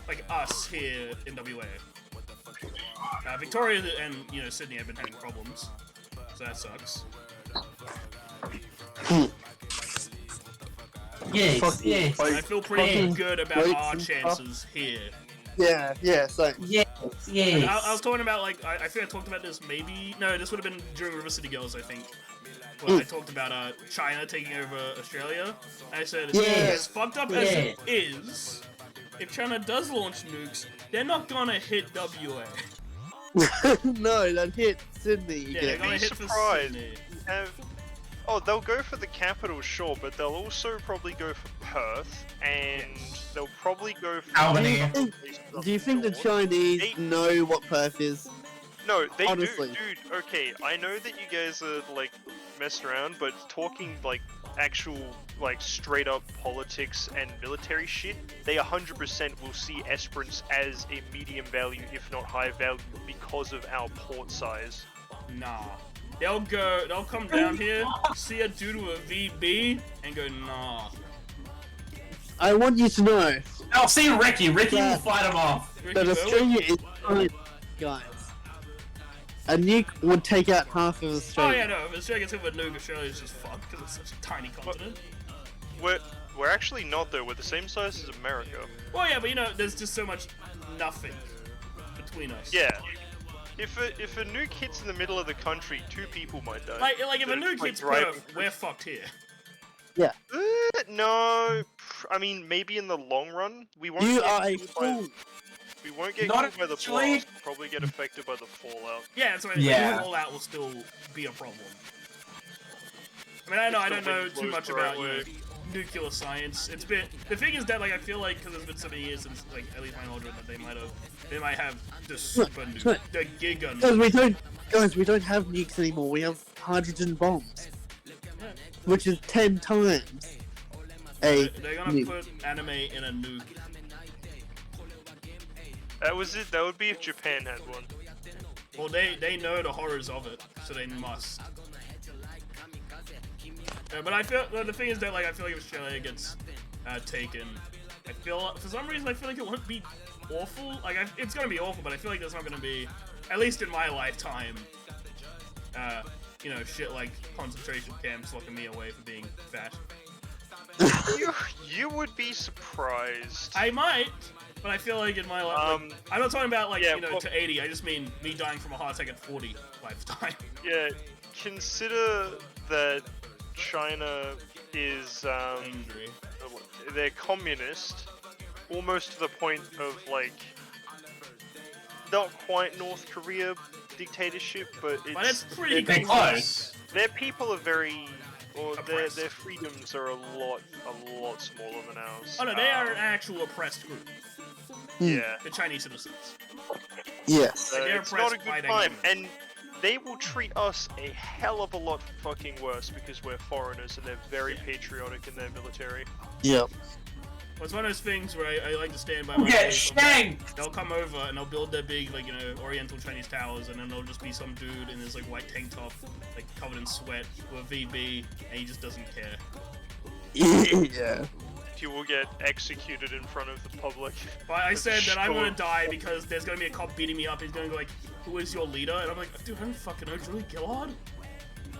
Like us here in WA. Victoria and, Sydney have been having problems. So that sucks. Yes, Fucking yes. I feel pretty good about Weights our and stuff. chances here. Yeah. Yeah. Same. Yes, I yes. was talking about, like, I think I talked about this maybe... No, this would have been during River City Girls, I think. Well, I talked about China taking over Australia. I said, Yes. as fucked up as it is, if China does launch nukes, they're not gonna hit WA. No, that hit Sydney. Yeah, they're Yeah. gonna Be hit for surprised. Sydney. They'll go for the capital, sure, but they'll also probably go for Perth, and they'll probably go for Albany. Do you think the Chinese know what Perth is? No, they Honestly. do, dude. Okay, I know that you guys are like messing around, but talking like actual, like straight up politics and military shit, they 100% will see Esperance as a medium value, if not high value, because of our port size. Nah. They'll come down here, see a dude with a VB, and go, nah. I want you to know I'll see Ricky. Ricky will Yeah. fight him off. Ricky that Bell? Australia is fine, guys. A nuke would take out half of Oh Australia. yeah, no, if Australia gets hit with a nuke, Australia's just fucked, because it's such a tiny continent. We're actually not though. We're the same size as America. Well, yeah, but there's just so much nothing between us. Yeah. If a nuke hits in the middle of the country, 2 people might die. Like if a They're, nuke like, hits driving Perth, we're fucked here. No, I mean maybe in the long run we won't. You get are a killed by- fool. We won't get Not killed by the actually. blast. We'll probably get affected by the fallout. Yeah, that's right. Yeah. The fallout will still be a problem. I mean, I don't know too much about nuclear science. It's been the thing is that like I feel like because it's been so many years since like at least my knowledge that they might have the super nuke, the giga nuke. Guys, we don't have nukes anymore. We have hydrogen bombs, which is 10 times a They're gonna nuke. put anime in a nuke. That was it. That would be if Japan had one. Well, they know the horrors of it, so they must. But I feel the thing is that like I feel like if Australia gets taken, for some reason I feel like it won't be awful. Like it's gonna be awful, but I feel like there's not gonna be, at least in my lifetime, shit like concentration camps locking me away for being fat. You would be surprised. I might, but I feel like in my life, I'm not talking about to 80. I just mean me dying from a heart attack at 40 lifetime. Yeah, consider that China is Angry. they're communist, almost to the point of like not quite North Korea dictatorship, but it's pretty they're close. Their people are very, their Oppressed. freedoms are a lot smaller than ours. Oh no, they are an actual oppressed group. Yeah. The Chinese citizens. Yes. Like, they're It's not a oppressed by good their time, government. and they will treat us a hell of a lot fucking worse because we're foreigners and they're very patriotic in their military. Yep. Well, it's one of those things where I like to stand by my Get base of that shanked! they'll come over and they'll build their big, Oriental Chinese towers, and then there'll just be some dude in his, white tank top, covered in sweat, with a VB, and he just doesn't care. Yeah. You will get executed in front of the public. But I said that I'm Sure. gonna die because there's gonna be a cop beating me up, he's gonna go who is your leader? And I'm like, dude, I don't fucking know, Julie Gillard?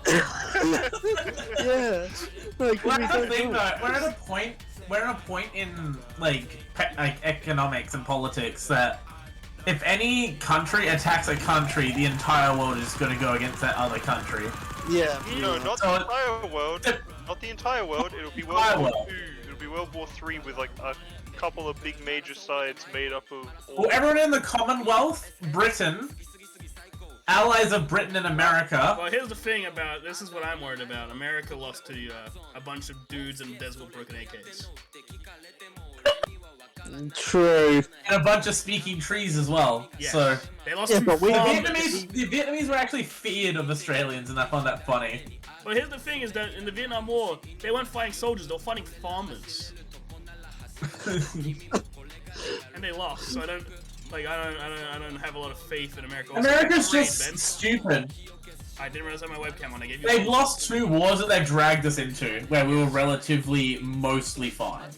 Yeah. Like, Well, we that's the don't thing know. though. We're at a point in economics and politics that if any country attacks a country, the entire world is going to go against that other country. Yeah. No, not So the entire world. Not the entire world. It'll be World Entire War world. II. It'll be World War III with a couple of big major sides made up of. Well, everyone in the Commonwealth, Britain, allies of Britain and America. Well, here's the thing about, this is what I'm worried about. America lost to a bunch of dudes in the desert with broken AKs. True. And a bunch of speaking trees as well. Yes. So They lost Yeah, to but we- farmers. the Vietnamese were actually feared of Australians, and I found that funny. But here's the thing is that in the Vietnam War, they weren't fighting soldiers, they were fighting farmers. And they lost, so I don't have a lot of faith in America. Also, America's great, just Ben. stupid. I didn't realize I had my webcam on. I gave you. They've lost 2 wars that they've dragged us into, where we were relatively mostly fine.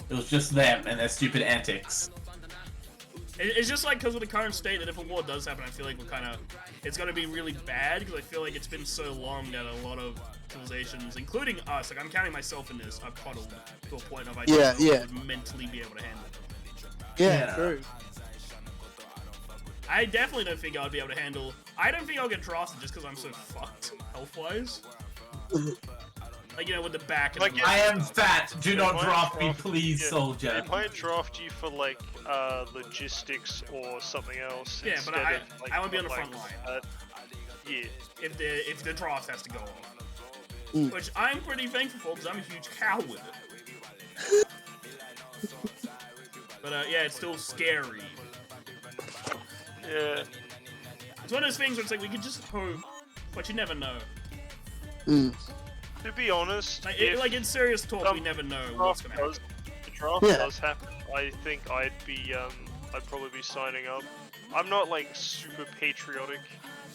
It was just them and their stupid antics. It's just because of the current state that if a war does happen, I feel like it's gonna be really bad because I feel like it's been so long that a lot of civilizations, including us, I'm counting myself in this, I've coddled to a point of I don't know if I would mentally be able to handle it. Yeah, Yeah. true. I definitely don't think I'd be able to handle. I don't think I'll get drafted just because I'm so fucked health-wise. With the back. And the I am stuff. fat. Do not might draft me, draft- please, yeah, soldier. They might draft you for logistics or something else. Yeah, but instead of, I won't be on the like, front line. Yeah. If the draft has to go on. Mm. Which I'm pretty thankful for because I'm a huge coward. But yeah, it's still scary. Yeah. It's one of those things where it's like we could just hope, but you never know. Mm. To be honest, Like, if in serious talk, we some never know the what's draft gonna happen. the draft Yeah. does happen, I think I'd probably be signing up. I'm not super patriotic.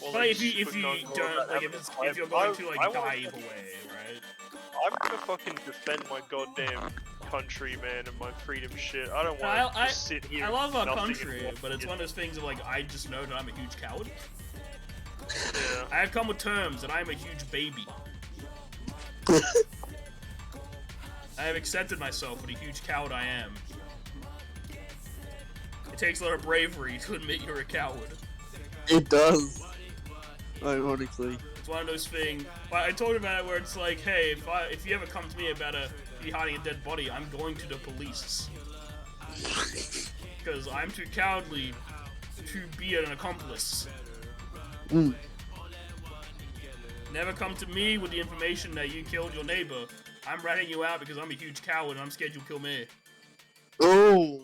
Or, But if you super gung-ho don't about like having if you're a going life. to I die wanna- either way, right? I'm gonna fucking defend my goddamn country, man, and my freedom shit. I don't No, want to I just sit here. I love our nothing country, and but it's one of those things of I just know that I'm a huge coward. Yeah. I have come with terms that I'm a huge baby. I have accepted myself what a huge coward I am. It takes a lot of bravery to admit you're a coward. It does. Ironically. It's one of those things. I talked about it where it's like, hey, if you ever come to me about you hiding a dead body, I'm going to the police. Because I'm too cowardly to be an accomplice. Mm. Never come to me with the information that you killed your neighbor. I'm ratting you out because I'm a huge coward and I'm scared you'll kill me. Oh.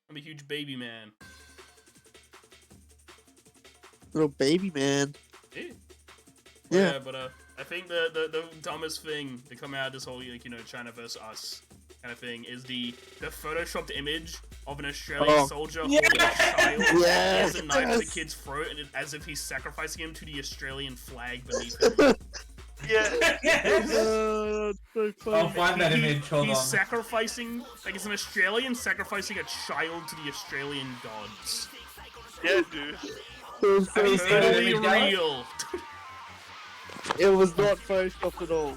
I'm a huge baby man. Little baby man. Yeah. Yeah. But I think the dumbest thing to come out of this whole China versus us kind of thing is the photoshopped image of an Australian soldier holding a child. He Yes, has a knife to the yes. kid's throat, and as if he's sacrificing him to the Australian flag beneath him. Yeah. So funny. I'll find that image. Hold He's on. sacrificing, like it's an Australian sacrificing a child to the Australian gods. Yeah, dude. It was so Have you seen that Totally image, Gareth? real. It was not photoshopped at all.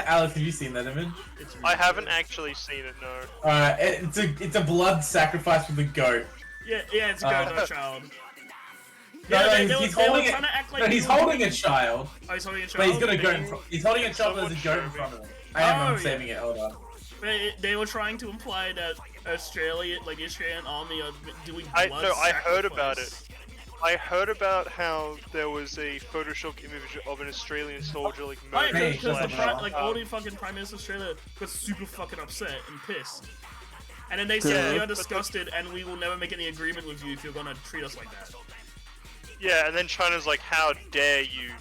Alex, have you seen that image? It's I real. haven't actually seen it, no. It's a blood sacrifice with a goat. Yeah, it's a goat, not a child. No, Yeah, no, they he's were holding it. trying to act like No, he's he was- holding a child, Oh, he's holding a child. but he's got a goat. Okay. He's holding a child, but there's a goat in Someone front show of me. him. I am. Oh, I'm yeah. saving it. Hold on. They were trying to imply that Australia, like the Australian army, are doing blood I heard about sacrifice. I heard about how there was a photoshopped image of an Australian soldier like Right, murdered. Hey, because shut the up. like all the fucking Prime Minister of Australia got super fucking upset and pissed. And then they said, we are disgusted and we will never make any agreement with you if you're gonna treat us like that. Yeah, and then China's like, how dare you?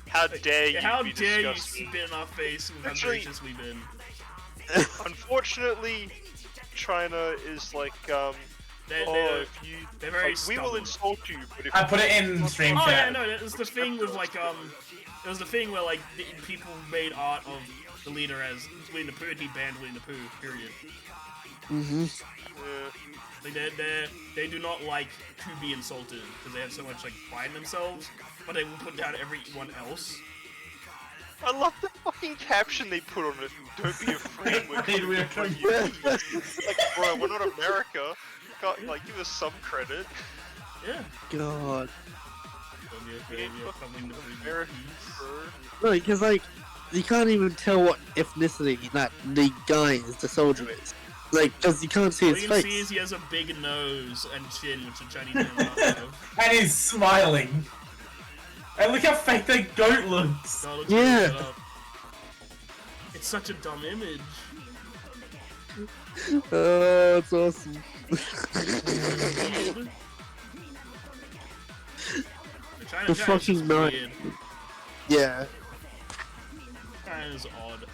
How dare you How be dare you disgusting? spit in our face with how Actually- gracious we've been. Unfortunately, China is like, They're if you, they're very like, we will stubborn. insult you, but if I put it in stream Oh yeah, chat. no, it was the thing with like it was the thing where like people made art of the leader as Winnie the Pooh and he banned Winnie the Pooh. Period. Like they do not like to be insulted because they have so much like pride in themselves, but they will put down everyone else. I love the fucking caption they put on it. Don't be afraid. We're Dude, we're coming for you. Like, bro, we're not America. Can't, like, give us some credit. Yeah. God. We ain't fucking Americans, bro. No, because like you can't even tell what ethnicity that the guy is, the soldier is. Like, because you can't see All his you can face. see is he has a big nose and chin, which the Chinese don't have. And he's smiling. And look how fake that goat looks. No, it looks Yeah. really set up. It's such a dumb image. Oh, it's awesome. China, The China's fucking just night. weird. Yeah. China's odd.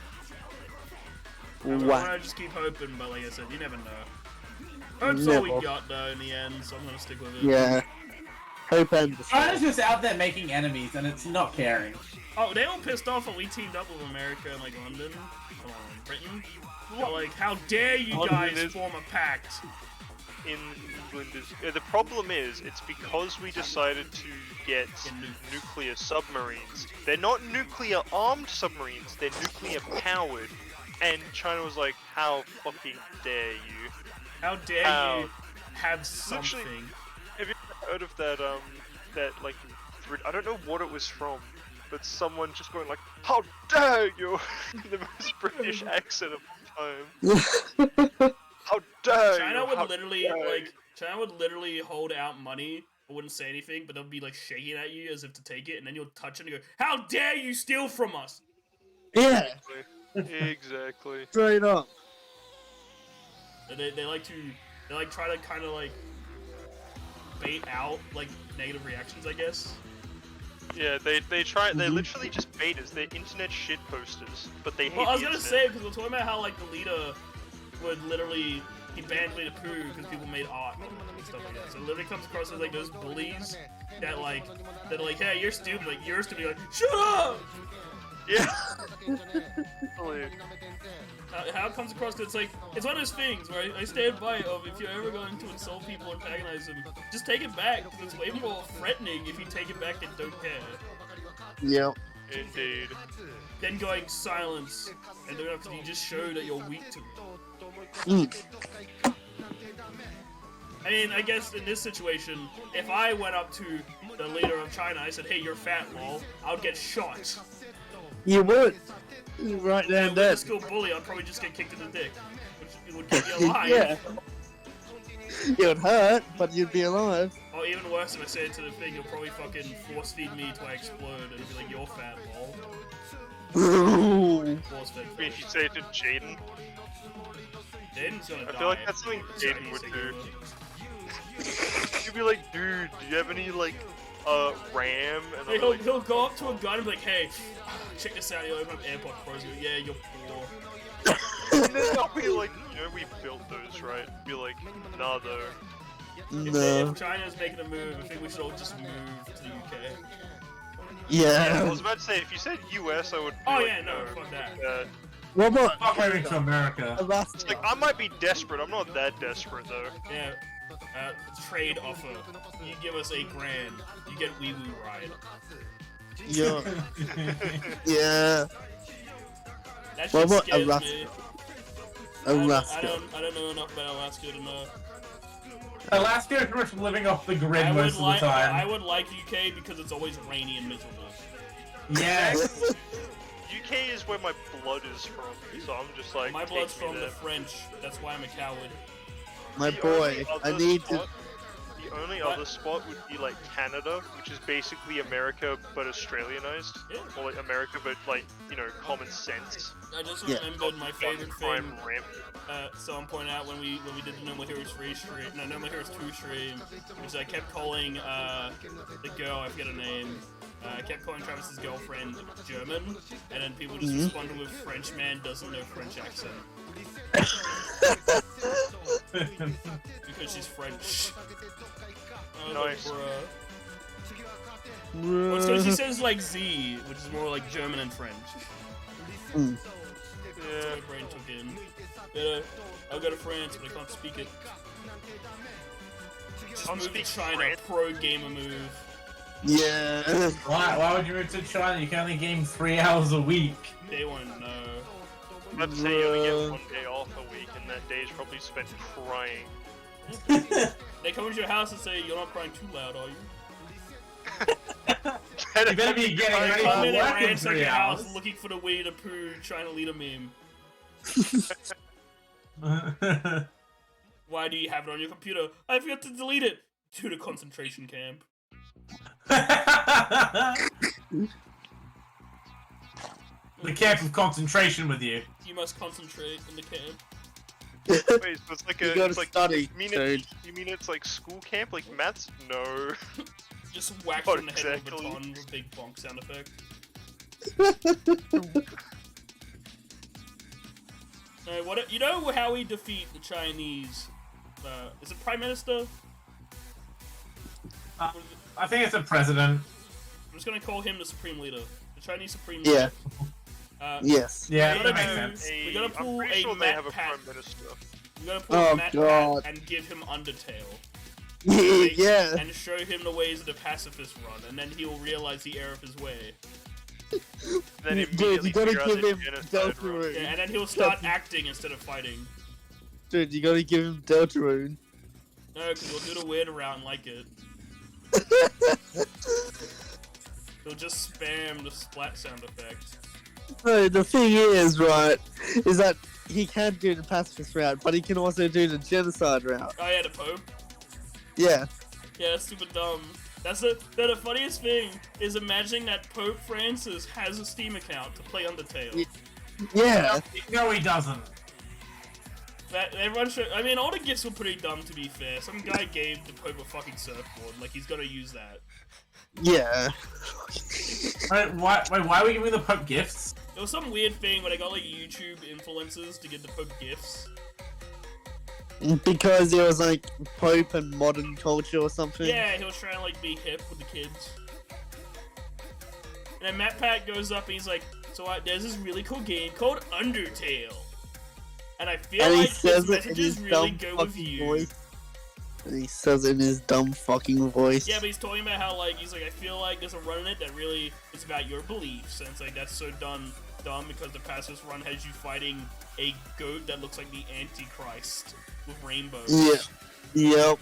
I Wow. just keep hoping, but like I said, you never know. Hope's all we Never. got though in the end, so I'm gonna stick with it. Yeah. Hope and China's just out there making enemies, and it's not caring. Oh, they all pissed off when we teamed up with America and like London, Britain. They're like, how dare you London guys is- form a pact? In England is the problem is it's because we decided to get nuclear submarines. They're not nuclear armed submarines. They're nuclear powered. And China was like, how fucking dare you? How dare How- you have something? Literally- Have you heard of that that like I don't know what it was from, but someone just going like, how dare you? In the most British accent of the time. How dare China you? How would literally dare you?" like China would literally hold out money but wouldn't say anything, but they'll be like shaking at you as if to take it, and then you'll touch it and go, "How dare you steal from us?" Yeah, Exactly. straight up. And they like try to kind of like bait out like negative reactions, I guess. Yeah, they literally just bait us. They're internet shit posters, but they hate Well, I was the gonna internet. say because we're talking about how like the leader would literally he banned Winnie the Pooh because people made art and stuff like that. So it literally comes across as like those bullies that like hey, you're stupid, like you're stupid, you're like shut up. Yeah. Believe. How it comes across, it's like, it's one of those things where I stand by of if you're ever going to insult people or antagonize them, just take it back, because it's way more threatening if you take it back and don't care. Yep. Indeed. Then going silence, and then after you just show that you're weak to it. Mm. I mean, I guess in this situation, if I went up to the leader of China, I said, hey, you're fat, lol, I would get shot. You would. Right there And and with a then. school bully, I'd probably just get kicked in the dick, which would keep me alive. Yeah. It would hurt, but you'd be alive. Or even worse, if I say it to the thing, you'll probably fucking force feed me till I explode and be like, you're fat, lol. Ooh. Force fed. I mean, if you say it to Jaden, Jaden's gonna die. I feel like that's something So Jaden he's would taking do. over. You'd be like, dude, do you have any like RAM? And Hey, I'm like, he'll go up to a guy and be like, hey, check this out, you open up AirPod Pros, you go, yeah, you're poor. and then I'll be like, you know, we built those, right? Be like, nah, though. If No. China's making a move, I think we should all just move to the UK. Yeah, I Yeah. was about to say, if you said US, I would be Oh, like, yeah, no, fuck that. What about Fuck moving to America. It's Alaska? like, I might be desperate, I'm not that desperate, though. Yeah. Trade offer. You give us $8,000, you get Wee Woo Ride. Yeah. Yeah. That What shit about scares Alaska? me. Alaska. I don't know enough about Alaska to know. Alaska is pretty much living off the grid most of the I time. would like UK because it's always rainy and miserable. Yes. UK is where my blood is from, so I'm just like, My blood's take me from the there. French. That's why I'm a coward. My The boy, only I other need to. spot- The only What? other spot would be like Canada, which is basically America but Australianized. Yeah. Or like America but like, you know, common sense. I just Yeah. remembered my favorite Crime thing. rampant. Someone pointed out when we did the No More Heroes 3 stream, no More Heroes 2 stream, which I kept calling the girl, I forget her name. I kept calling Travis's girlfriend German, and then people just responded with French man doesn't know French accent because she's French. I was like, Nice. bruh. Well, it's 'cause she says like Z, which is more like German and French. Yeah. My brain took in. But, I'll go to France, but I can't speak it. Just Can't move to speak China, French? pro gamer move. Yeah. Why would you move to China? You can only game 3 hours a week. They won't know. Let's say you only get 1 day off a week, and that day is probably spent crying. They come into your house and say, "You're not crying too loud, are you?" You better be getting ready Come for in and work in ransack 3 your house hours. looking for the Winnie the Pooh, trying to lead a meme. Why do you have it on your computer? I forgot to delete it. To the concentration camp. The camp of concentration with you. You must concentrate in the camp. Wait, so it's like You a. gotta It's like, study, you mean dude. you mean it's like school camp, like maths? No. Just whack Not on the head exactly. with a baton with a big bonk sound effect. What? You know how we defeat the Chinese? Is it Prime Minister? I think it's a president. I'm just gonna call him the Supreme Leader. The Chinese Supreme Yeah. Leader. Yes. Yeah, We that gotta makes do- sense. We gotta I'm pull pretty a sure they Matt have a Pat. prime minister. We gotta pull Oh, a Matt God. Pat and give him Undertale. Yeah. And show him the ways that a pacifist run, and then he'll realize the error of his way. Then Dude, immediately you gotta figure out give that him genocide Delta run. Rune. Yeah, and then he'll start acting instead of fighting. Dude, you gotta give him Delta Rune. No, because he'll do the weird route and like it. He'll just spam the splat sound effect. No, the thing is, right, is that he can do the pacifist route, but he can also do the genocide route. Oh yeah, the Pope. Yeah. Yeah, that's super dumb. That's the funniest thing is imagining that Pope Francis has a Steam account to play Undertale. Yeah. No, he doesn't. That everyone should. I mean, all the gifts were pretty dumb to be fair. Some guy gave the Pope a fucking surfboard, like he's gonna use that. Yeah. Why are we giving the Pope gifts? It was some weird thing where they got like YouTube influencers to give the Pope gifts. Because it was like Pope and modern culture or something. Yeah, he was trying to like be hip with the kids. And then Matt Pat goes up and he's like, "So there's this really cool game called Undertale." And I feel And he like his says it in messages his really dumb go with fucking you. voice. And he says it in his dumb fucking voice. Yeah, but he's talking about how like he's like, I feel like there's a run in it that really is about your beliefs, and it's like that's so dumb because the pacifist run has you fighting a goat that looks like the Antichrist with rainbows. Yeah. Yep.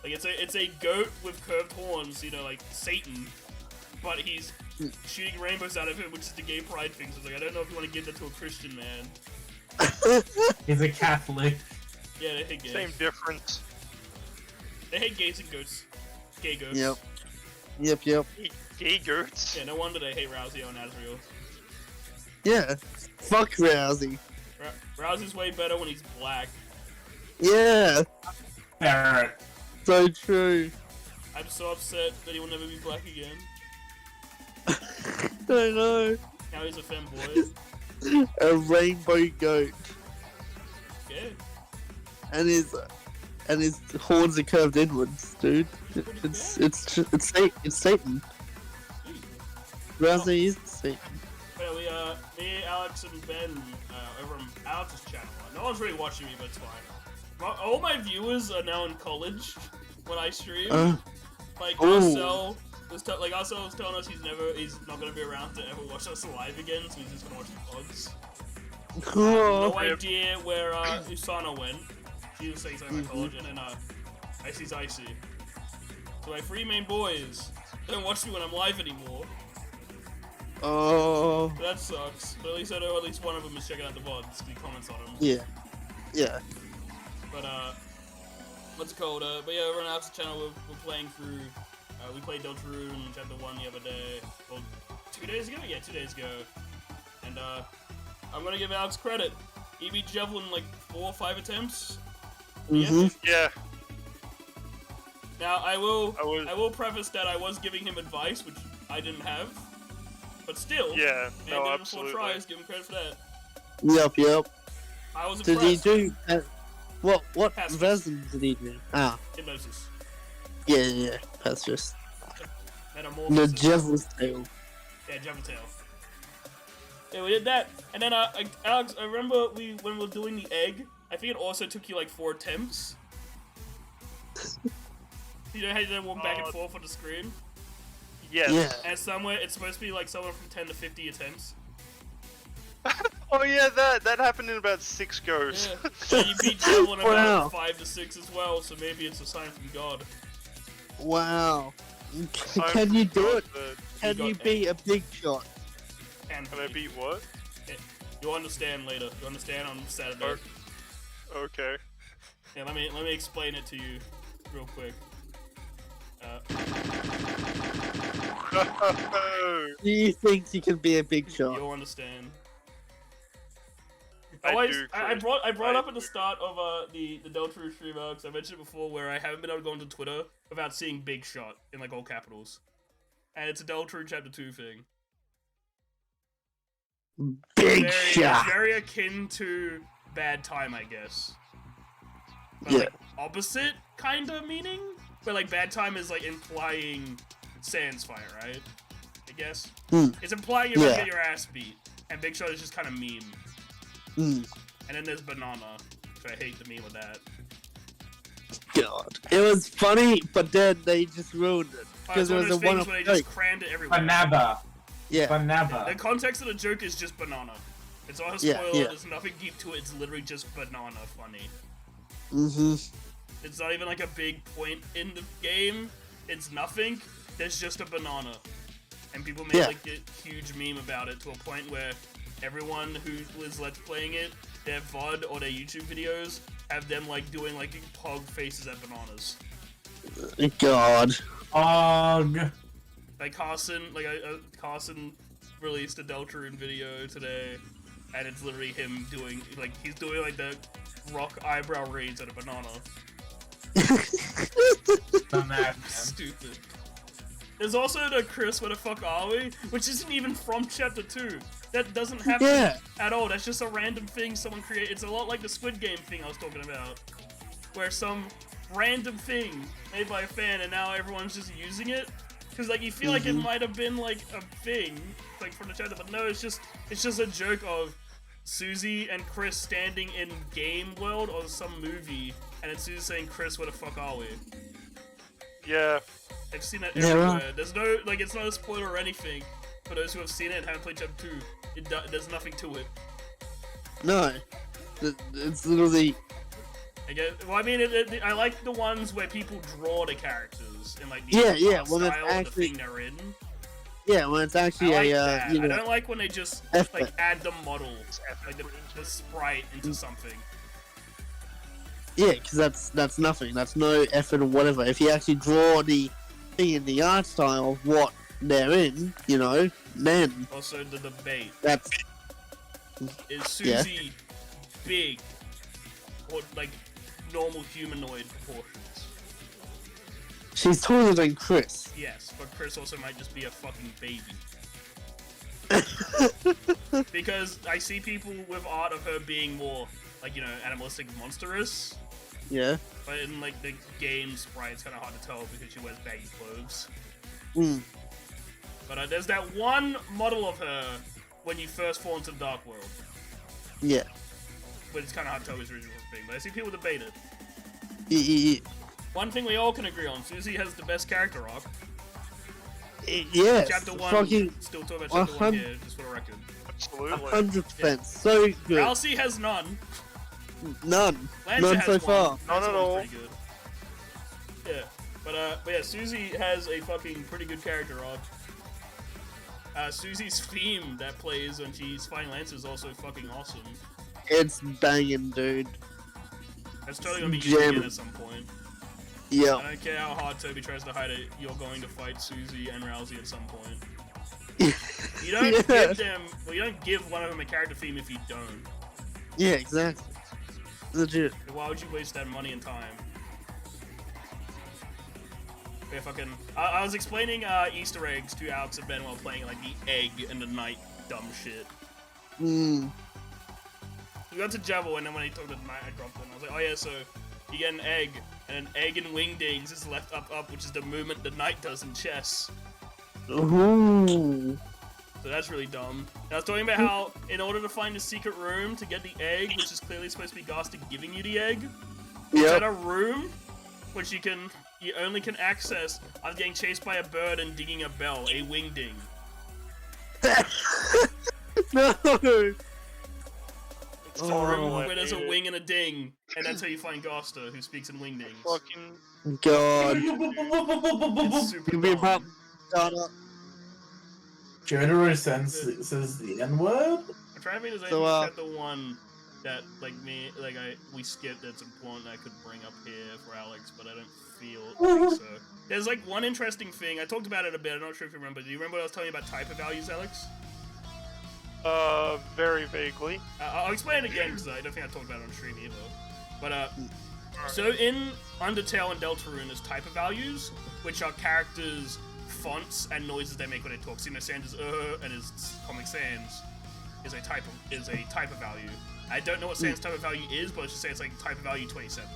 Like it's a goat with curved horns, you know, like Satan, but he's shooting rainbows out of him, which is the gay pride thing. So it's like I don't know if you want to give that to a Christian man. He's a Catholic. Yeah, they hate gays. Same difference. They hate gays and goats. Gay goats. Yep. Yep. Gay goats. Yeah, no wonder they hate Rousey on Azrael. Yeah. Fuck Rousey. Rousey's way better when he's black. Yeah. Barrett. So true. I'm so upset that he will never be black again. I know. Now he's a femboy. A rainbow goat. Yeah. And and his horns are curved inwards, dude. It's Satan. Razzie is Satan. But me, Alex, and Ben over on Alex's channel. No one's really watching me, but it's fine. All my viewers are now in college when I stream. Like Arcel was telling us he's not gonna be around to ever watch us live again, so he's just gonna watch the pods. No idea where Usana went. She was saying something about college, and then Icy's Icy. So my three main boys don't watch me when I'm live anymore. Oh. That sucks. But at least I know at least one of them is checking out the VODs because he comments on them. Yeah. But what's it called? But yeah, over on Alex's channel we're playing through. We played Deltarune Chapter 1 the other day. Well, 2 days ago? Yeah, 2 days ago. And I'm gonna give Alex credit. He beat Javelin like 4 or 5 attempts. Yeah. Now I will preface that I was giving him advice, which I didn't have. But still, Yeah, man no, did it absolutely. 4 tries. Give him credit for that. Yep. I was Did he impressed. do? What Pass. version did he do? Hypnosis. Yeah. That's just the Metamorphosis. Devil's Tail. Yeah, Jump Tail. Yeah, we did that, and then Alex, I remember when we were doing the egg. I think it also took you like 4 attempts. You know how you walk back and forth on the screen? Yes. Yeah. And somewhere it's supposed to be like somewhere from 10 to 50 attempts. Oh yeah, that happened in about 6 goes. Yeah. And you beat Javelin Wow. about 5 to 6 as well, so maybe it's a sign from God. Wow. Sign Can from you do God it? that- Can got you be a big shot? And Can I beat what? You'll understand later. You'll understand on Saturday. Okay. Yeah, let me explain it to you real quick. Do you think you can be a big shot? You'll understand. I I brought I up at the start of the Deltarune streamer because I mentioned it before where I haven't been able to go onto Twitter without seeing Big Shot in like all capitals, and it's a Deltarune Chapter 2 thing. Big shot. Very akin to Bad Time, I guess. But, Yeah. like, opposite kind of meaning, but like Bad Time is like implying Sans Fire, right? I guess it's implying you're gonna get your ass beat, and Big Shot is just kind of meme. And then there's Banana, which I hate the meme of that. God, it was funny, but then they just ruined it because It's it one was of a those one things of where they just crammed it everywhere. Banaba. Yeah. The context of the joke is just banana. It's not a spoiler, Yeah. there's nothing deep to it, it's literally just banana funny. Mhm. It's not even like a big point in the game, it's nothing, there's just a banana. And people made like a huge meme about it to a point where everyone who was Let's Playing it, their VOD or their YouTube videos, have them like doing like pog faces at bananas. God. Like Carson released a Deltarune video today, and it's literally him doing he's doing like the rock eyebrow raise at a banana. Stupid. There's also the Chris, where the fuck are we? Which isn't even from Chapter 2. That doesn't happen at all. That's just a random thing someone created. It's a lot like the Squid Game thing I was talking about, where some random thing made by a fan, and now everyone's just using it. Because like you feel like it might have been like a thing, like from the chapter, but no, it's just a joke of Susie and Chris standing in Game World or some movie, and it's Susie saying, "Chris, where the fuck are we?" Yeah. I've seen that everywhere. There's no it's not a spoiler or anything. For those who have seen it and haven't played Chapter 2, there's nothing to it. No. It's literally. I guess. Well, I mean, I like the ones where people draw the characters in like the art when it's style of the actually thing they're in. Yeah, when it's actually I like that. you know, I don't like when they just effort. like add the model, like the sprite into something. Yeah, because that's nothing. That's no effort or whatever. If you actually draw the thing in the art style of what they're in, you know, then Also, the debate that's is Susie big or like normal humanoid proportions? she's taller than Chris. Yes, but Chris also might just be a fucking baby. Because I see people with art of her being more, like, you know, animalistic, monstrous. Yeah. But in like the game sprite, it's kind of hard to tell because she wears baggy clothes. Mm. But there's that one model of her when you first fall into the Dark World. Yeah. But it's kind of hard to tell which original thing. But I see people debate it. One thing we all can agree on: Susie has the best character arc. Yes. Chapter 1. Fucking Still talking about Chapter 1 here, just for the record. Absolutely. 100%. So good. Ralsei has none. None. Lancer None has so one. far. None at all. Pretty good. Yeah, but yeah, Susie has a fucking pretty good character arc. Susie's theme that plays when she's fighting Lancer is also fucking awesome. It's banging, dude. That's totally gonna be Jam. used again at some point. I Yeah. don't care how hard Toby tries to hide it, you're going to fight Susie and Ralsei at some point. You don't Yeah. give them, well, you don't give one of them a character theme if you don't. Yeah, exactly. Legit. Why would you waste that money and time? Yeah, fucking. I was explaining Easter eggs to Alex and Ben while playing like the egg and the night dumb shit. Mm. We got to Jabble, and then when he talked about the night, I dropped it. And I was like, oh yeah, so you get an egg, and an egg and wingdings is left up, which is the movement the knight does in chess. Ooh. So that's really dumb. And I was talking about how, in order to find the secret room to get the egg, which is clearly supposed to be Gaster giving you the egg, it's at Yep. a room which you only can access after getting chased by a bird and dinging a bell, a wingding. No. It's a Oh, room I where there's a hate it. wing and a ding, and that's how you find Gaster, who speaks in wingdings. Fucking God. It's super Give me a dumb. pump. Start up. Jotaro says the N-word? I'm trying to think if there's So, anything chapter 1 that, like, we skipped that's important I could bring up here for Alex, but I don't think so. There's, like, one interesting thing. I talked about it a bit. I'm not sure if you remember. Do you remember what I was telling you about type of values, Alex? very vaguely. I'll explain it again, because I don't think I talked about it on stream either. But, so in Undertale and Deltarune, there's type of values, which are characters' fonts and noises they make when they talk. So, you know, Sans is and his Comic Sans is a type of value. I don't know what Sans type of value is, but let's just say it's like type of value 27.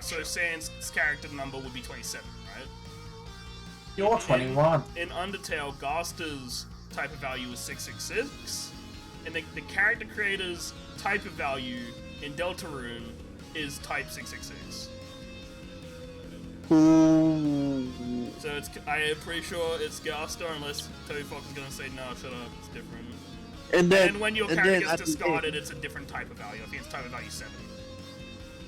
So Sans' character number would be 27, right? You're 21. In Undertale, Gaster's type of value is 666, and the character creator's type of value in Deltarune is type 666. Ooh. So I'm pretty sure it's Gaster, unless Toby Fox is gonna say no, shut up, it's different. And then, And when your and character then gets at the discarded, it's a different type of value. I think it's type of value 7.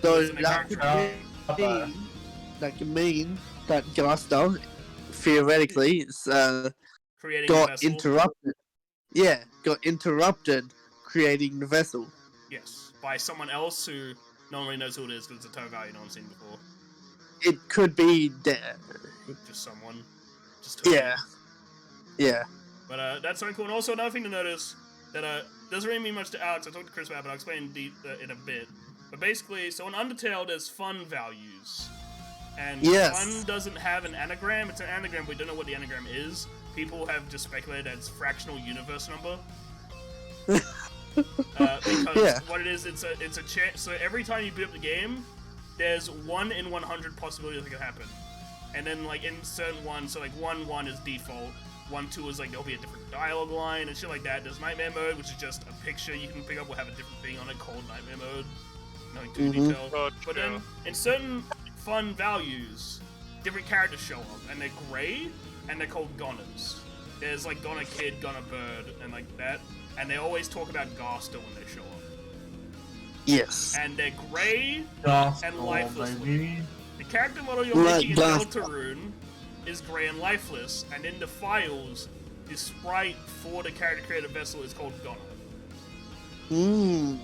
So It's in the that character could name. mean, that Gaster, theoretically, is, Creating a got vessel. interrupted. Yeah, got interrupted creating the vessel. Yes, by someone else who no one really knows who it is because it's a type of value no one's seen before. It could be Just someone. Just Toby. yeah. Yeah. But that's something cool. And also another thing to notice that doesn't really mean much to Alex. I talked to Chris about it, but I'll explain in a bit. But basically, so in Undertale, there's fun values. And Yes. fun doesn't have an anagram. It's an anagram, but we don't know what the anagram is. People have just speculated that it's fractional universe number. Because Yeah. what it is, it's a chance. So every time you beat up the game, there's 1 in 100 possibilities that can happen. And then, like, in certain ones, so like 1-1 is default. 1-2 is like there'll be a different dialogue line and shit like that. There's Nightmare Mode, which is just a picture you can pick up. Will have a different thing on it called Nightmare Mode. Nothing too detailed. Gotcha. But then, in certain fun values, different characters show up, and they're grey, and they're called Goners. There's like Goner Kid, Goner Bird, and like that. And they always talk about Gaster when they show up. Yes. And they're grey Just and oh, lifeless. baby. The character model you're Like making in Gaster. Deltarune is grey and lifeless, and in the files, the sprite for the character created vessel is called Goner. Hmm.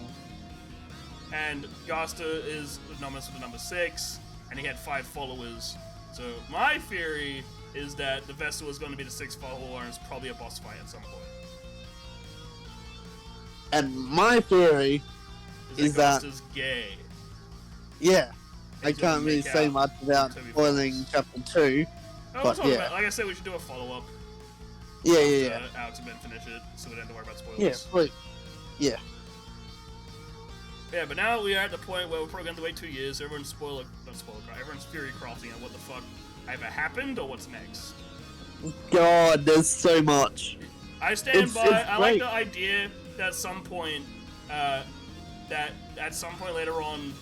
And Gaster is anonymous with the number 6, and he had 5 followers. So my theory is that the vessel is going to be the 6th follower, and it's probably a boss fight at some point. And my theory is that Gaster's gay. yeah, I He's gonna can't really make say out much without Toby spoiling Fox. chapter 2. Oh, we'll But, talk yeah. about, like I said, we should do a follow-up. Yeah, yeah, yeah. Alex and Ben finish it, so we don't have to worry about spoilers. Yeah, please. Yeah. Yeah, but now we are at the point where we're probably going to wait 2 years. Everyone's everyone's fury crafting at what the fuck either happened or what's next. God, there's so much. I stand It's by. I like great. the idea that at some point, later on,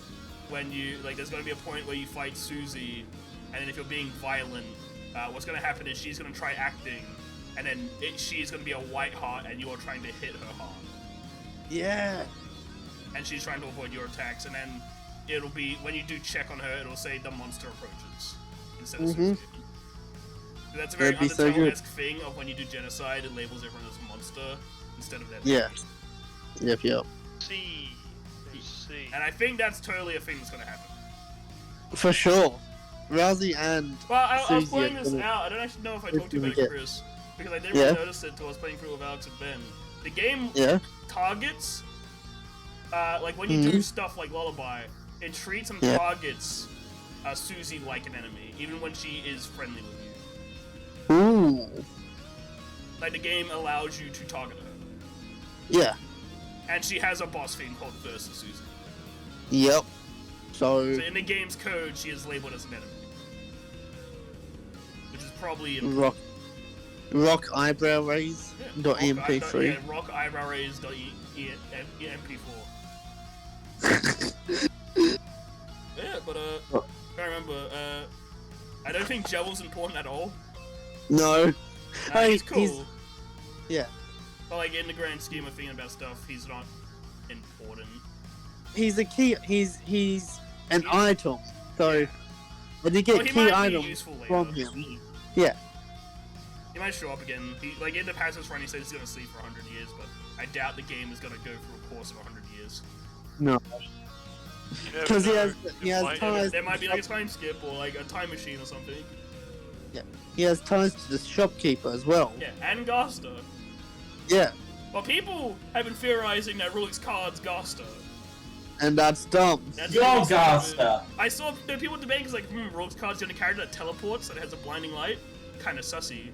when you there's going to be a point where you fight Susie, and then if you're being violent, what's going to happen is she's going to try acting, and then she's going to be a white heart, and you are trying to hit her heart, Yeah. and she's trying to avoid your attacks, and then it'll be when you do check on her, it'll say the monster approaches instead of Susie. So that's a very That'd be so good. Undertale-esque thing of when you do genocide, it labels everyone as a monster instead of their Yeah. Yep. See. And I think that's totally a thing that's gonna happen. For sure. Rousey and Well, I was Susie playing are this gonna- out. I don't actually know if I talked to you about it, Chris, because I didn't Yeah. really notice it until I was playing through with Alex and Ben. The game Yeah. targets, when you do stuff like Lullaby, it treats and Yeah. targets Susie like an enemy, even when she is friendly with you. Ooh. Like, the game allows you to target her. Yeah. And she has a boss theme called Versus Susie. Yep. So in the game's code, she is labeled as an enemy. Which is probably Rock eyebrow raise. Dot MP3. Yeah, rock eyebrow raise. MP4. Yeah, but I remember. I don't think Jewel's important at all. No. Hey, He's cool. Yeah. But like in the grand scheme of thinking about stuff, he's not important. He's a key. He's an item. So when you get Well, he key might be items useful later. from him, yeah. He might show up again. Like in the Passive run, he said he's gonna sleep for 100 years, but I doubt the game is gonna go through a course of 100 years. No. Because he has ties. There might be like a time skip or like a time machine or something. He has ties to the shopkeeper as well. Yeah, and Gaster. Yeah. Well, people have been theorizing that Rulik's card's Gaster. And that's dumb. That's Yo, what they said. Gaster. I saw there were people debating, like, Rulik's card's the only character that teleports and has a blinding light. Kind of sussy.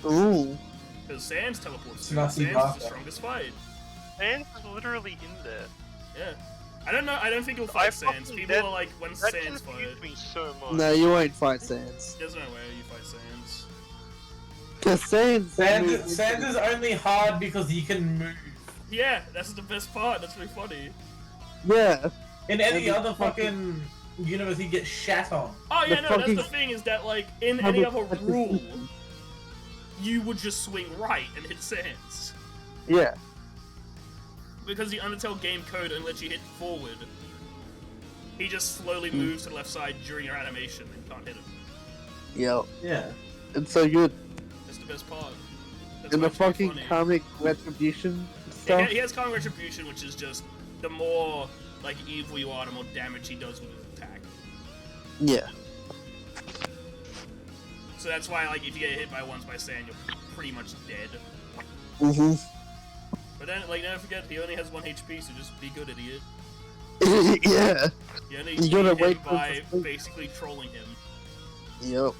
Ooh. Because Sans teleports too. Sussy Sans is the Gaster. strongest fight. Sans is literally in there. Yeah. I don't know. I don't think he'll fight Sans. fucking- People that- are like, when That Sans fight. confused me so much. No, you won't fight Sans. There's no way you fight Sans. Because Sans Sand is only hard because he can move. Yeah, that's the best part. That's really funny. Yeah. In any And other fucking universe, he gets shat on. Oh yeah, The no, that's fucking- the thing is that like in any other rule, you would just swing right and hit Sans. Yeah. Because the Undertale game code only lets you hit forward. He just slowly moves to the left side during your animation and you can't hit him. Yep. Yeah. It's so good. That's the best part. That's And the what's really fucking funny. karmic retribution Yeah, stuff. he has Karmic Retribution, which is just the more like evil you are, the more damage he does with his attack. Yeah. So that's why, like, if you get hit by once by Sand, you're pretty much dead. Mhm. But then, like, never forget, he only has 1 HP, so just be good, idiot. Yeah. You only You gotta beat him wait for by him to sleep. basically trolling him. Yep.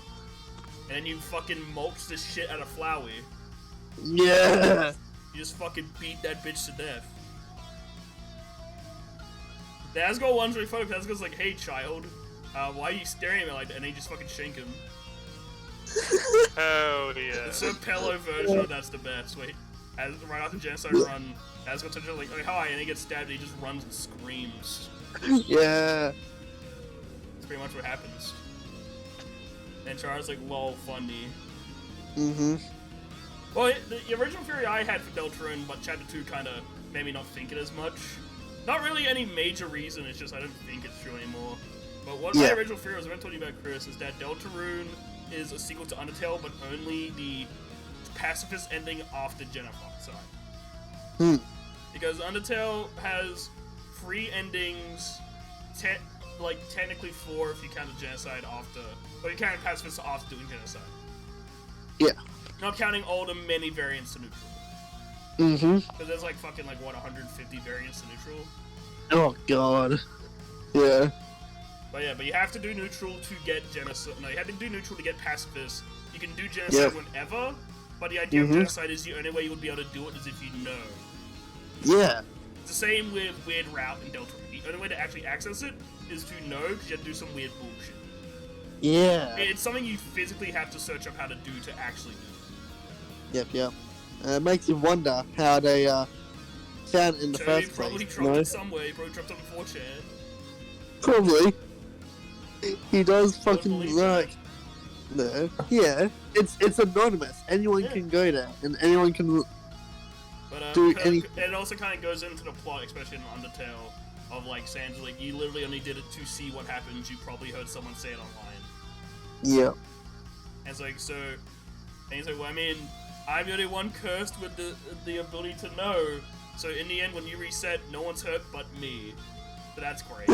And then you fucking mulch the shit out of Flowey. Yeah. You just fucking beat that bitch to death. The Asgore one's really funny because Asgore's like, hey child, why are you staring at me like that? And then you just fucking shank him. Oh yeah. The Sir Pello version of that's the best. Wait, right after Genocide Run, Asgore turns around like, oh hi, and he gets stabbed and he just runs and screams. Yeah. That's pretty much what happens. And Char's like, lol, funny. Mhm. Well, the original theory I had for Deltarune, but Chapter 2 kind of made me not think it as much. Not really any major reason, it's just I don't think it's true anymore. But what my Yeah. original theory was, I've been talking about Chris, is that Deltarune is a sequel to Undertale, but only the pacifist ending after Genocide. Hmm. Because Undertale has 3 endings, technically 4 if you count the Genocide after, or you count pacifist after doing Genocide. Yeah. Not counting all the many variants to neutral. Mhm. Because there's like fucking like what 150 variants to neutral. Oh god. Yeah. But yeah, but you have to do neutral to get genocide. No, you have to do neutral to get pacifist. You can do genocide whenever, but the idea of genocide is the only way you would be able to do it is if you know. Yeah. the same with Weird Route and Delta. The only way to actually access it is to know, because you have to do some weird bullshit. Yeah. It's something you physically have to search up how to do to actually do. Yep. It makes you wonder how they found it in the So first he probably place. dropped it somewhere. He probably dropped it on 4chan. Probably. He does Don't fucking believe like. No. Yeah. It's anonymous. Anyone Yeah. can go there, and anyone can. But Do because- any- it also kind of goes into the plot, especially in Undertale, of like Sans, like you literally only did it to see what happens. You probably heard someone say it online. Yeah. And it's like, so, and he's like, well, I mean, I'm the only one cursed with the ability to know. So in the end, when you reset, no one's hurt but me. So that's great.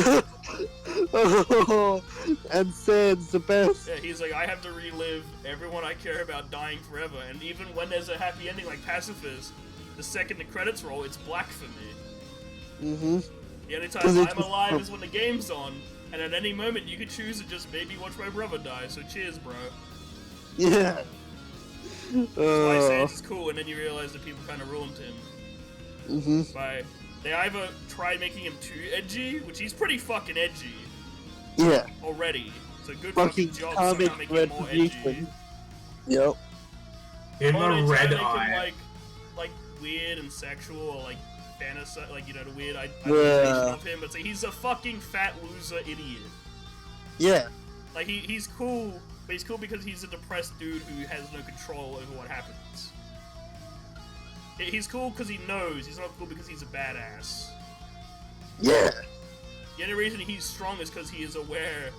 Oh, and Sans the best. Yeah, he's like, I have to relive everyone I care about dying forever, and even when there's a happy ending like Pacifist, the second the credits roll, it's black for me. Mm-hmm. The only time 'Cause it's I'm alive is when the game's on, and at any moment you could choose to just maybe watch my brother die, so cheers, bro. Yeah. That's why Sans is cool, and then you realize that people kind of ruined him. Mm-hmm. By they either tried making him too edgy, which he's pretty fucking edgy Yeah. already. So good Fucking fucking job comic somehow making him more edgy. retribution. Yep. Give him Or they a try red to make eye. him like weird and sexual, or like fantasy, like the weird Yeah. idealization of him. But so he's a fucking fat loser idiot. Yeah. Like he's cool, but he's cool because he's a depressed dude who has no control over what happens. He's cool because he knows. He's not cool because he's a badass. Yeah. The only reason he's strong is because he is aware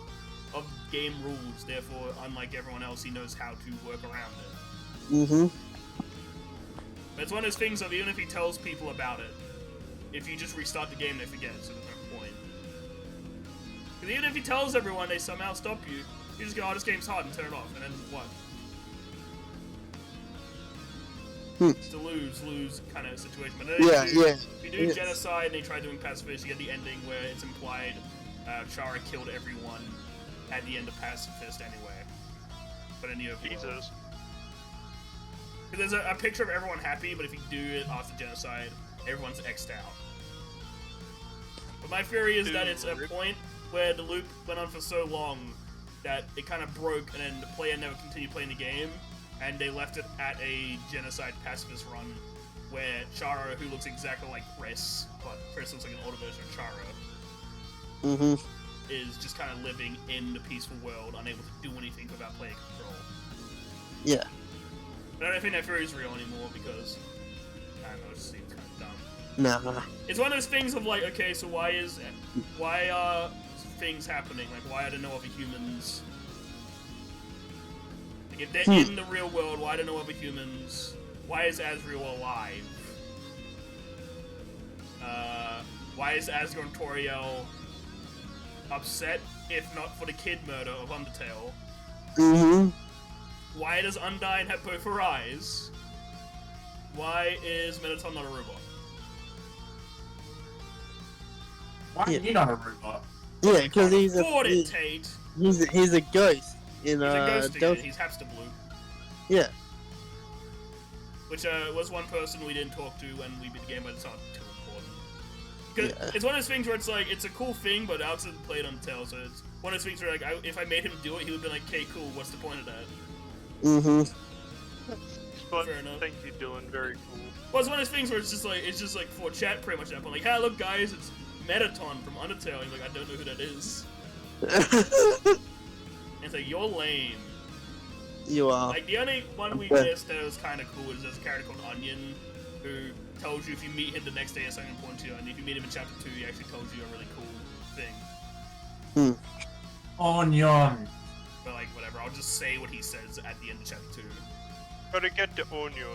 of game rules. Therefore, unlike everyone else, he knows how to work around it. Mm-hmm. But it's one of those things of even if he tells people about it, if you just restart the game, they forget. So there's no point. Because even if he tells everyone, they somehow stop you. You just go, "Oh, this game's hard," and turn it off, and then what? It's a lose kind of situation. But then Yeah, if you, yeah. If you do Yes. genocide and they try doing pacifist, you get the ending where it's implied Chara killed everyone at the end of pacifist anyway. But in the overworld. Jesus. Because there's a picture of everyone happy, but if you do it after genocide, everyone's X'd out. But my theory is that it's a point where the loop went on for so long that it kind of broke, and then the player never continued playing the game, and they left it at a genocide pacifist run where Chara, who looks exactly like Chris, but Chris looks like an older version of Chara, Mm-hmm. is just kind of living in the peaceful world, unable to do anything without player control. Yeah. But I don't think that theory is real anymore because, I don't know, it just seems kind of dumb. Nah. It's one of those things of like, okay, so why are things happening? Like, why are there no other humans? Like, if they're in the real world, why are there no other humans? Why is Asriel alive? Why is Asgore and Toriel upset, if not for the kid murder of Undertale? Mm-hmm. Why does Undyne have both her eyes? Why is Minotaur not a robot? Why are Yeah. you not a robot? Yeah, because he's Afford a it, Tate. he's a ghost in He's a ghost again. Delta. He's Hapster Blue. Yeah. Which was one person we didn't talk to when we beat the game, but it's not too important. 'Cause Yeah. it's one of those things where it's like, it's a cool thing, but Alex hasn't played Undertale, so it's one of those things where like, if I made him do it, he would be like, okay, cool, what's the point of that? Mm-hmm. But Fair enough. thank you, Dylan. Very cool. Well, it's one of those things where it's just like for chat pretty much that point. Like, hey, look guys, it's Metaton from Undertale. And you're like, I don't know who that is. And it's like, you're lame. You are. Like, the only one we Okay. missed that was kind of cool is there's a character called Onion, who tells you if you meet him the next day or something important to you, and if you meet him in chapter 2, he actually tells you a really cool thing. Onion. But like, whatever, I'll just say what he says at the end of chapter 2. Gotta get the onion.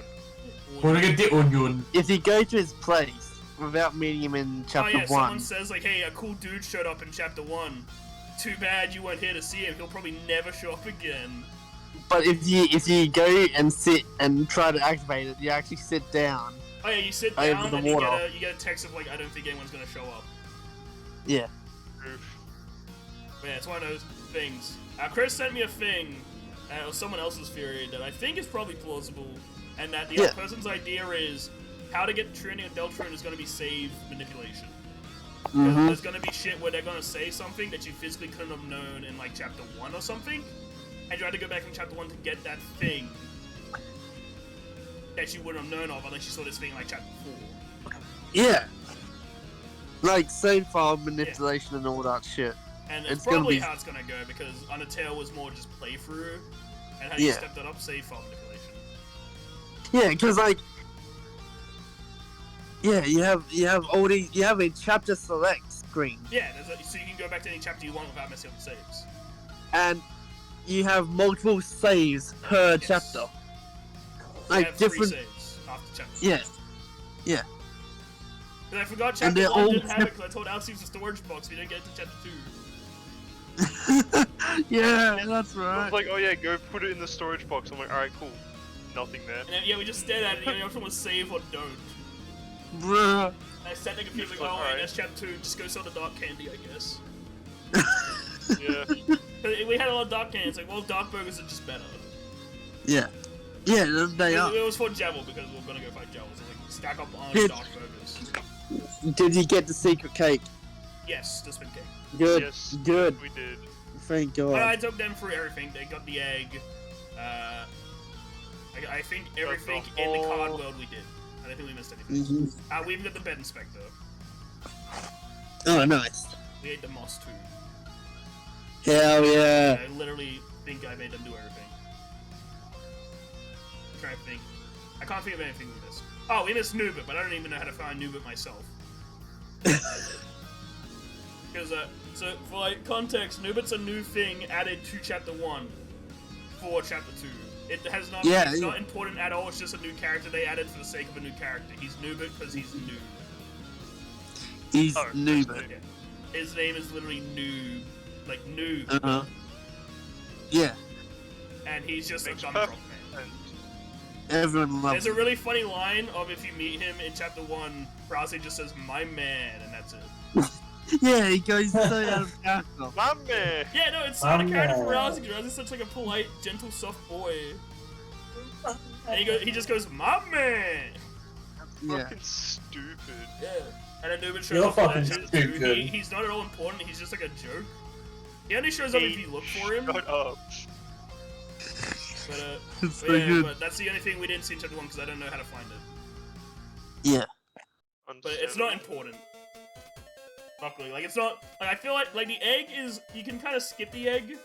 Wanna get the onion? If you go to his place without meeting him in Oh chapter yeah, someone 1, says like, hey, a cool dude showed up in chapter 1. Too bad you weren't here to see him, he'll probably never show up again. but if you go and sit and try to activate it, you actually sit down. Oh yeah, you sit Over down the and water. you get a text of like, I don't think anyone's gonna show up. Yeah. Oof. But yeah, it's one of those things. Chris sent me a thing, it was someone else's theory that I think is probably plausible, and that the Yeah. other person's idea is how to get Trinity and Deltarune is going to be save manipulation. Mhm. There's going to be shit where they're going to say something that you physically couldn't have known in, like, Chapter 1 or something, and you had to go back in Chapter 1 to get that thing that you wouldn't have known of unless you saw this thing in, like, Chapter 4. Yeah. Like save file manipulation and all that shit. And It's it's gonna probably be- how it's going to go, because Undertale was more just playthrough, and how you Yeah. step that up, save file manipulation. Yeah, because like, yeah, you have a chapter select screen, Yeah, so you can go back to any chapter you want without messing up the saves. and you have multiple saves per Yes. chapter. You Like have different, 3 saves after chapter 2. yeah, And I forgot And chapter they're 1 all didn't have it because I told Alex to use the storage box. We didn't get to chapter 2. yeah, that's I right. was like, oh yeah, go put it in the storage box. I'm like, alright, cool. Nothing there. And then, yeah, we just stared at it, and the option was save or don't. Bruh. And I sat there confused, like, oh, Alright. wait, that's chapter 2, just go sell the dark candy, I guess. Yeah. We had a lot of dark candies, like, well, dark burgers are just better. Yeah, yeah, they are. It was for Jevil, because we were gonna go fight Jevil, so, like, stack up on Did- dark burgers. Did you get the secret cake? Yes, the spin cake. Good, Yes, good. we did. Thank But I God. took them through everything. They got the egg. I think everything in the card world we did. I don't think we missed anything. Mhm. We even got the bed inspector. Oh, nice. We ate the moss too. Hell yeah. I literally think I made them do everything. I'm trying to think. I can't think of anything we missed. Oh, we missed Nubit, but I don't even know how to find Nubit myself. Because, so for like context, Nubit's a new thing added to Chapter 1 for Chapter 2. It has not. Yeah, It's yeah. not important at all. It's just a new character they added for the sake of a new character. He's Nubit because he's new. He's Oh, noob. Yeah. His name is literally Noob, like Noob, Uh-huh. Yeah, and he's just a Makes gumdrop perfect man. sense. everyone loves There's a it. really funny line of if you meet him in Chapter 1, Rousey just says, "My man," and that's it. Yeah, he goes so out of character. My man! Yeah, no, it's not a character for man. Rousey. Rousey's such like a polite, gentle, soft boy. And he just goes, "My man." Yeah. Fucking stupid. Yeah. And then Nubin shows You're up for that fucking shit too. stupid. He's not at all important. He's just like a joke. He only shows up if you look for him. Shut up. But It's so but yeah, good. but that's the only thing we didn't see in Chapter 1 because I don't know how to find it. Yeah. But it's not important. Luckily, like it's not. Like, I feel like the egg is you can kind of skip the egg,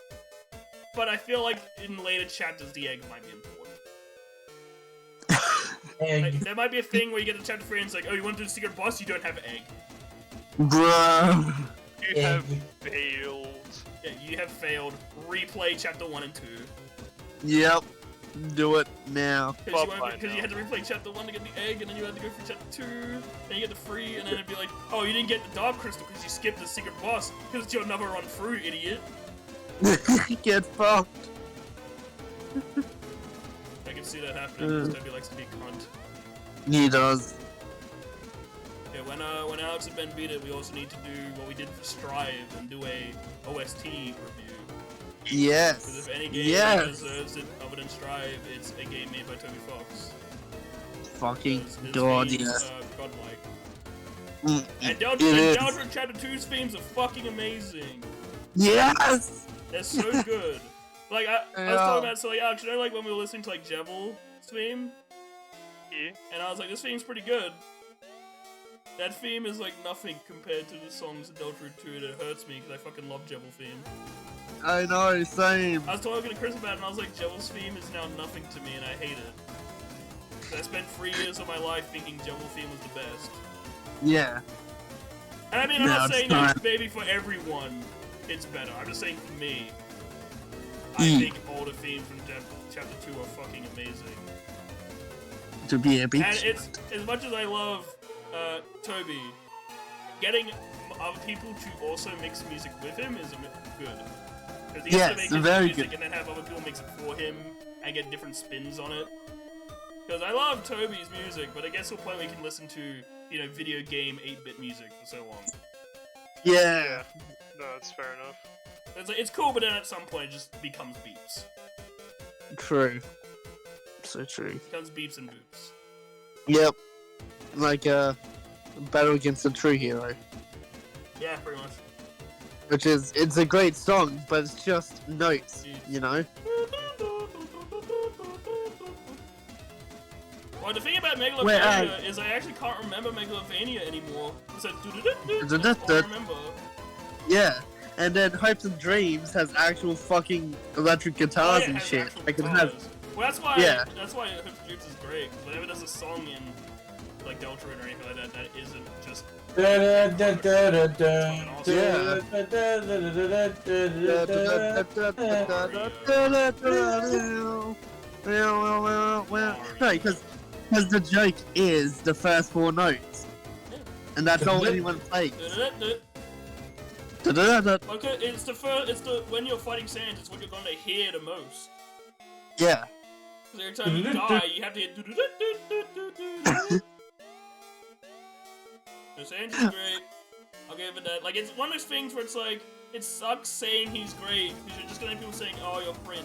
but I feel like in later chapters the egg might be important. Like, Egg. there might be a thing where you get to Chapter 3 and it's like, oh, you want to do the secret boss? You don't have egg. Bruh. You have failed. Yeah, you have failed. Replay Chapter 1 and 2. Yep. Do it now. Because Bye-bye you now. had to replay Chapter 1 to get the egg, and then you had to go for Chapter 2, then you get the free, and then it'd be like, oh, you didn't get the Dark Crystal because you skipped the secret boss, because it's your another run through, idiot. Get fucked. I can see that happening, because Toby likes to be a cunt. He does. Yeah, when Alex and Ben beat it, we also need to do what we did for Strive, and do a OST review. Because Yes. if any game Yes. deserves it other than Strive, it's a game made by Toby Fox. Fucking Because his god, themes yes. are godlike. Mm, And it Delta is. Chapter 2's themes are fucking amazing. Yes. They're so good. Like, I was Yeah. talking about, so like, Alex, you know, like when we were listening to like Jevil theme, Yeah. and I was like, this theme's pretty good. That theme is like nothing compared to the songs in Delta 2, and it hurts me because I fucking love Jevil theme. I know, same. I was talking to Chris about it, and I was like, Jevil's theme is now nothing to me, and I hate it. I spent 3 years of my life thinking Jevil theme was the best. Yeah. And I mean, I'm No, not it's saying not. that maybe for everyone it's better. I'm just saying for me, I Mm. think all the themes from Chapter 2 are fucking amazing. To be a And bitch. it's, as much as I love Toby, getting other people to also mix music with him is good. Because he has Yes, to make his very music good. and then have other people mix it for him and get different spins on it. Because I love Toby's music, but I guess to a point where you can listen to, you know, video game 8-bit music for so long. Yeah. No, that's fair enough. It's, like, it's cool, but then at some point it just becomes beeps. True. So true. It becomes beeps and boops. Yep. like a battle against a true hero, Yeah, pretty much. which is it's a great song, but it's just notes, you know. Well, the thing about Megalovania Where, is I actually can't remember Megalovania anymore. It says that's all I remember. Yeah, and then Hopes and Dreams has actual fucking electric Oh, guitars yeah, it and has shit. actual Like it guitars. has, Well, that's why. Yeah. That's why Hopes and Dreams is great. Because whenever there's a song in like Deltarune or anything like that, that isn't just. no, because the joke is the first four notes, and that's all anyone plays. Okay, it's the first. It's the when you're fighting Sans, it's what you're gonna hear the most. Yeah. 'Cause every time you die, you have to hear. So Sans is great. I'll give it that. Like, it's one of those things where it's like, it sucks saying he's great because you're just gonna have people saying, "Oh, you're cringe."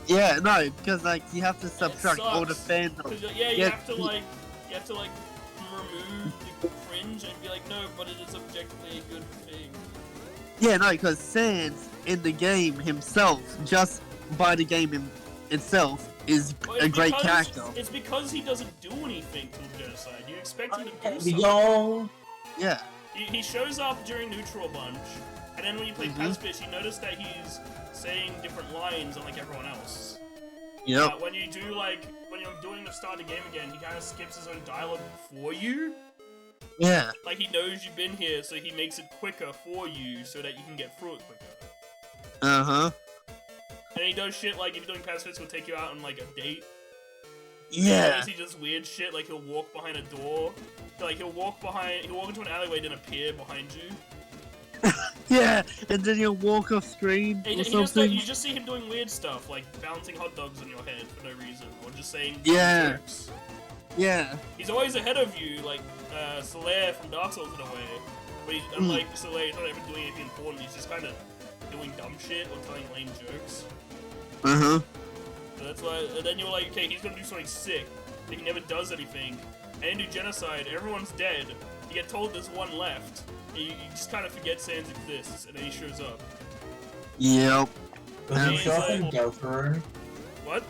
Yeah, no, because like you have to subtract all the sucks. fandom. 'Cause you Yeah. have to like remove the cringe and be like, no, but it is objectively a good thing. Yeah, no, because Sans in the game himself, just by the game itself, is Well, a it's great because- character. It's because he doesn't do anything till genocide. You expect him to do We something. go. Yeah. He shows up during Neutral a bunch, and then when you play Mhm. Pacifist, you notice that he's saying different lines unlike everyone else. Yep. When you do when you're doing the start of the game again, he kind of skips his own dialogue for you. Yeah. Like he knows you've been here, so he makes it quicker for you, so that you can get through it quicker. Uh huh. And he does shit like if you're doing Pacifist, he'll take you out on like a date. Yeah. He does weird shit like he'll walk behind a door, like he'll walk into an alleyway, then appear behind you. Yeah, and then you'll walk off screen He or just, something. you just see him doing weird stuff, like bouncing hot dogs on your head for no reason, or just saying Yeah. jokes. Yeah. He's always ahead of you, like Solaire from Dark Souls in a way. But unlike Solaire, he's not even doing anything important, he's just kind of doing dumb shit or telling lame jokes. Uh huh. So that's why, and then you're like, okay, he's gonna do something sick. But he never does anything. And then do genocide, everyone's dead. You get told there's one left. And you just kind of forget Sans exists, and then he shows up. Yep. Does he He's show up in like- Deltarune? What?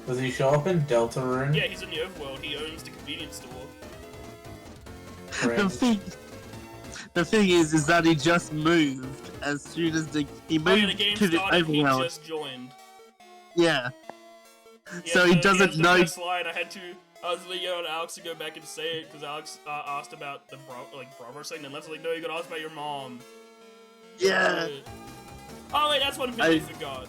Does he show up in Deltarune? Yeah, he's in the overworld, he owns the convenience store. The thing is that he just moved as soon as he Oh moved yeah, the game to the started, he overworld. just joined. Yeah. He So has he the- doesn't has the know. best line. I was like, yo, Alex to go back and say it because Alex asked about the brother thing, and Left's like, no, you gotta ask about your mom. Yeah. Oh wait, that's one thing I forgot.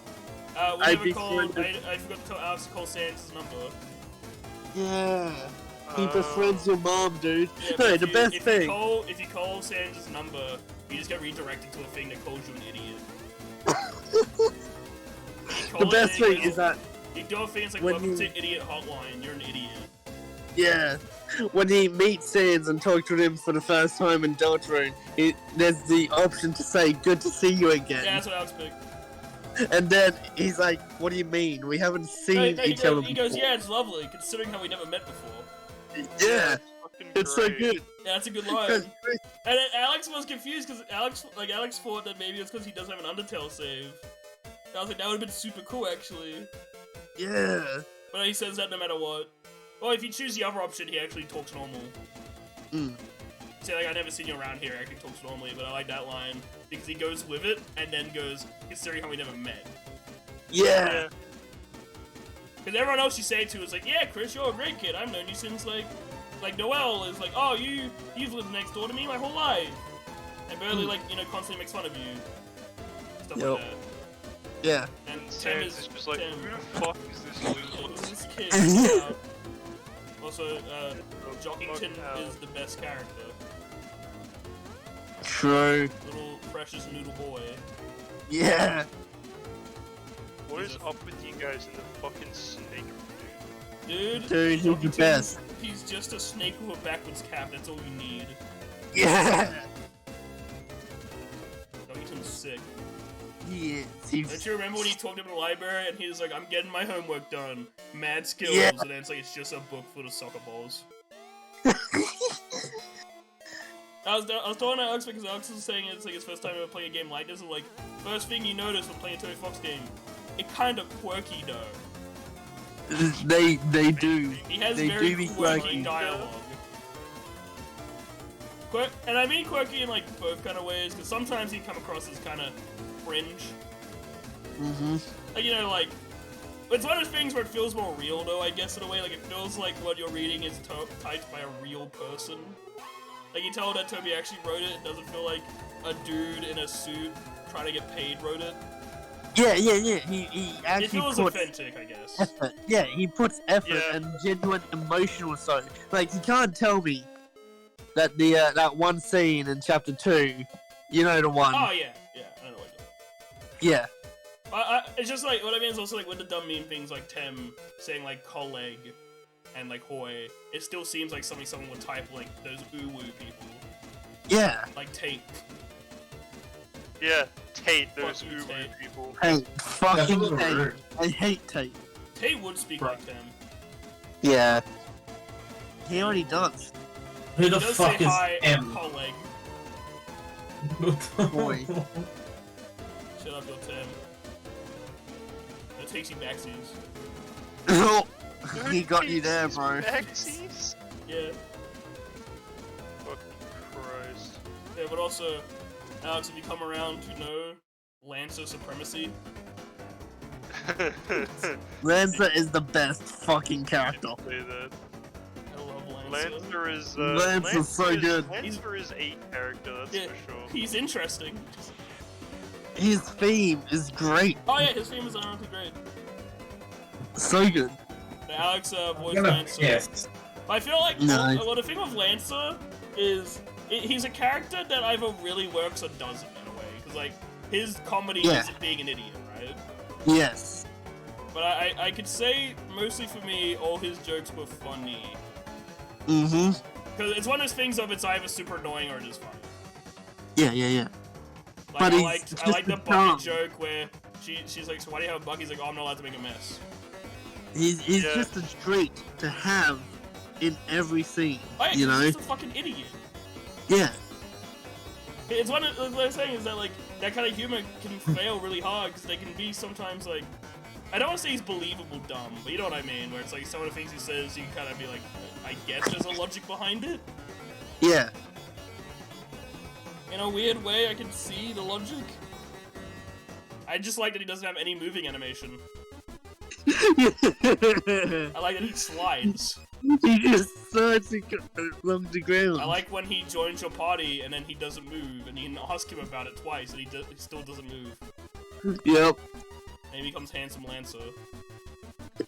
We I never called. befriended- I forgot to tell Alex to call Sans' number. Yeah. He befriends your mom, dude. Yeah, No, but the best if thing. You call Sans' number, you just get redirected to a thing that calls you an idiot. The best thing is that you do a thing. It's like when welcome you- to idiot hotline. You're an idiot. yeah, when he meets Sans and talks to him for the first time in Deltarune, there's the option to say "Good to see you again," Yeah, that's what Alex picked. and then he's like, "What do you mean? We haven't seen No, he each other." goes, he goes, before." yeah, it's lovely, considering how we never met before. Yeah, Fucking it's so great. good. Yeah, that's a good 'Cause line. And then Alex was confused because Alex thought that maybe it's because he doesn't have an Undertale save. And I was like, that would have been super cool actually. yeah, But he says that no matter what. Well, if you choose the other option, he actually talks normal. Mm. Say like, I never seen you around here. He actually talks normally, but I like that line because he goes with it and then goes, considering how we never met. yeah, Because everyone else you say it to is like, yeah, Chris, you're a great kid. I've known you since like Noelle is like, oh, you've lived next door to me my whole life. And Burley constantly makes fun of you. Stuff Yep. like that. yeah. And Tem Sans is just like, Tem. who the fuck is this loser? This kid. Yeah. Also, Jockington is the best character. True. Little precious noodle boy. Yeah. What is up with you guys in the fucking snake room, Dude, Dude, he's the Jockington, best. He's just a snake with a backwards cap. That's all you need. Yeah. Jockington's sick. He is. Don't He's. you remember when he talked in the library and he was like, I'm getting my homework done. Mad skills. Yeah. And then it's like, it's just a book full of soccer balls. I was talking to Alex because Alex was saying it's like his first time ever playing a game like this. And like, first thing you notice when playing a Toby Fox game, it kind of quirky though. They do. He has They very do be quirky quirky. dialogue. And I mean quirky in like both kind of ways, because sometimes he come across as kind of fringe. Like, you know, like, it's one of those things where it feels more real though, I guess, in a way. Like, it feels like what you're reading is typed by a real person. Like, you tell that Toby actually wrote it. It doesn't feel like a dude in a suit trying to get paid wrote it. Yeah. He actually It feels puts authentic, I guess. effort. Yeah, he puts effort Yeah. and genuine emotional so. Like, you can't tell me that that one scene in chapter 2, you know the one. Oh yeah, I don't know what Yeah. it's just like, what I mean is also like with the dumb meme things like Tem saying like colleague and like hoy, it still seems like something someone would type like those uwu people. Yeah. Like Tate. Yeah, Tate, those Fuck you, uber Tate. people. Hey, That's a fucking little Tate. rude. I hate Tate. Tate would speak like Tem. Yeah. He already does. Who the He does fuck say is hi, M? colleague. Boy. Shut up, your Tem. That takes you backsies. Oh, he Dude, got you there, Jesus, bro. Maxis? Yeah. Fucking Christ. Yeah, but also, Alex, have you come around to know Lancer supremacy? Lancer is the best fucking character. Say that. I love Lancer. Lancer is Lancer's so good. Lancer is a character, that's Yeah, for sure. he's interesting. His theme is great. Oh yeah, his theme is ironically great. So good. The Alex I'm voice gonna Lancer. piss. I feel like Nice. well, the thing with Lancer is he's a character that either really works or doesn't in a way. Because like his comedy Yeah. is being an idiot, right? Yes. But I could say mostly for me, all his jokes were funny. Mm-hmm. Because it's one of those things of it's either super annoying or it is funny. Yeah. Like But I he's liked just the a Bucky dumb. joke where she's like, so why do you have a Bucky? He's like, oh, I'm not allowed to make a mess. He's Yeah. just a treat to have in every scene. Oh, yeah, You 'cause know? he's just a fucking idiot. Yeah. It's one of what I'm saying is that like that kind of humor can fail really hard because they can be sometimes like I don't want to say he's believable dumb, but you know what I mean, where it's like some of the things he says you can kind of be like, I guess there's a logic behind it. Yeah. In a weird way, I can see the logic. I just like that he doesn't have any moving animation. I like that he slides. he just slides along the ground. I like when he joins your party and then he doesn't move, and you can ask him about it twice, and he still doesn't move. Yep. And he becomes Handsome Lancer.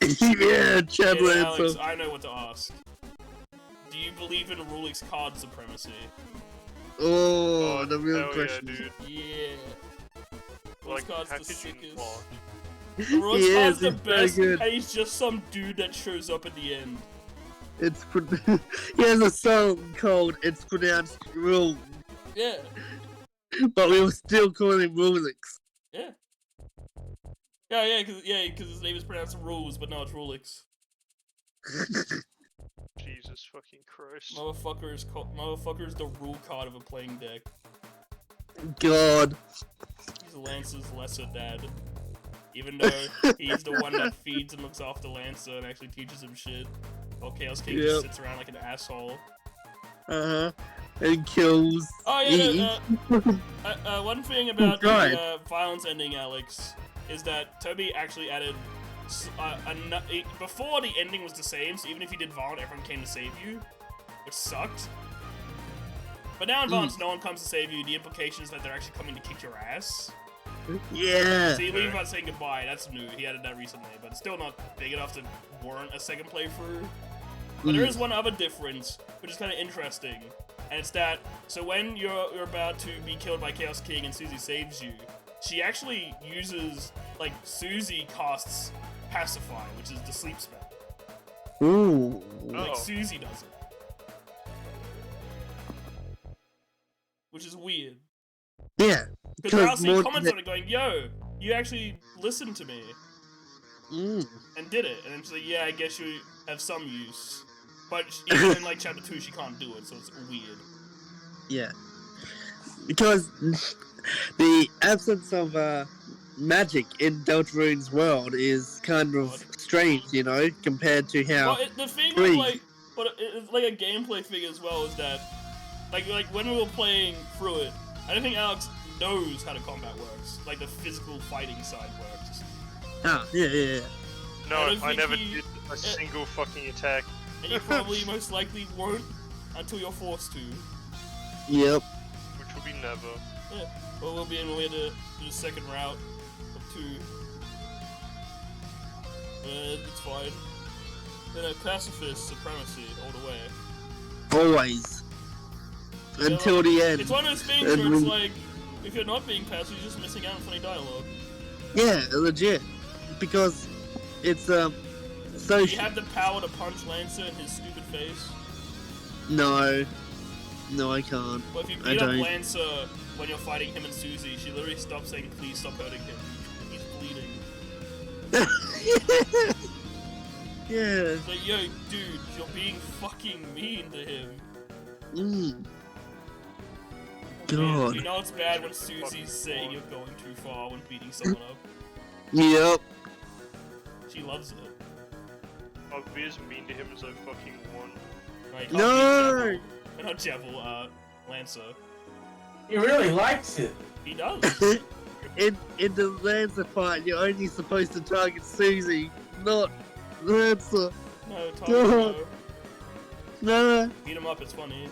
Yeah, Chad Hey, Alex, Lancer. I know what to ask. Do you believe in Rulik's card supremacy? Oh, the real hell question. Yeah, dude. Yeah. Rulik's Like, card's how the could you sickest. not? Rulik's He card's is, the he's best, very good. and he's just some dude that shows up at the end. It's he has a song called "It's Pronounced Rule," Yeah. but we will still call him Rulix. Yeah. Because his name is pronounced Rules, but no, it's Rulix. Jesus fucking Christ. Motherfucker is the rule card of a playing deck. God. He's Lance's lesser dad. Even though he's the one that feeds and looks after Lancer and actually teaches him shit. While Chaos King just Yep. sits around like an asshole. And kills. Oh yeah, one thing about God. the violence ending, Alex, is that Toby actually added before the ending was the same, so even if you did violent, everyone came to save you, which sucked. But now in violence, no one comes to save you. The implication is that they're actually coming to kick your ass. Yeah. So you leave without saying goodbye. That's new. He added that recently, but it's still not big enough to warrant a second playthrough. But there is one other difference, which is kind of interesting, and it's that so when you're about to be killed by Chaos King and Susie saves you, she actually uses like Susie casts Pacify, which is the sleep spell. Ooh. Like Oh. Susie does it, which is weird. Yeah. Because I'll see more- comments on it going, "Yo, you actually listened to me Mm. and did it," and then she's like, "Yeah, I guess you have some use." But even in like chapter 2, she can't do it, so it's weird. Yeah. Because the absence of magic in Deltarune's world is kind of strange, you know, compared to how. Well, the thing Three. with like, but it's like a gameplay thing as well is that, like when we were playing through it, I don't think Alex knows how the combat works, like the physical fighting side works. Ah, yeah. No, I don't I think never he- did a single fucking attack. And you probably most likely won't until you're forced to. Yep. Which will be never. Yeah. Well, we'll be in a way to do the second route of 2. It's fine. You know, pacifist supremacy all the way. Always. Until the end. It's one of those things And where it's we- like, if you're not being passive, you're just missing out on funny dialogue. Yeah, legit. Because it's so. You have the power to punch Lancer in his stupid face. No, I can't. But if you I beat up don't. Lancer when you're fighting him and Susie, she literally stops saying, "Please stop hurting him. He's bleeding." Yeah. It's like, yo, dude, you're being fucking mean to him. Mm. You God. know it's bad when Susie's saying you're going too far when beating someone up. Yep. She loves it. I'll be as mean to him as I fucking want. Like, No! Not Jevil, Lancer. He really likes it. He does. in the Lancer fight, you're only supposed to target Susie, not Lancer. No, Tom, God. no. No. Beat him up, it's funny.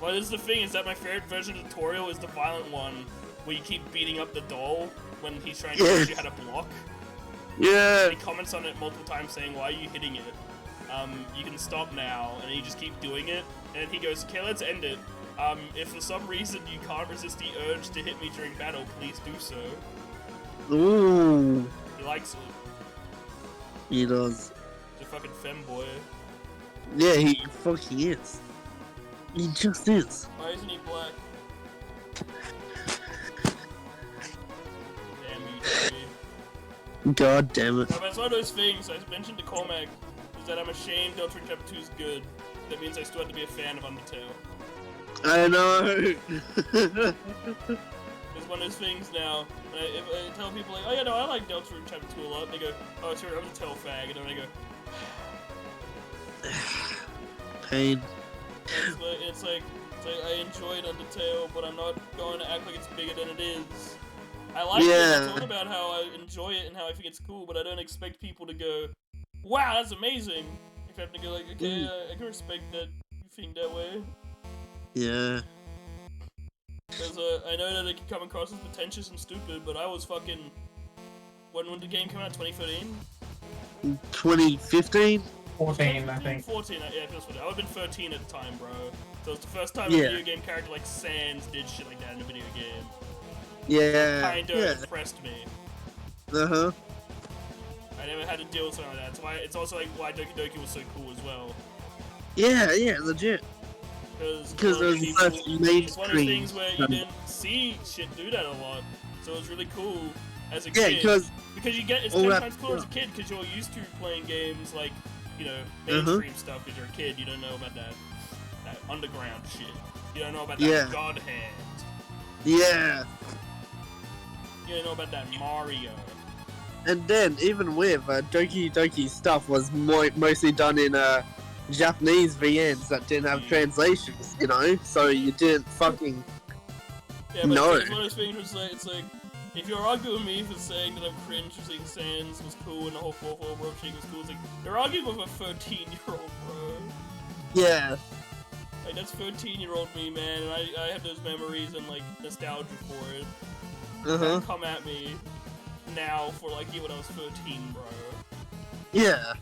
Well, this is the thing, is that my favorite version of the tutorial is the violent one, where you keep beating up the doll when he's trying to teach you how to block. Yeah. He comments on it multiple times saying, "Why are you hitting it? You can stop now," and you just keep doing it. And he goes, "Okay, let's end it. If for some reason you can't resist the urge to hit me during battle, please do so." Ooh. He likes it. He does. He's a fucking femboy. Yeah, he fucking is. He just is. Why isn't he black? Damn you, Jimmy. God damn it. No, but it's one of those things, I mentioned to Cormac, is that I'm ashamed Delta Chapter 2 is good. That means I still have to be a fan of Undertale. I know. It's one of those things now, if I tell people like, "Oh yeah, no, I like Delta Chapter 2 a lot," they go, "Oh, sorry, I'm a Undertale fag," and then I go, Pain. it's like I enjoyed Undertale, but I'm not going to act like it's bigger than it is. I like it, I talk about how I enjoy it and how I think it's cool, but I don't expect people to go, "Wow, that's amazing." I have to go like, "Okay, I can respect that you think that way." Yeah. Because I know that it can come across as pretentious and stupid, but I was fucking... When the game came out, 2013? 2015? 14, I think. 14, yeah, it feels 14. I would've been 13 at the time, bro. So it's the first time Yeah. a video game character like Sans did shit like that in a video game. Yeah. Kinda impressed me. Uh-huh. I never had to deal with something like that. That's why it's also like why Doki Doki was so cool as well. Yeah, legit. Because it was it's such one of those mainstream. things where you didn't see shit do that a lot. So it was really cool as a Yeah, kid. because Because you get, it's all 10 that times cooler as a stuff. kid because you're used to playing games like, you know, Uh-huh. mainstream stuff because you're a kid. You don't know about that underground shit. You don't know about Yeah. that God Hand. yeah. You don't know about that Mario. And then, even with Doki Doki stuff was mostly done in Japanese VNs that didn't have translations, you know? So you didn't fucking... Yeah, but No. it's one of those things where it's like, if you're arguing with me for saying that I'm cringe for saying Sans was cool and the whole 4-4 rope shake was cool, it's like, you're arguing with a 13-year-old, bro. Yeah. Like, that's 13-year-old me, man, and I have those memories and, like, nostalgia for it. Uh-huh. Don't come at me now for, like, you when I was 13, bro. Yeah.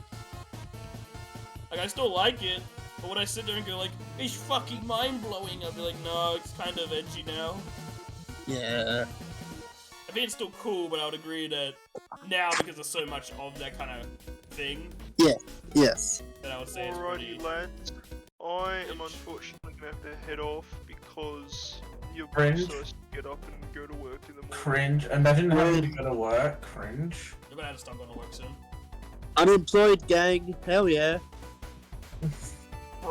Like, I still like it, but when I sit there and go, like, it's fucking mind-blowing, I'll be like, no, it's kind of edgy now. Yeah. I think it's still cool, but I would agree that now, because there's so much of that kind of thing, Yes. that I would say it's pretty... Alrighty, lads. I am unfortunately gonna have to head off because you're Cringe. supposed to get up and go to work in the morning. Cringe. Imagine having to go to work. Cringe. You're gonna have to start going to work soon. Unemployed gang, hell yeah. No,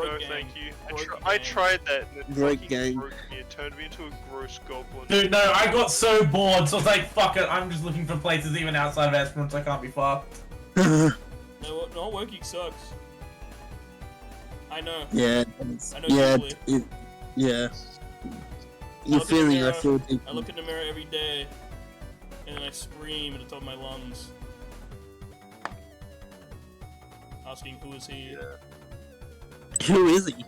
Broke gang. thank you. Broke I gang. tried that and it Broke fucking gang. broke me. It turned me into a gross goblin. Dude, no, I got so bored, so I was like, fuck it, I'm just looking for places even outside of Esperance, I can't be fucked. No, working sucks. I know. Yeah, I know yeah, deeply. yeah. I You're look in the feeling, I mirror, feel I deeply. look in the mirror every day, and then I scream at the top of my lungs, asking who is he. Who is he?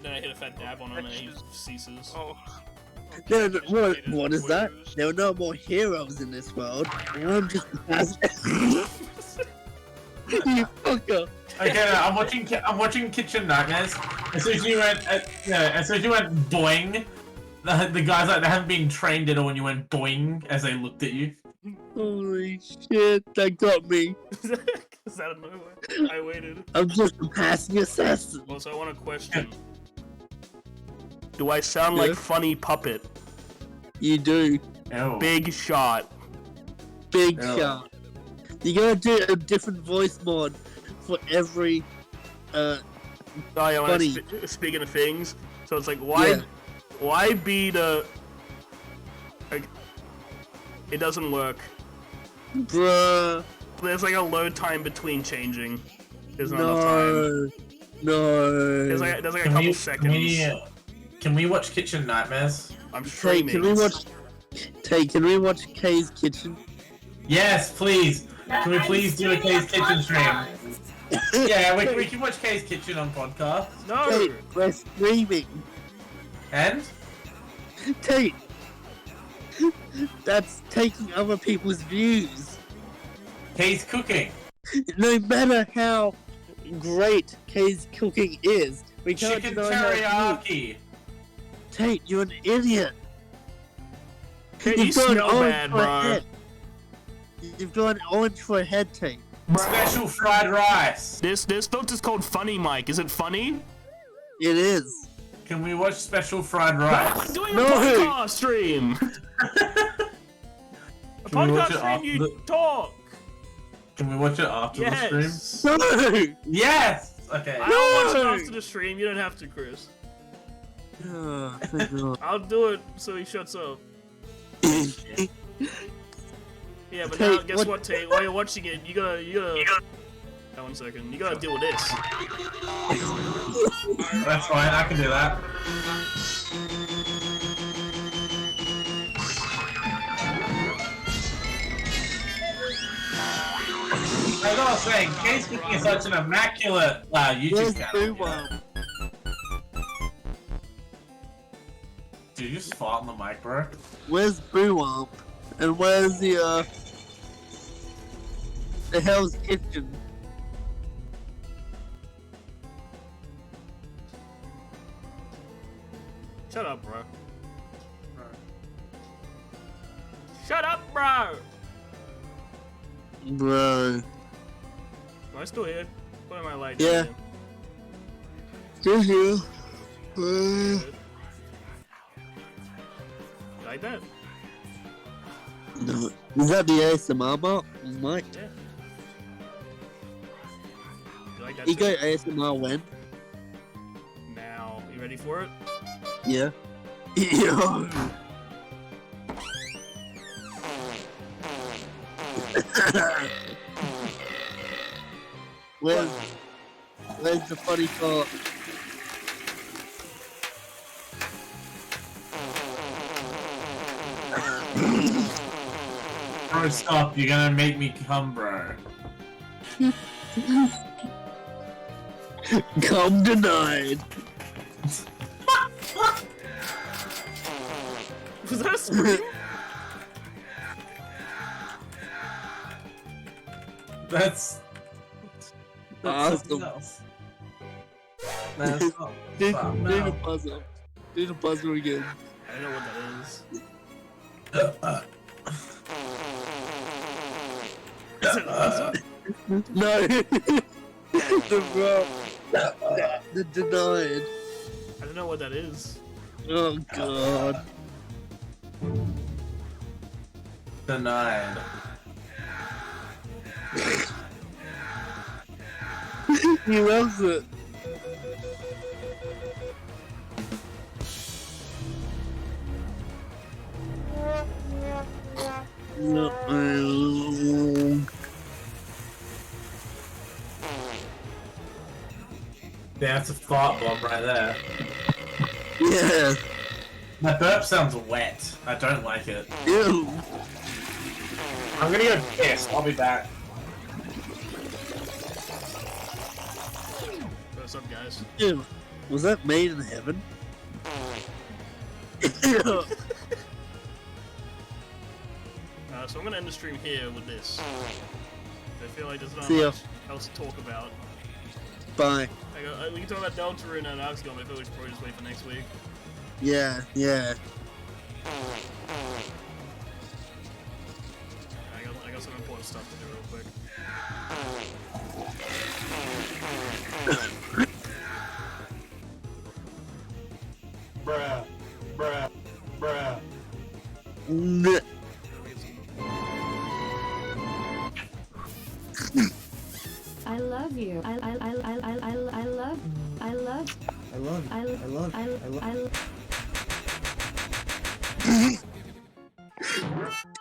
Then I hit a fat dab on him, and he ceases. Oh. No, Just what needed is that? clues. There are no more heroes in this world. I'm just you fucker. Okay, no, I'm watching Kitchen Nightmares. As soon as you went, as soon as you went boing, the guys like they haven't been trained at all, and you went boing as they looked at you. Holy shit, that got me. Is out of nowhere? I waited. I'm just a passing assassin. Also, I want a question. Do I sound like Yeah. Funny Puppet? You do. Oh. Big shot. Big Yeah. shot. You gotta do a different voice mod for every, Oh yeah, when Funny. speaking of things, so it's like, Yeah. why be the... Like, it doesn't work. bruh. There's like a load time between changing. There's not enough time. No. There's like a couple seconds. Can we watch Kitchen Nightmares? I'm Hey, streaming. can we watch? Hey, can we watch Kay's Kitchen? Yes, please. Can we please do a Kay's Kitchen stream? Yeah, we can watch Kay's Kitchen on podcast. No! Tate, we're streaming. And? Tate, that's taking other people's views. Kay's cooking. No matter how great Kay's cooking is, we can't Chicken deny how good. teriyaki. Tate, you're an idiot. Hey, you You've got an smell orange bad, for a bro. head. You've got an orange for a head, Tate. Special fried rice. This filter's called Funny Mike. Is it funny? It is. Can we watch special fried I'm rice? doing No. a podcast stream! A Can we watch podcast it stream, after you the- talk! Can we watch it after the stream? Yes! No! Yes! Okay. I don't watch it No. after the stream, you don't have to, Chris. Oh, thank God. I'll do it so he shuts up. Yeah, but Tate, now, guess what- what, Tate? While you're watching it, you gotta... Oh, 1 second. You gotta deal with this. That's fine, I can do that. As I was saying, Kay's Cooking is such an immaculate YouTube Where's channel. Boo-Bum? Did you just fart on the mic, bro? Where's Boo-Bum? And where's the Hell's Kitchen? Shut up, bro. Shut up, bro! Bro. Am I still here? What am I like? Yeah. Still here. You like that? No. Is that the ASMR mark? Mike? Yeah. You like that You too? go ASMR when? Now, you ready for it? Yeah. Yo. Where's the funny part? Bro, stop, you're gonna make me come, bro. Come denied. Was that a scream? That's Awesome. something else. That's not Do fun, the no. puzzle. Do the puzzle again. I don't know what that is. Is it awesome? No. The bro. The denied. I don't know what that is. Oh god. Denied. He loves it. Yeah, that's a fart bomb right there. Yeah. My burp sounds wet. I don't like it. Ew. I'm gonna go piss. I'll be back. What's up, guys? Ew. Was that made in heaven? Ew. So I'm gonna end the stream here with this. I feel like there's not See ya. much else to talk about. Bye. We can talk about Deltarune and Outcast, but I feel like we should probably just wait for next week. Yeah, yeah. I got some important stuff to do real quick. Bruh. Bruh. Bruh. N- I love you. I love. I love. I love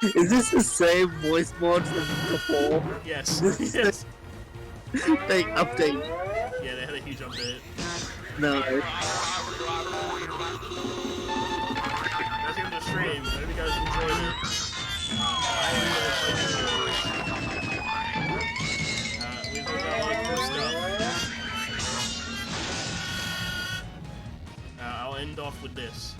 Is this the same voice mod from before? Yes. This Yes. They update. Yeah, they had a huge update. No. That's the end of the stream. I hope you guys enjoyed it. We've got a lot of cool stuff. I'll end off with this.